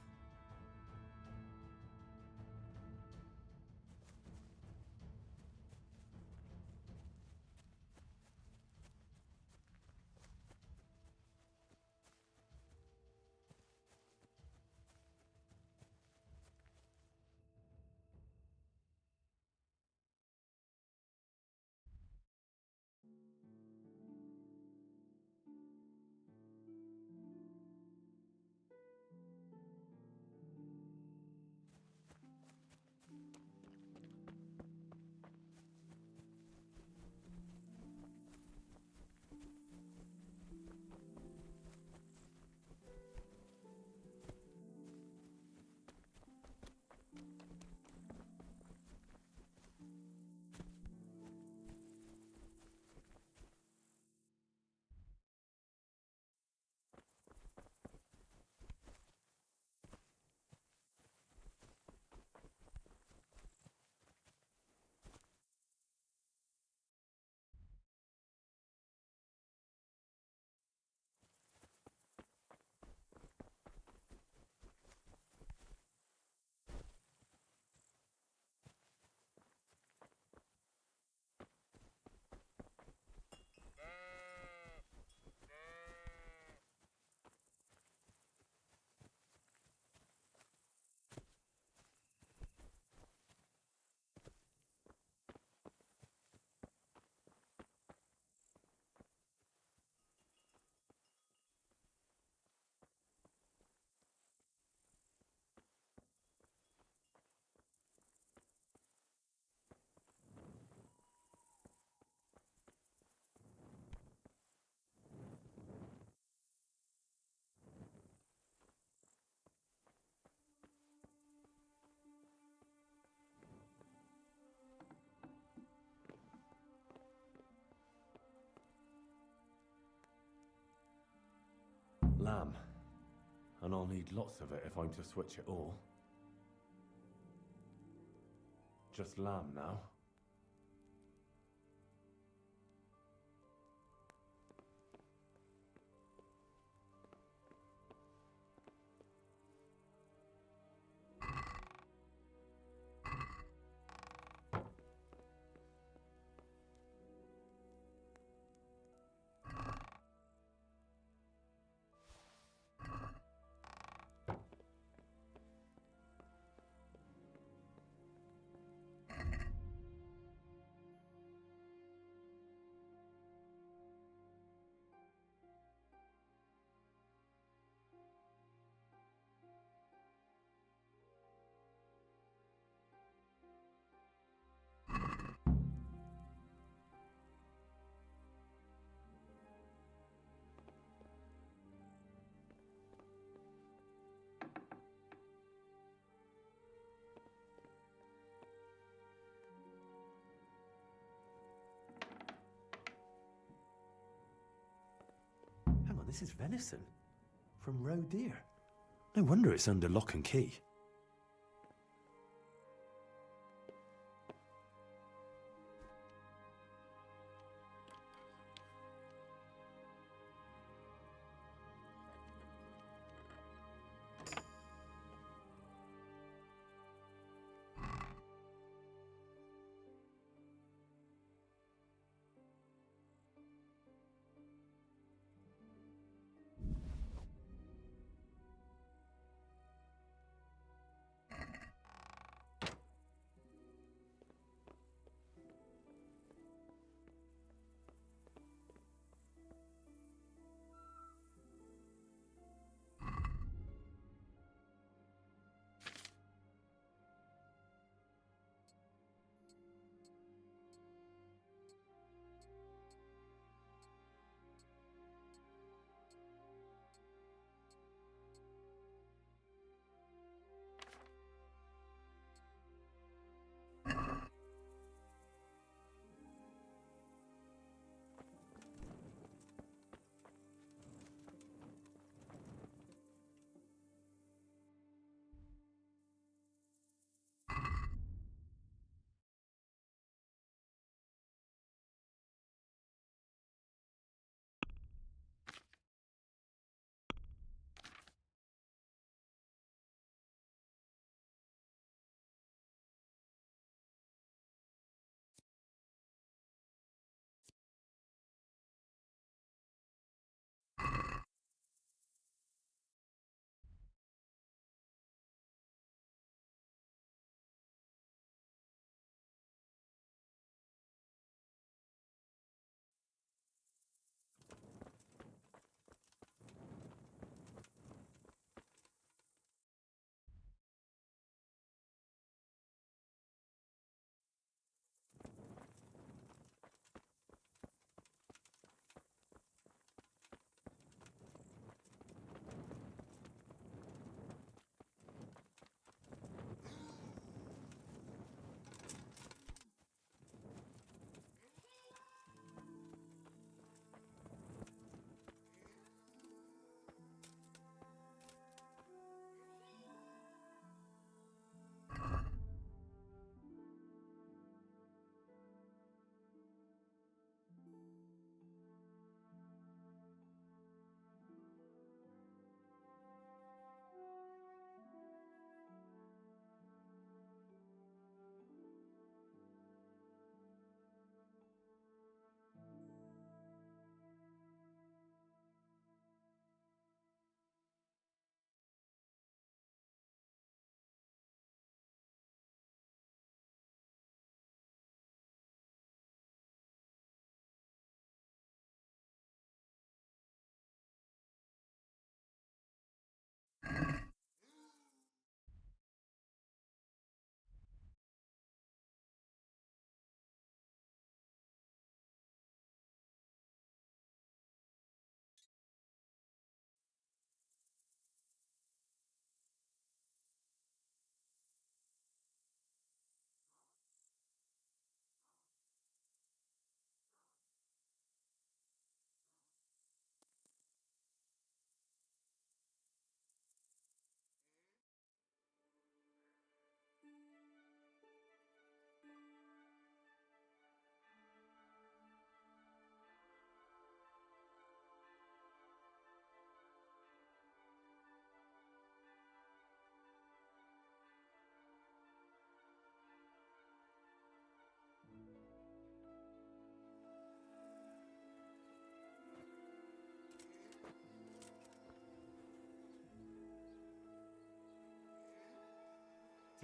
Lamb. And I'll need lots of it if I'm to switch it all. Just lamb now. Hang on, this is venison. From roe deer. No wonder it's under lock and key.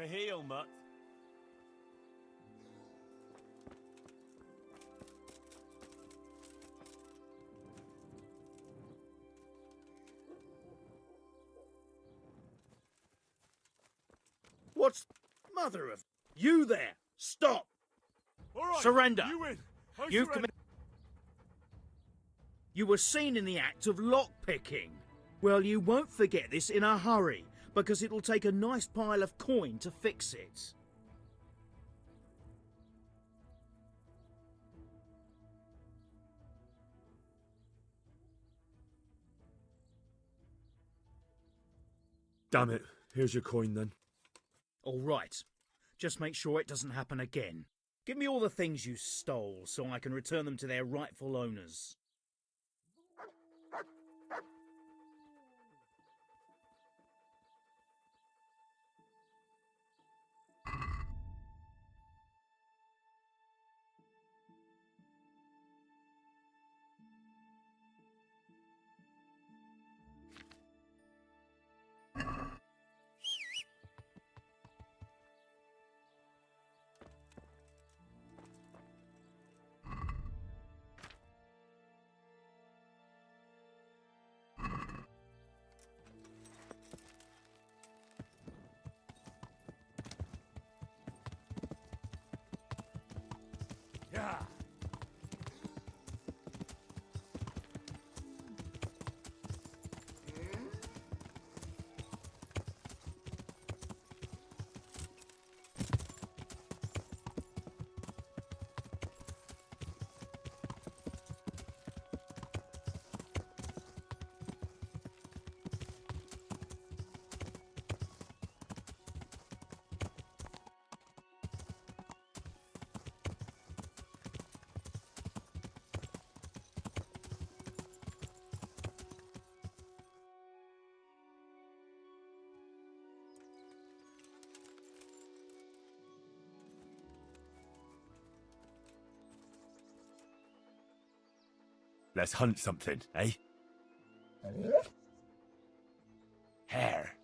To heal, Mutt. What's... Mother of... You there! Stop! All right, Surrender! You win. You've committed... You were seen in the act of lockpicking. Well, you won't forget this in a hurry, because it'll take a nice pile of coin to fix it. Damn it. Here's your coin then. All right. Just make sure it doesn't happen again. Give me all the things you stole so I can return them to their rightful owners. Yeah. Let's hunt something, eh? Hare.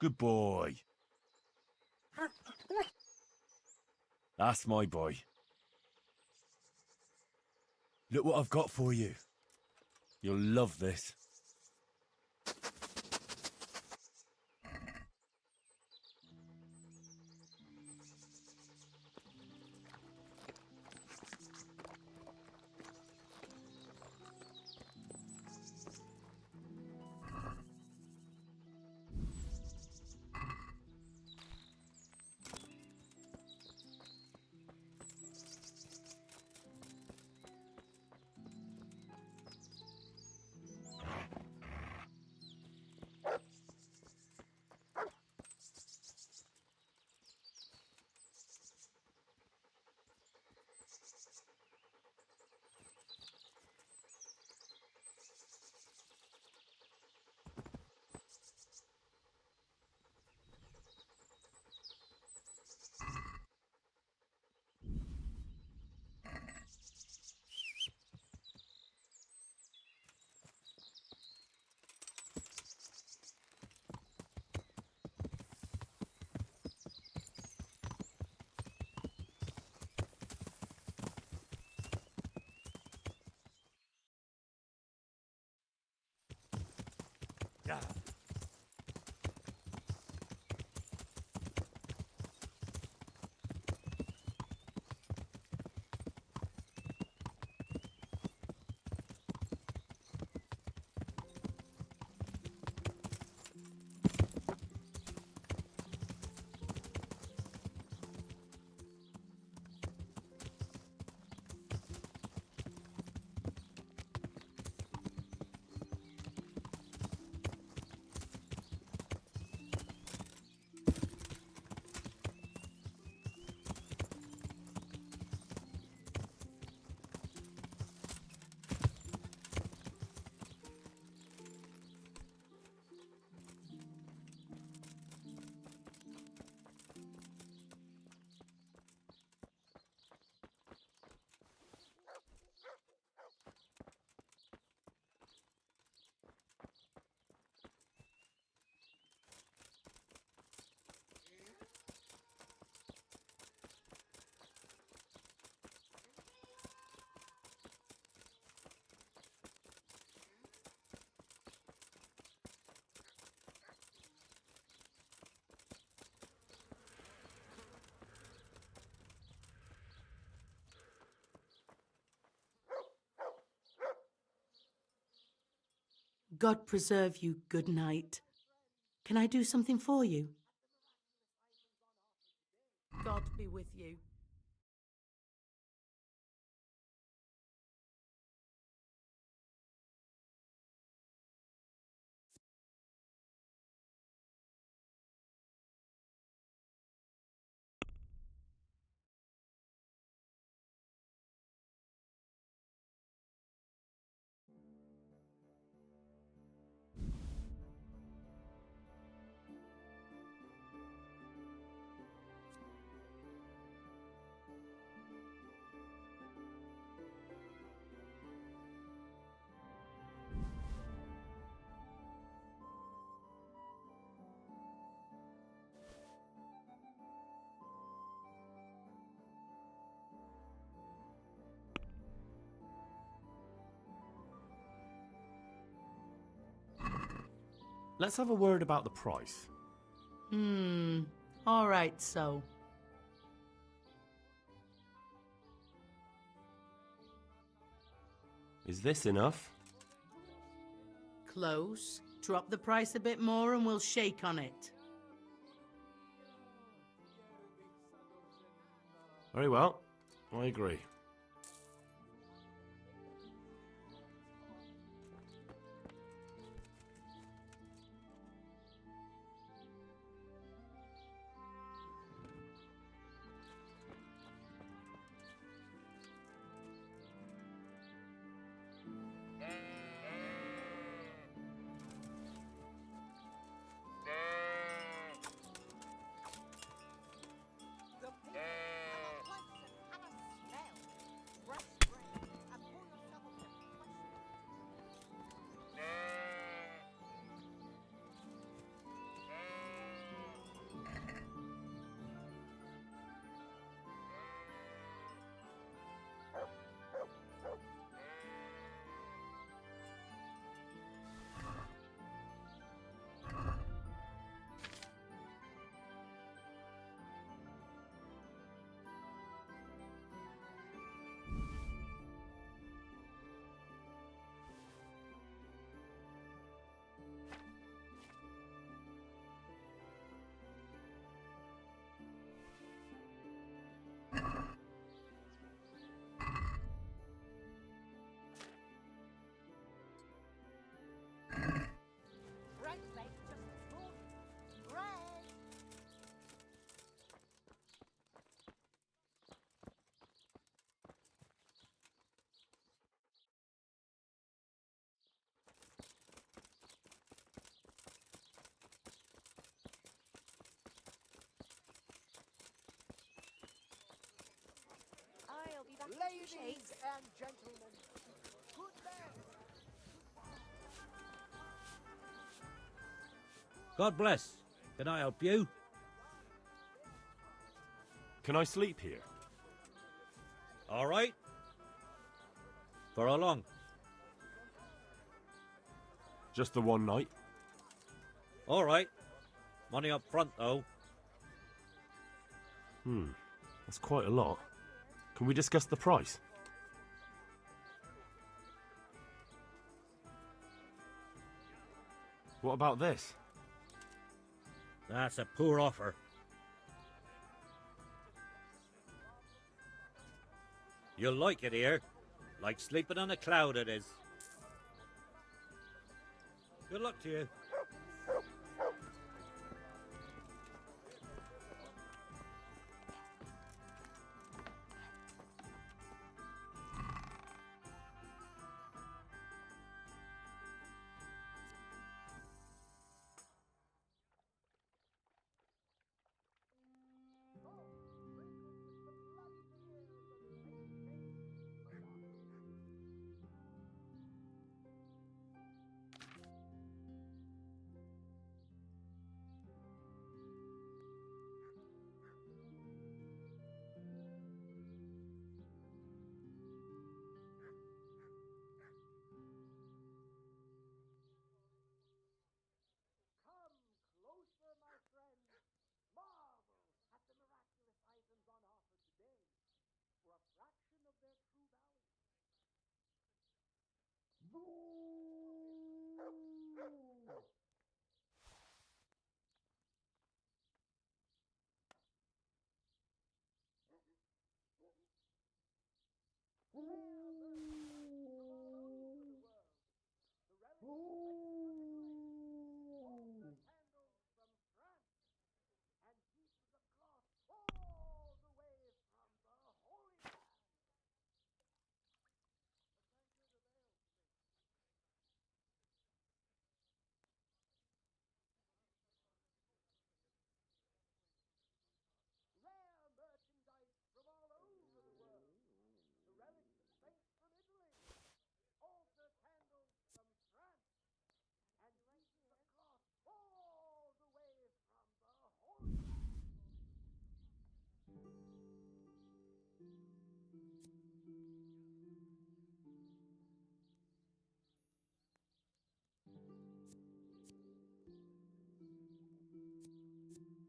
Good boy. That's my boy. Look what I've got for you. You'll love this. God preserve you, good knight. Can I do something for you? God be with you. Let's have a word about the price. All right, so. Is this enough? Close. Drop the price a bit more and we'll shake on it. Very well. I agree. Ladies and gentlemen, good men. God bless. Can I help you? Can I sleep here? All right. For how long? Just the one night? All right. Money up front, though. That's quite a lot. Can we discuss the price? What about this? That's a poor offer. You'll like it here. Like sleeping on a cloud it is. Good luck to you. Come closer, my friends. Marvel at the miraculous items on offer today for a fraction of their true value. Rare merchandise from all over the world. The relics of saints from Italy. Altar candles from France. And pieces of cloth all the way from the Holy Land.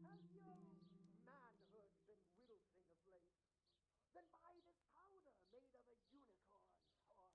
Has your manhood been wilting of late? Then buy this powder made of a unicorn's horn.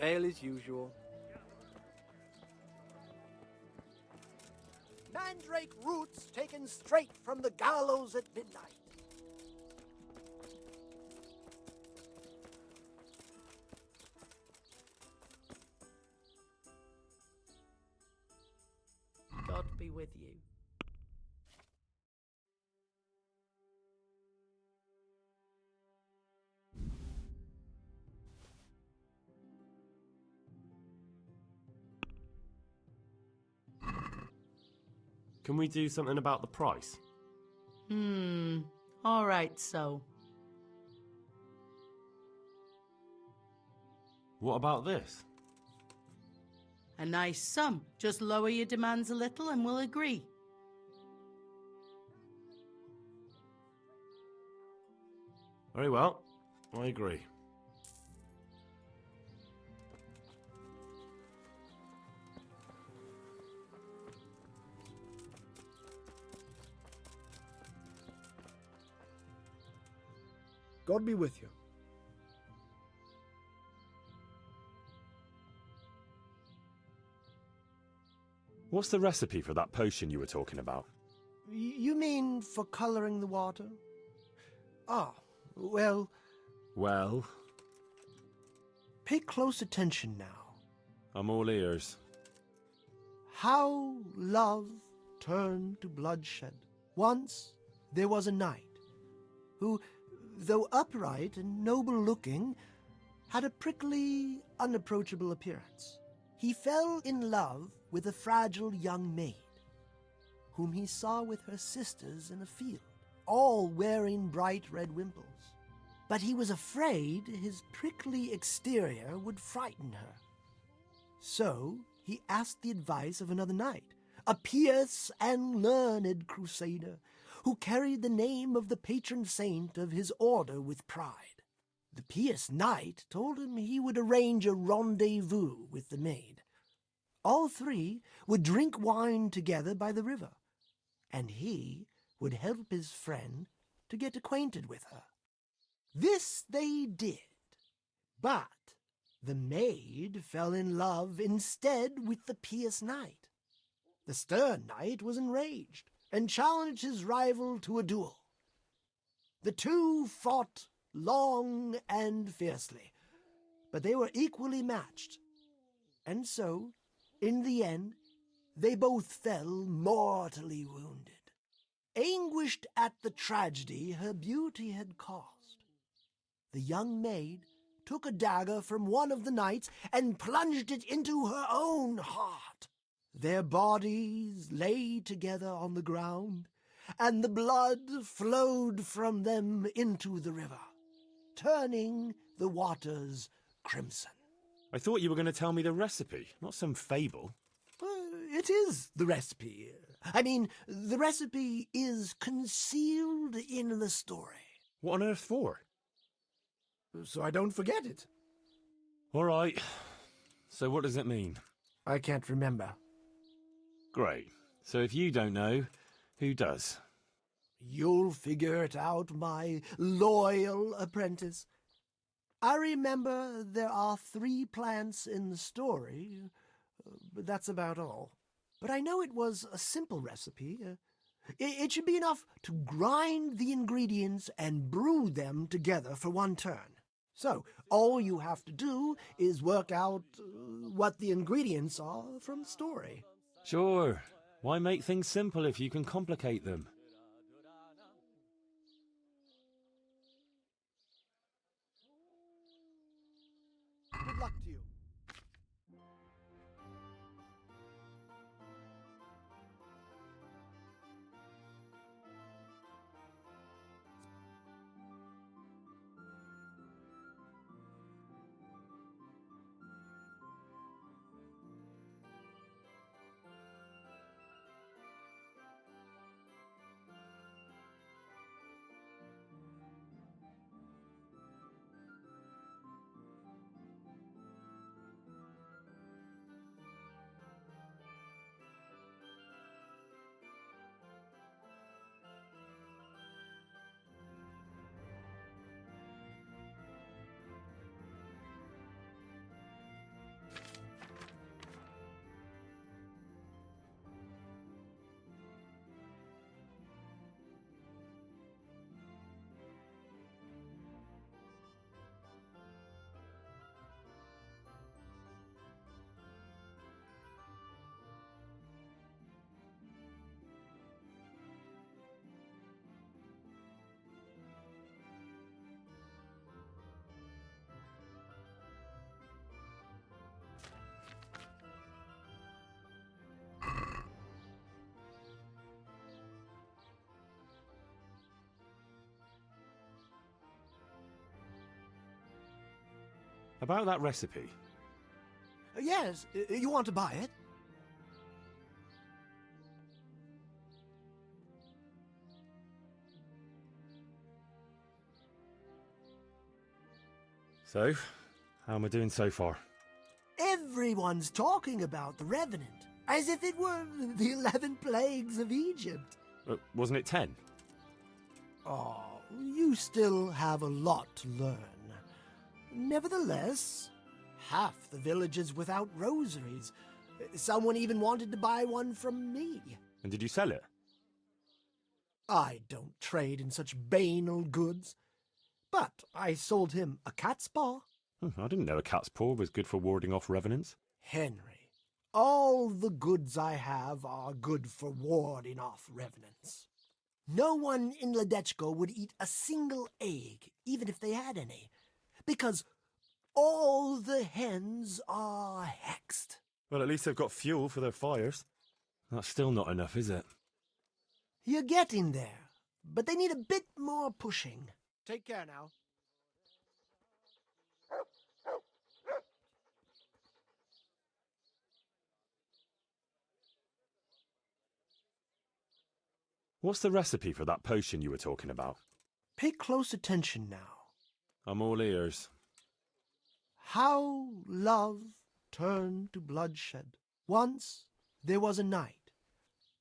Ale as usual. Mandrake roots taken straight from the gallows at midnight. God be with you. Can we do something about the price? All right, so. What about this? A nice sum. Just lower your demands a little and we'll agree. Very well. I agree. God be with you. What's the recipe for that potion you were talking about? You mean for coloring the water? Ah, well... Well? Pay close attention now. I'm all ears. How love turned to bloodshed. Once there was a knight who, though upright and noble-looking, had a prickly, unapproachable appearance. He fell in love with a fragile young maid, whom he saw with her sisters in a field, all wearing bright red wimples. But he was afraid his prickly exterior would frighten her. So he asked the advice of another knight, a pious and learned crusader, who carried the name of the patron saint of his order with pride. The pious knight told him he would arrange a rendezvous with the maid. All three would drink wine together by the river, and he would help his friend to get acquainted with her. This they did, but the maid fell in love instead with the pious knight. The stern knight was enraged and challenged his rival to a duel. The two fought long and fiercely, but they were equally matched, and so, in the end, they both fell mortally wounded, anguished at the tragedy her beauty had caused. The young maid took a dagger from one of the knights and plunged it into her own heart. Their bodies lay together on the ground, and the blood flowed from them into the river, turning the waters crimson. I thought you were going to tell me the recipe, not some fable. It is the recipe. I mean, the recipe is concealed in the story. What on earth for? So I don't forget it. All right. So what does it mean? I can't remember. Great. So if you don't know, who does? You'll figure it out, my loyal apprentice. I remember there are 3 plants in the story, but that's about all. But I know it was a simple recipe. It should be enough to grind the ingredients and brew them together for one turn. So, all you have to do is work out what the ingredients are from the story. Sure. Why make things simple if you can complicate them? Good luck to you. About that recipe. Yes, you want to buy it? So, how am I doing so far? Everyone's talking about the Revenant, as if it were the 11 plagues of Egypt. Wasn't it 10? Oh, you still have a lot to learn. Nevertheless, half the village is without rosaries. Someone even wanted to buy one from me. And did you sell it? I don't trade in such banal goods. But I sold him a cat's paw. I didn't know a cat's paw was good for warding off revenants. Henry, all the goods I have are good for warding off revenants. No one in Ledechko would eat a single egg, even if they had any, because all the hens are hexed. Well, at least they've got fuel for their fires. That's still not enough, is it? You're getting there, but they need a bit more pushing. Take care now. What's the recipe for that potion you were talking about? Pay close attention now. I'm all ears. How love turned to bloodshed. Once there was a knight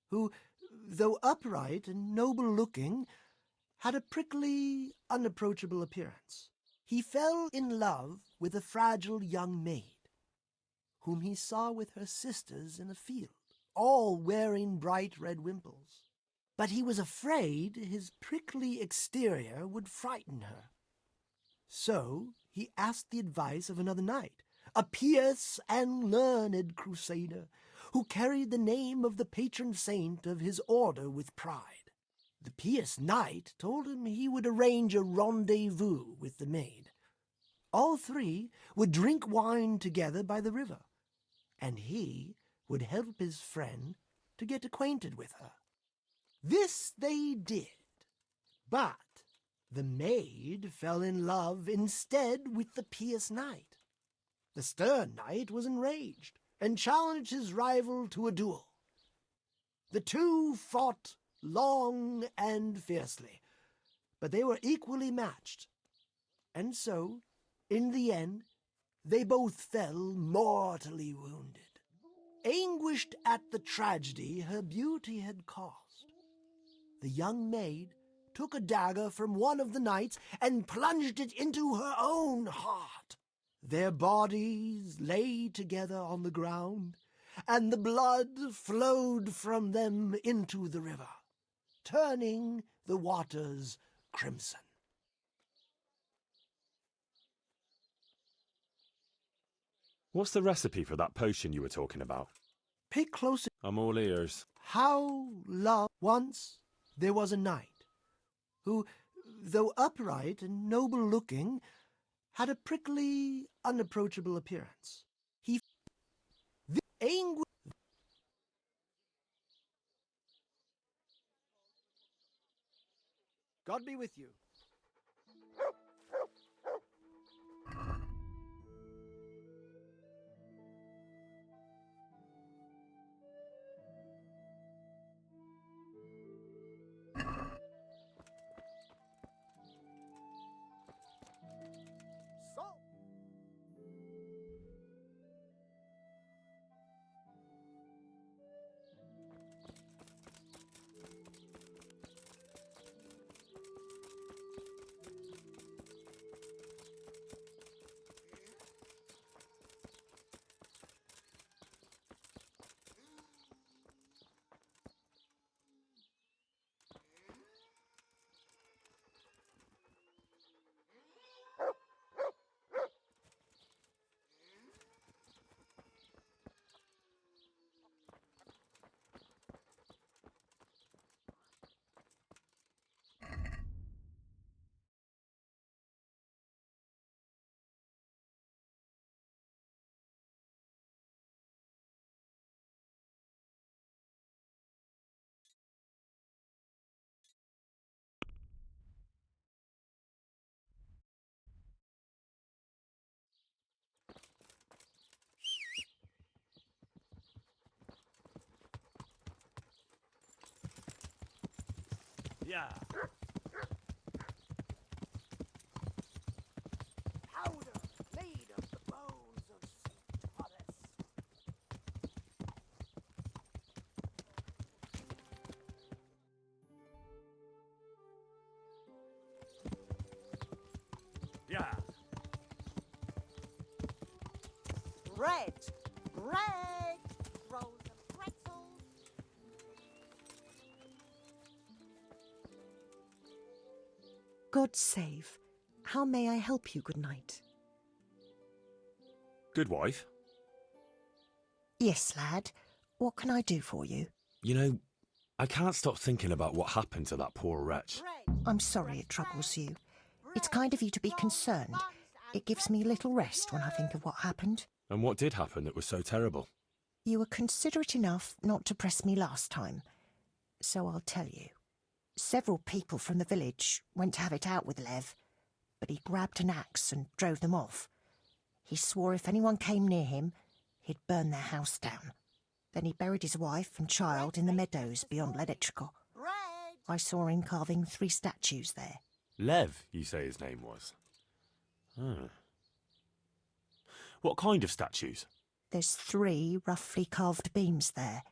who, though upright and noble-looking, had a prickly, unapproachable appearance. He fell in love with a fragile young maid, whom he saw with her sisters in a field, all wearing bright red wimples. But he was afraid his prickly exterior would frighten her. So he asked the advice of another knight, a pious and learned crusader, who carried the name of the patron saint of his order with pride. The pious knight told him he would arrange a rendezvous with the maid. All three would drink wine together by the river, and he would help his friend to get acquainted with her. This they did, but the maid fell in love instead with the pious knight. The stern knight was enraged and challenged his rival to a duel. The two fought long and fiercely, but they were equally matched, and so, in the end, they both fell mortally wounded, anguished at the tragedy her beauty had caused. The young maid took a dagger from one of the knights and plunged it into her own heart. Their bodies lay together on the ground, and the blood flowed from them into the river, turning the waters crimson. What's the recipe for that potion you were talking about? Pay close. I'm all ears. How love. Once there was a knight who, though upright and noble-looking, had a prickly, unapproachable appearance. He anguished. God be with you. Yeah. Powder made of the bones of St. Thomas. Yeah. Bread! Bread! Rolls and pretzels. God save. How may I help you, good night? Good wife. Yes, lad. What can I do for you? You know, I can't stop thinking about what happened to that poor wretch. I'm sorry it troubles you. It's kind of you to be concerned. It gives me a little rest when I think of what happened. And what did happen that was so terrible? You were considerate enough not to press me last time, so I'll tell you. Several people from the village went to have it out with Lev, but he grabbed an axe and drove them off. He swore if anyone came near him, he'd burn their house down. Then he buried his wife and child in the meadows beyond Ledetchko. I saw him carving 3 statues there. Lev, you say his name was? Ah. What kind of statues? There's 3 roughly carved beams there,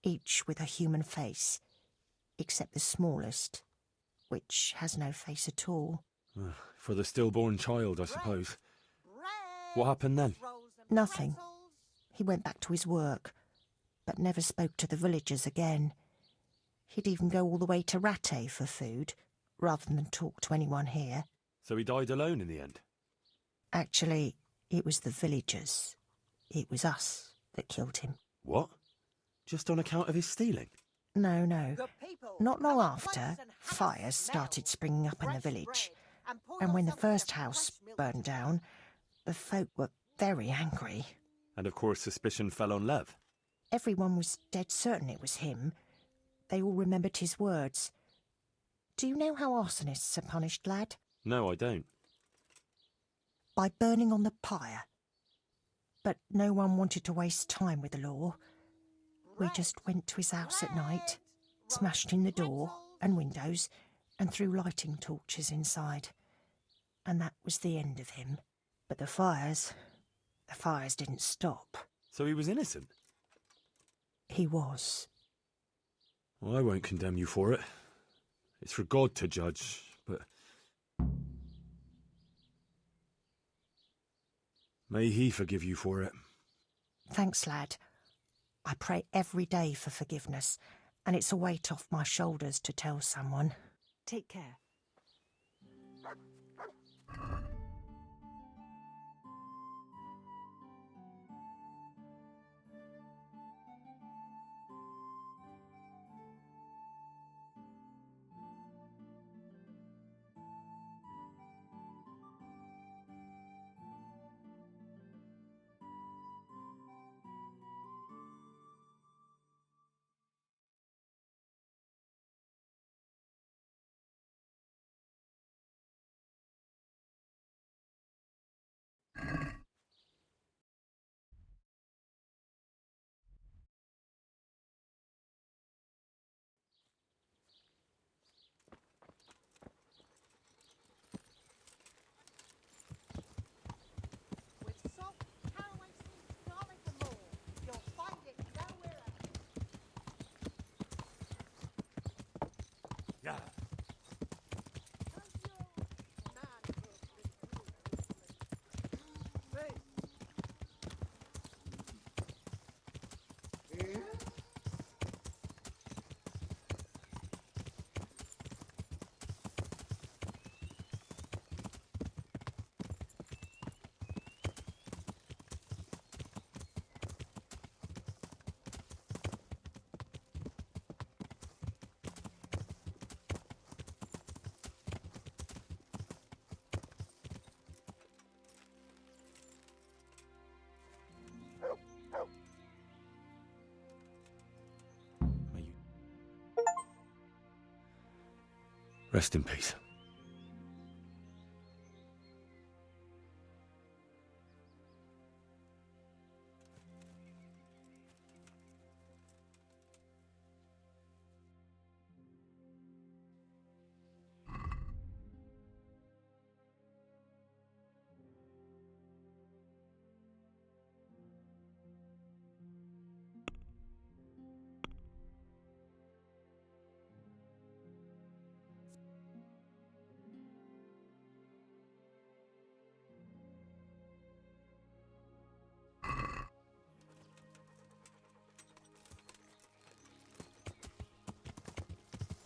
each with a human face, except the smallest, which has no face at all. For the stillborn child, I suppose. What happened then? Nothing. He went back to his work, but never spoke to the villagers again. He'd even go all the way to Ratte for food, rather than talk to anyone here. So he died alone in the end? Actually, it was the villagers. It was us that killed him. What? Just on account of his stealing? No, no. Not long after, fires started springing up in the village. And when the first house burned down, the folk were very angry. And of course suspicion fell on Lev. Everyone was dead certain it was him. They all remembered his words. Do you know how arsonists are punished, lad? No, I don't. By burning on the pyre. But no one wanted to waste time with the law. We just went to his house at night, smashed in the door and windows, and threw lighting torches inside. And that was the end of him. But the fires didn't stop. So he was innocent? He was. Well, I won't condemn you for it. It's for God to judge, but... may he forgive you for it. Thanks, lad. I pray every day for forgiveness, and it's a weight off my shoulders to tell someone. Take care. Yeah. Rest in peace.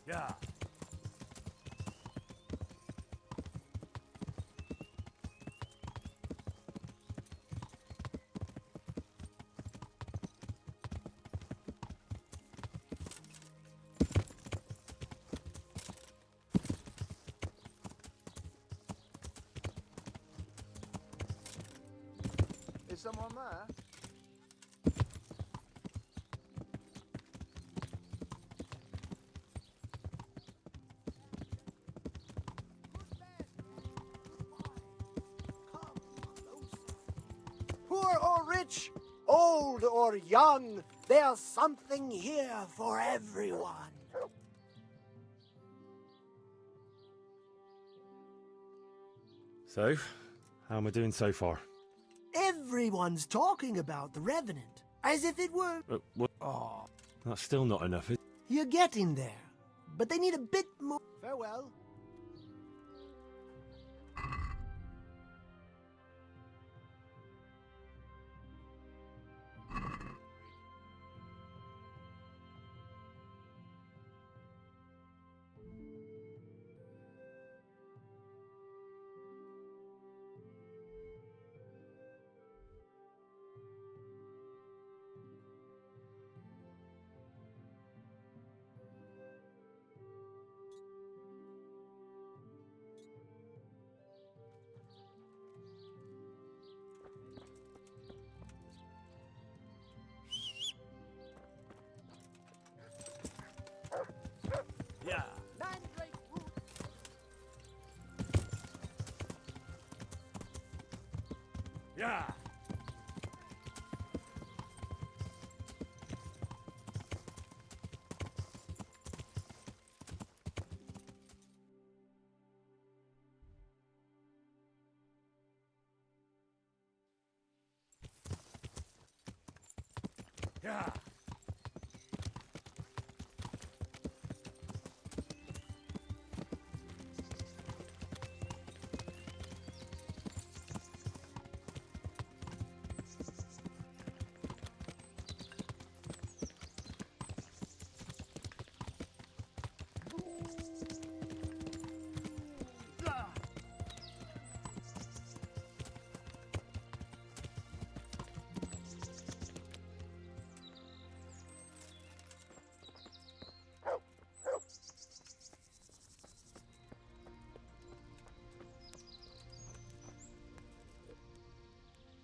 Yeah. Is someone there? Poor or rich, old or young, there's something here for everyone. So, how am I doing so far? Everyone's talking about the Revenant, as if it were... What? Oh, That's still not enough, is you're getting there, but they need a bit more... Farewell. Yeah. Yeah. Yeah.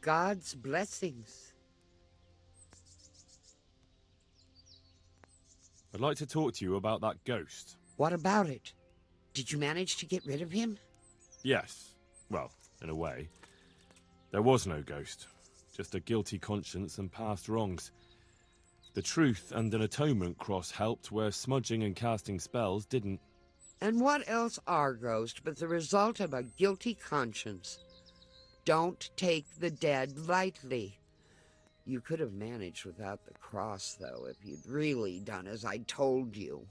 God's blessings. I'd like to talk to you about that ghost. What about it? Did you manage to get rid of him? Yes. Well, in a way. There was no ghost. Just a guilty conscience and past wrongs. The truth and an atonement cross helped where smudging and casting spells didn't. And what else are ghosts but the result of a guilty conscience? Don't take the dead lightly. You could have managed without the cross, though, if you'd really done as I told you.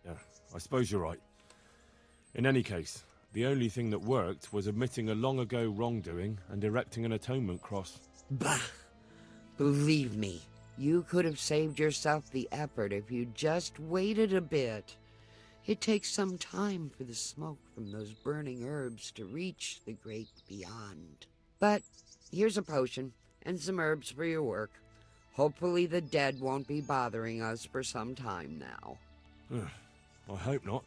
Yeah, I suppose you're right. In any case, the only thing that worked was admitting a long ago wrongdoing and erecting an atonement cross. Bah! Believe me, you could have saved yourself the effort if you just waited a bit. It takes some time for the smoke from those burning herbs to reach the great beyond. But here's a potion and some herbs for your work. Hopefully the dead won't be bothering us for some time now. I hope not.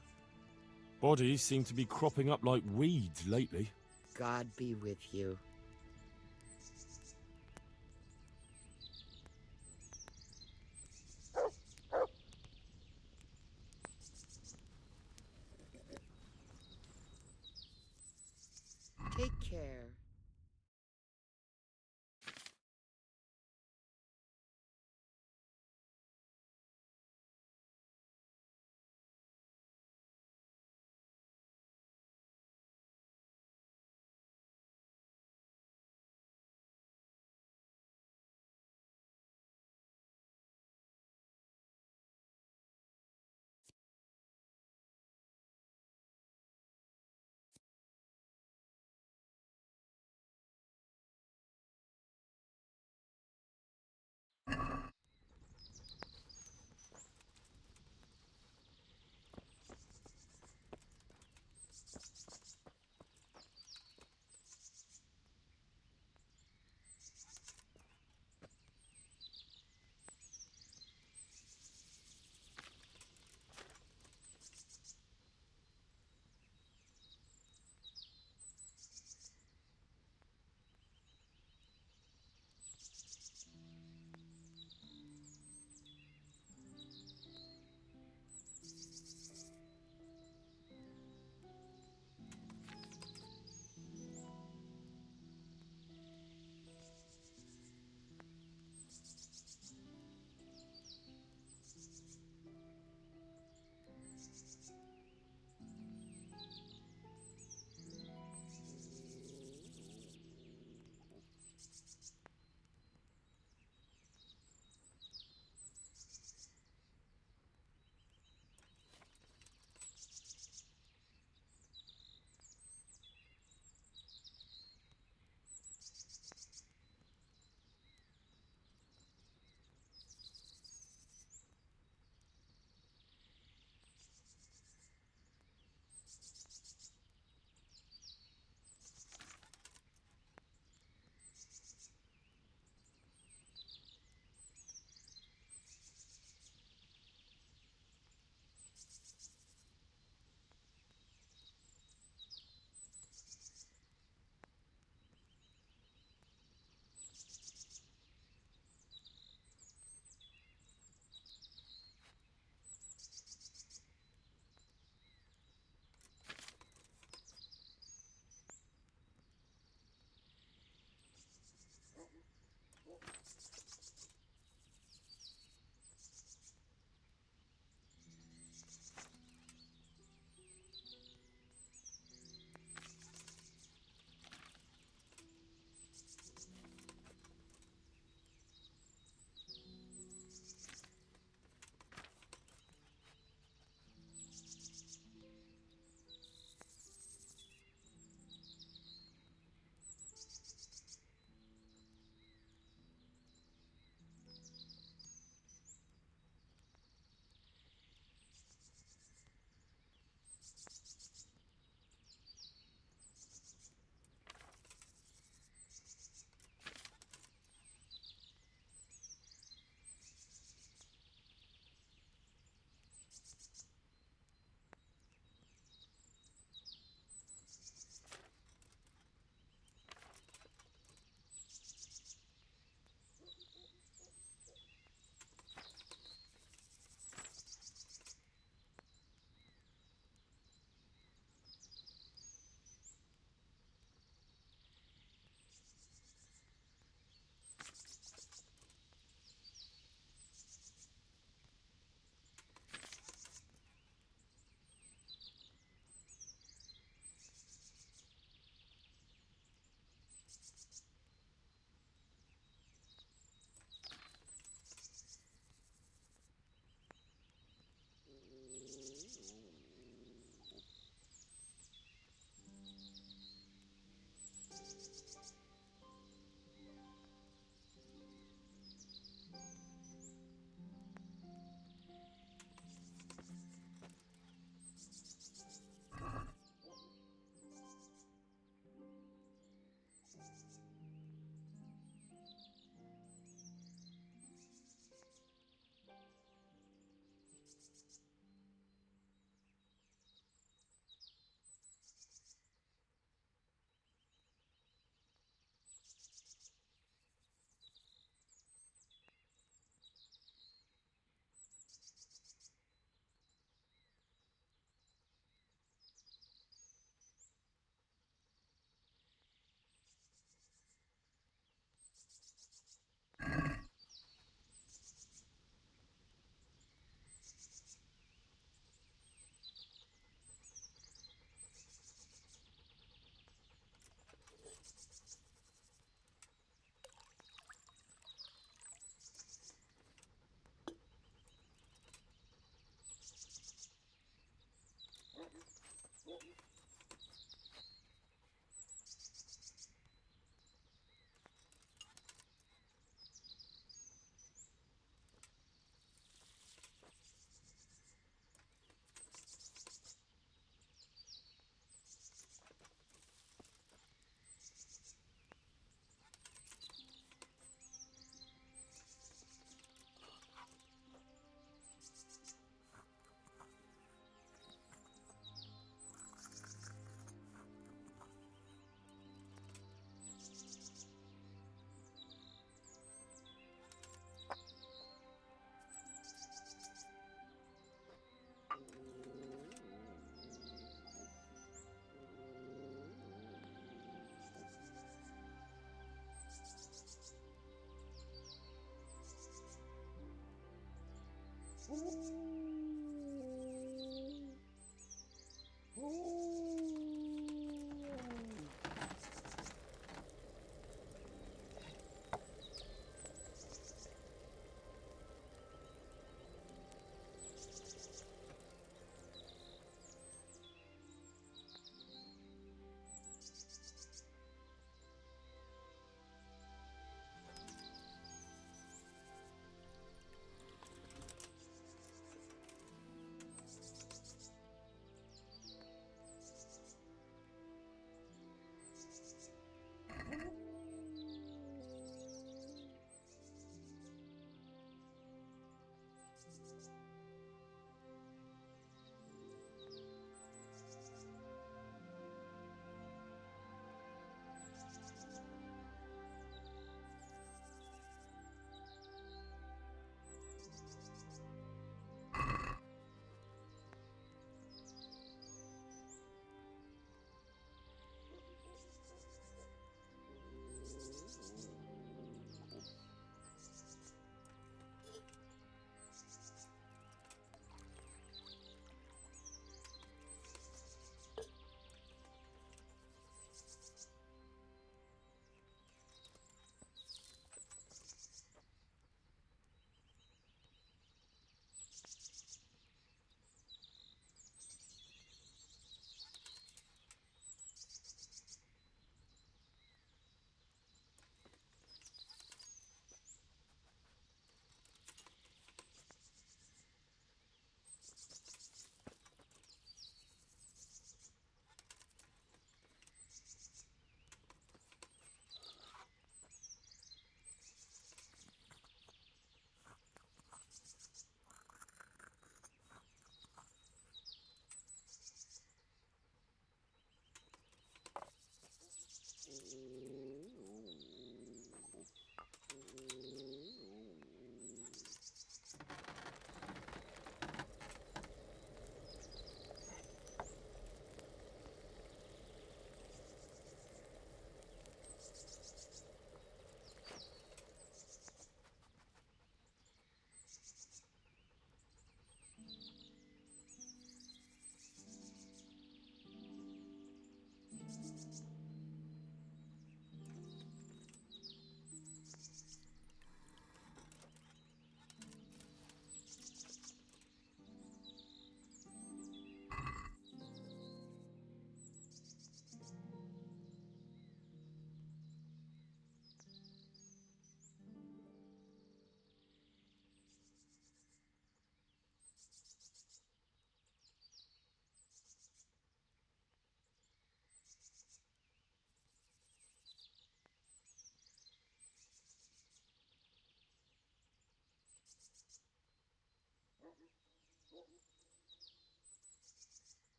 Bodies seem to be cropping up like weeds lately. God be with you. Take care.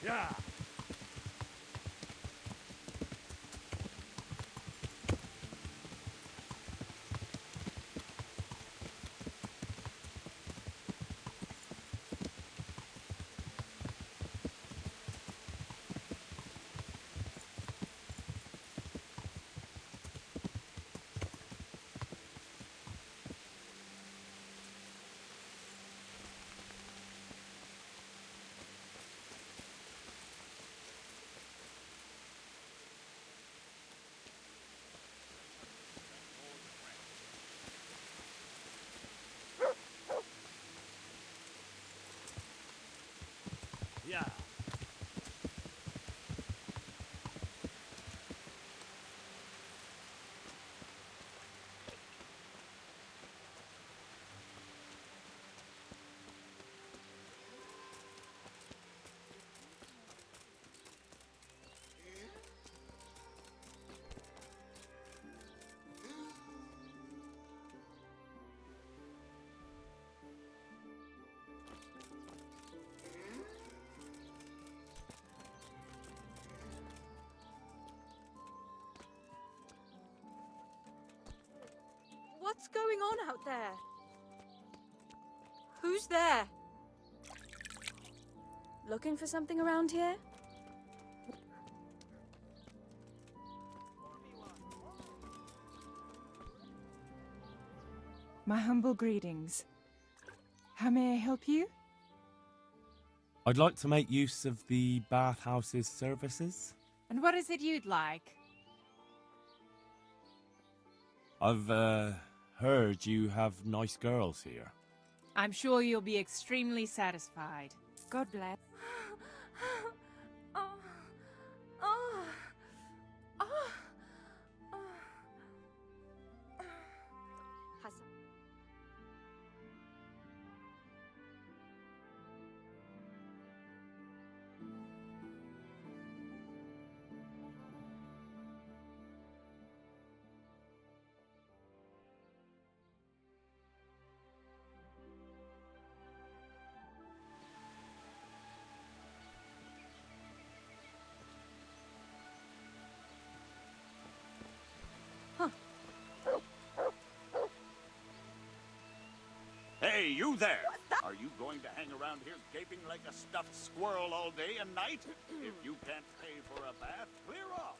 Yeah. Yeah. What's going on out there? Who's there? Looking for something around here? My humble greetings. How may I help you? I'd like to make use of the bathhouse's services. And what is it you'd like? I've heard you have nice girls here. I'm sure you'll be extremely satisfied. God bless. Oh. Oh. Oh. Oh. Hassan. Hey, you there! Are you going to hang around here gaping like a stuffed squirrel all day and night? If you can't pay for a bath, clear off!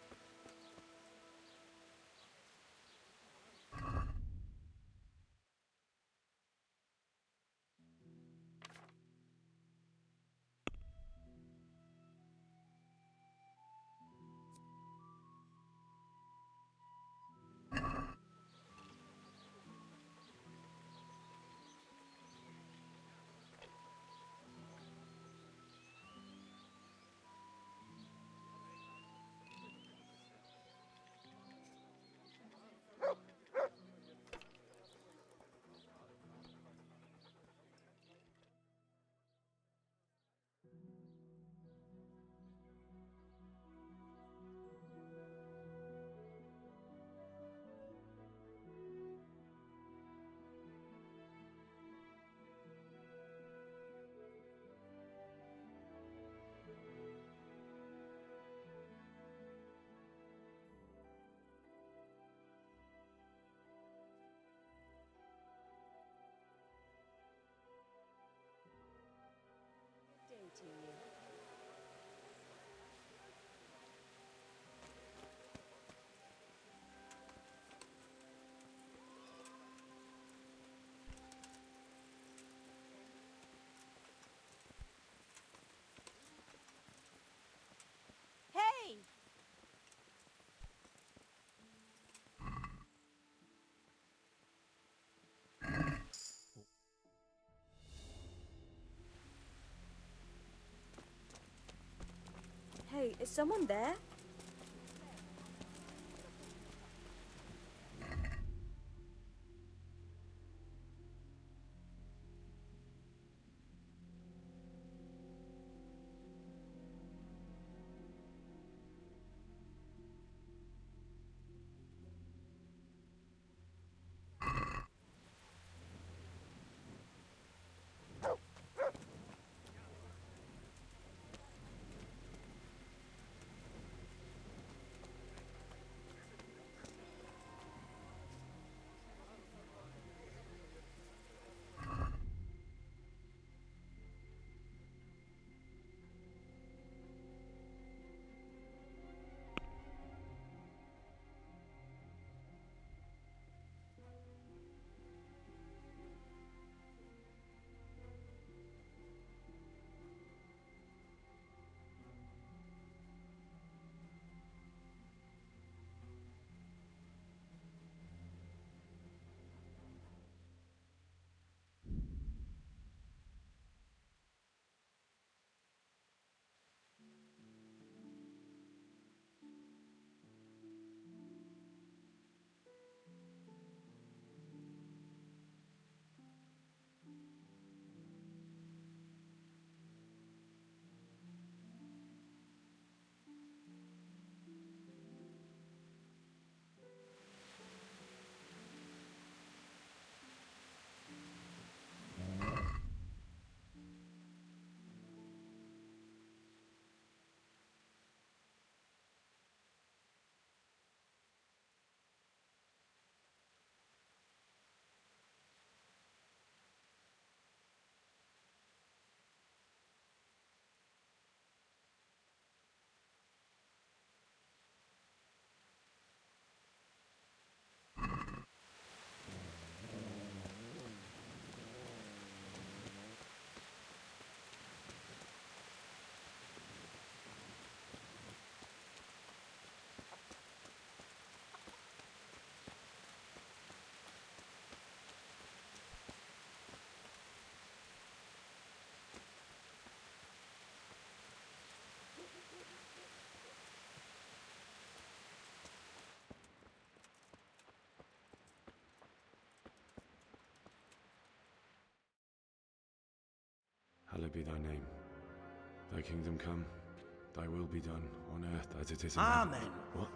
Hey! Hey, is someone there? Hallowed be thy name. Thy kingdom come, thy will be done, on earth as it is in Amen. heaven. What?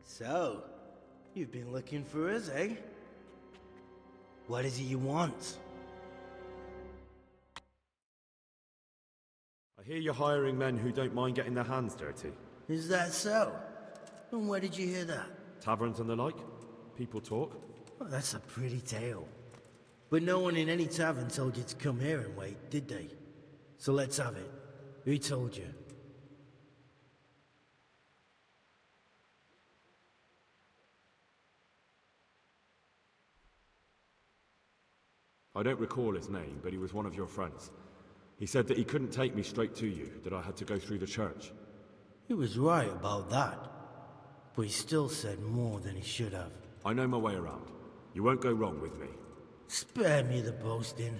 So, you've been looking for us, eh? What is it you want? I hear you're hiring men who don't mind getting their hands dirty. Is that so? And where did you hear that? Taverns and the like? People talk? Well, that's a pretty tale. But no one in any tavern told you to come here and wait, did they? So let's have it. Who told you? I don't recall his name, but he was one of your friends. He said that he couldn't take me straight to you, that I had to go through the church. He was right about that. But he still said more than he should have. I know my way around. You won't go wrong with me. Spare me the boasting.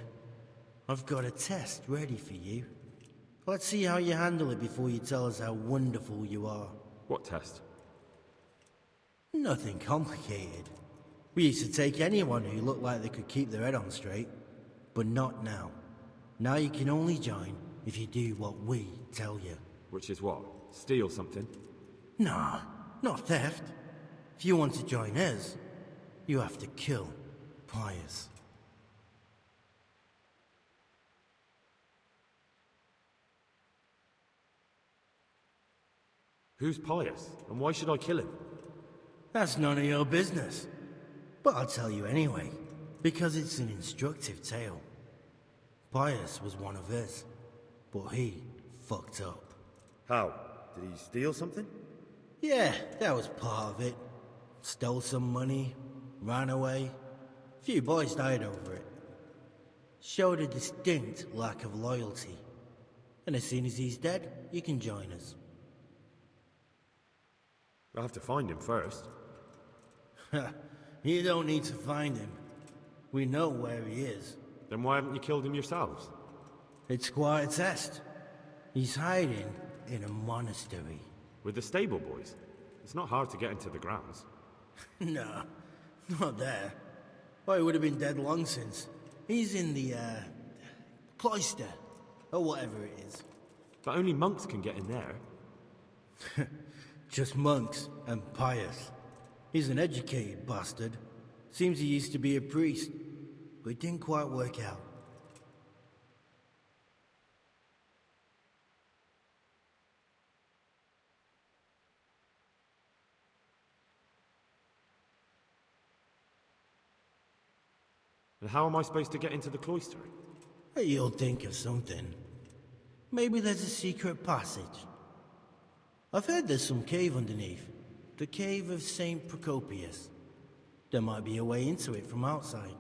I've got a test ready for you. Let's see how you handle it before you tell us how wonderful you are. What test? Nothing complicated. We used to take anyone who looked like they could keep their head on straight. But not now. Now you can only join if you do what we tell you. Which is what? Steal something? Nah, not theft. If you want to join us, you have to kill Pius. Who's Pius, and why should I kill him? That's none of your business. But I'll tell you anyway, because it's an instructive tale. Pius was one of us, but he fucked up. How? Did he steal something? Yeah, that was part of it. Stole some money, ran away. A few boys died over it. Showed a distinct lack of loyalty. And as soon as he's dead, you can join us. I'll have to find him first. You don't need to find him. We know where he is. Then why haven't you killed him yourselves? It's quite a test. He's hiding in a monastery. With the stable boys? It's not hard to get into the grounds. No, not there. Well, he would have been dead long since. He's in the, cloister, or whatever it is. But only monks can get in there. Just monks and Pius. He's an educated bastard. Seems he used to be a priest, but it didn't quite work out. And how am I supposed to get into the cloister? You'll think of something. Maybe there's a secret passage. I've heard there's some cave underneath. The cave of St. Procopius. There might be a way into it from outside.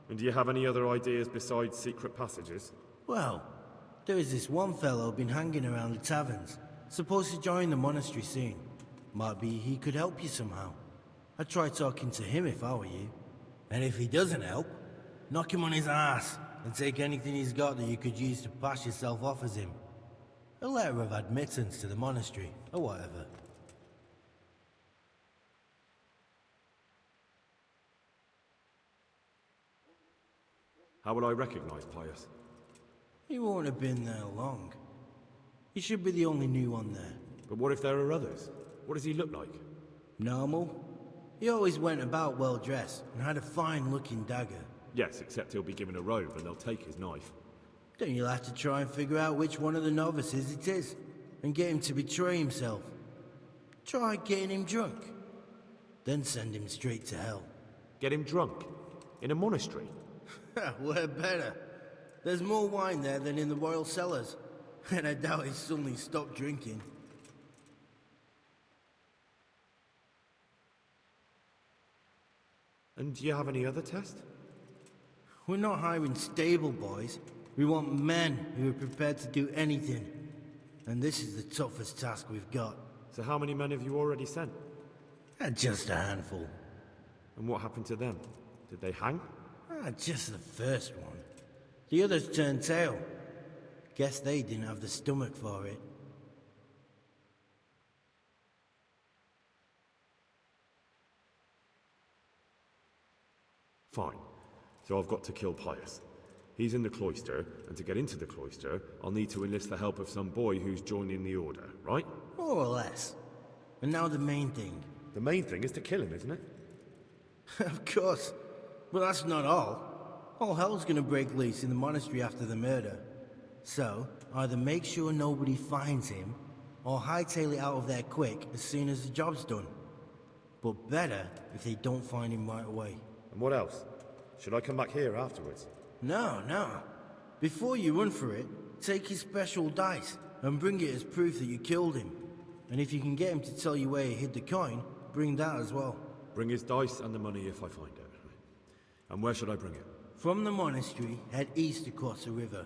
And do you have any other ideas besides secret passages? Well, there is this one fellow been hanging around the taverns. Supposed to join the monastery soon. Might be he could help you somehow. I'd try talking to him if I were you. And if he doesn't help, knock him on his ass and take anything he's got that you could use to pass yourself off as him. A letter of admittance to the monastery, or whatever. How will I recognize Pius? He won't have been there long. He should be the only new one there. But what if there are others? What does he look like? Normal. He always went about well dressed and had a fine looking dagger. Yes, except he'll be given a robe and they'll take his knife. Then you'll have to try and figure out which one of the novices it is, and get him to betray himself. Try getting him drunk, then send him straight to hell. Get him drunk? In a monastery? Where better? There's more wine there than in the royal cellars, and I doubt he's suddenly stopped drinking. And do you have any other test? We're not hiring stable boys. We want men who are prepared to do anything. And this is the toughest task we've got. So how many men have you already sent? Just a handful. And what happened to them? Did they hang? Just the first one. The others turned tail. Guess they didn't have the stomach for it. Fine. So I've got to kill Pius. He's in the cloister, and to get into the cloister, I'll need to enlist the help of some boy who's joining the order, right? More or less. And now the main thing. The main thing is to kill him, isn't it? Of course. But that's not all. All hell's gonna break loose in the monastery after the murder. So, either make sure nobody finds him, or hightail it out of there quick as soon as the job's done. But better if they don't find him right away. And what else? Should I come back here afterwards? No. Before you run for it, take his special dice and bring it as proof that you killed him. And if you can get him to tell you where he hid the coin, bring that as well. Bring his dice and the money if I find it. And where should I bring it? From the monastery, head east across the river.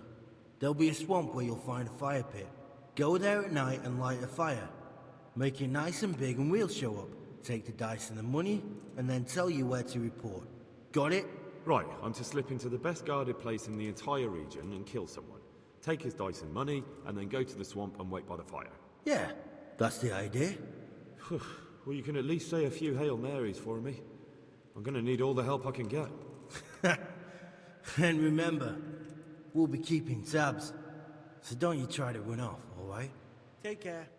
There'll be a swamp where you'll find a fire pit. Go there at night and light a fire. Make it nice and big and we'll show up. Take the dice and the money, and then tell you where to report. Got it? Right, I'm to slip into the best guarded place in the entire region and kill someone. Take his dice and money, and then go to the swamp and wait by the fire. Yeah, that's the idea. Well, you can at least say a few Hail Marys for me. I'm gonna need all the help I can get. And remember, we'll be keeping tabs. So don't you try to run off, alright? Take care.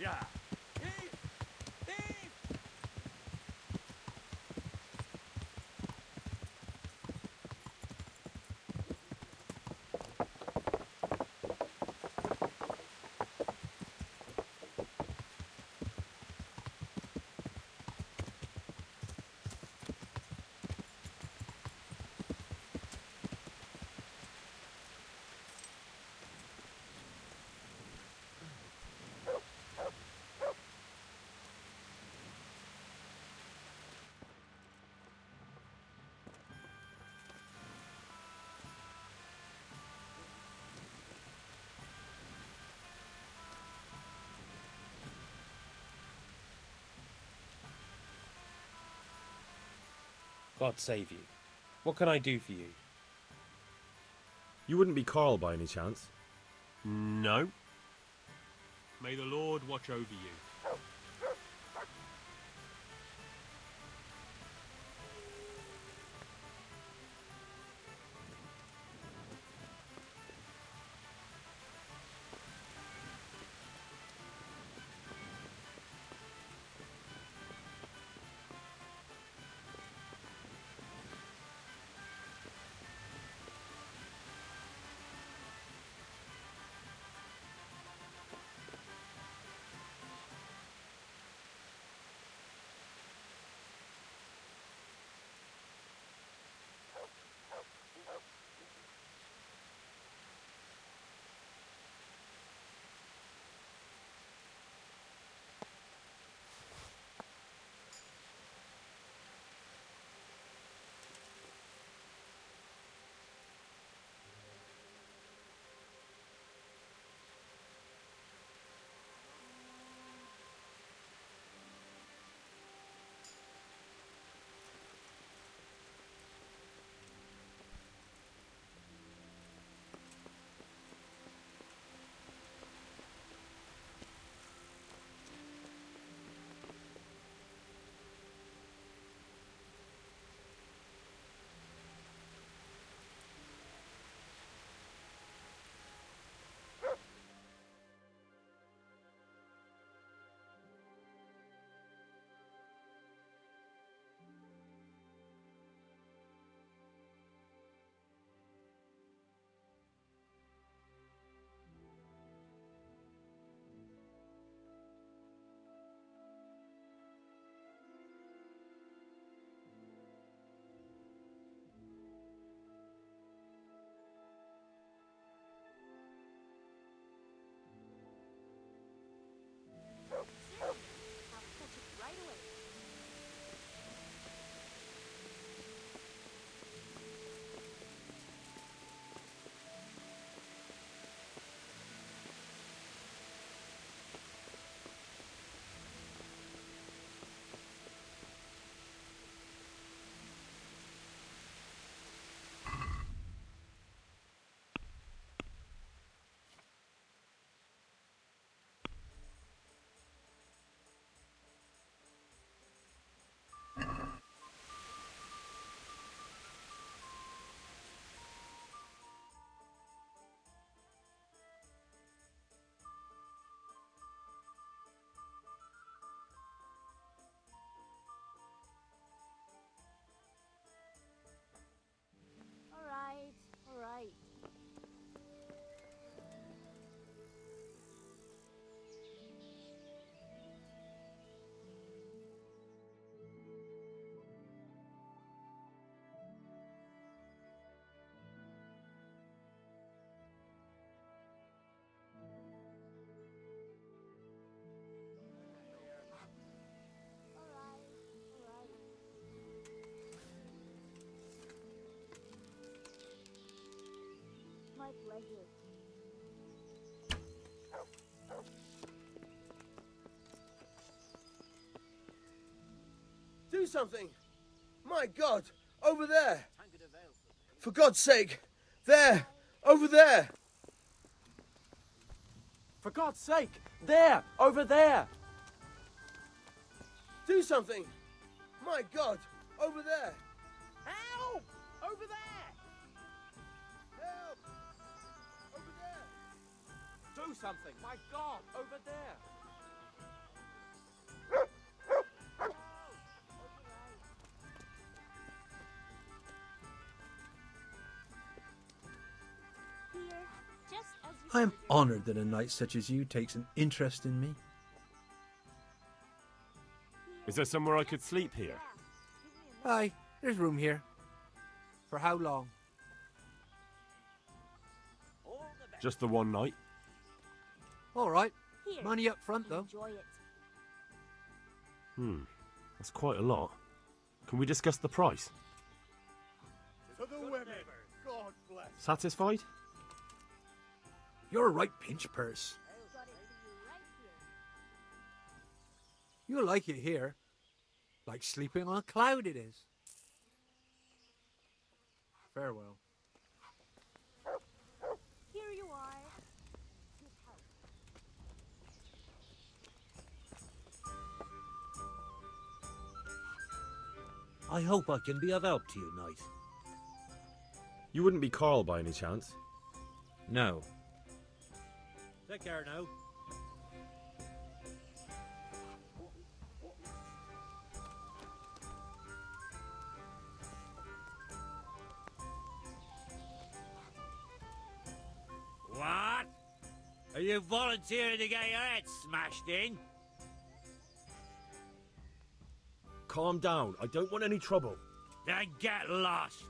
Yeah. God save you. What can I do for you? You wouldn't be Carl by any chance? No. May the Lord watch over you. My pleasure. Do something! My God! Over there! For God's sake! There! Over there! For God's sake! There! Over there! Do something! My God! Over there! Help! Over there! Help! Over there! Do something! My God! Over there! Here, just as you I am honoured that a knight such as you takes an interest in me. Is there somewhere I could sleep here? Aye, there's room here. For how long? Just the one night? All right. Here, Money up front, though. enjoy it. That's quite a lot. Can we discuss the price? To the women, God bless. Satisfied? You're a right pinch purse. Got it for you right here. You'll like it here. Like sleeping on a cloud it is. Farewell. Here you are. I hope I can be of help to you, knight. You wouldn't be Carl by any chance? No. Take care now. What? Are you volunteering to get your head smashed in? Calm down. I don't want any trouble. Then get lost.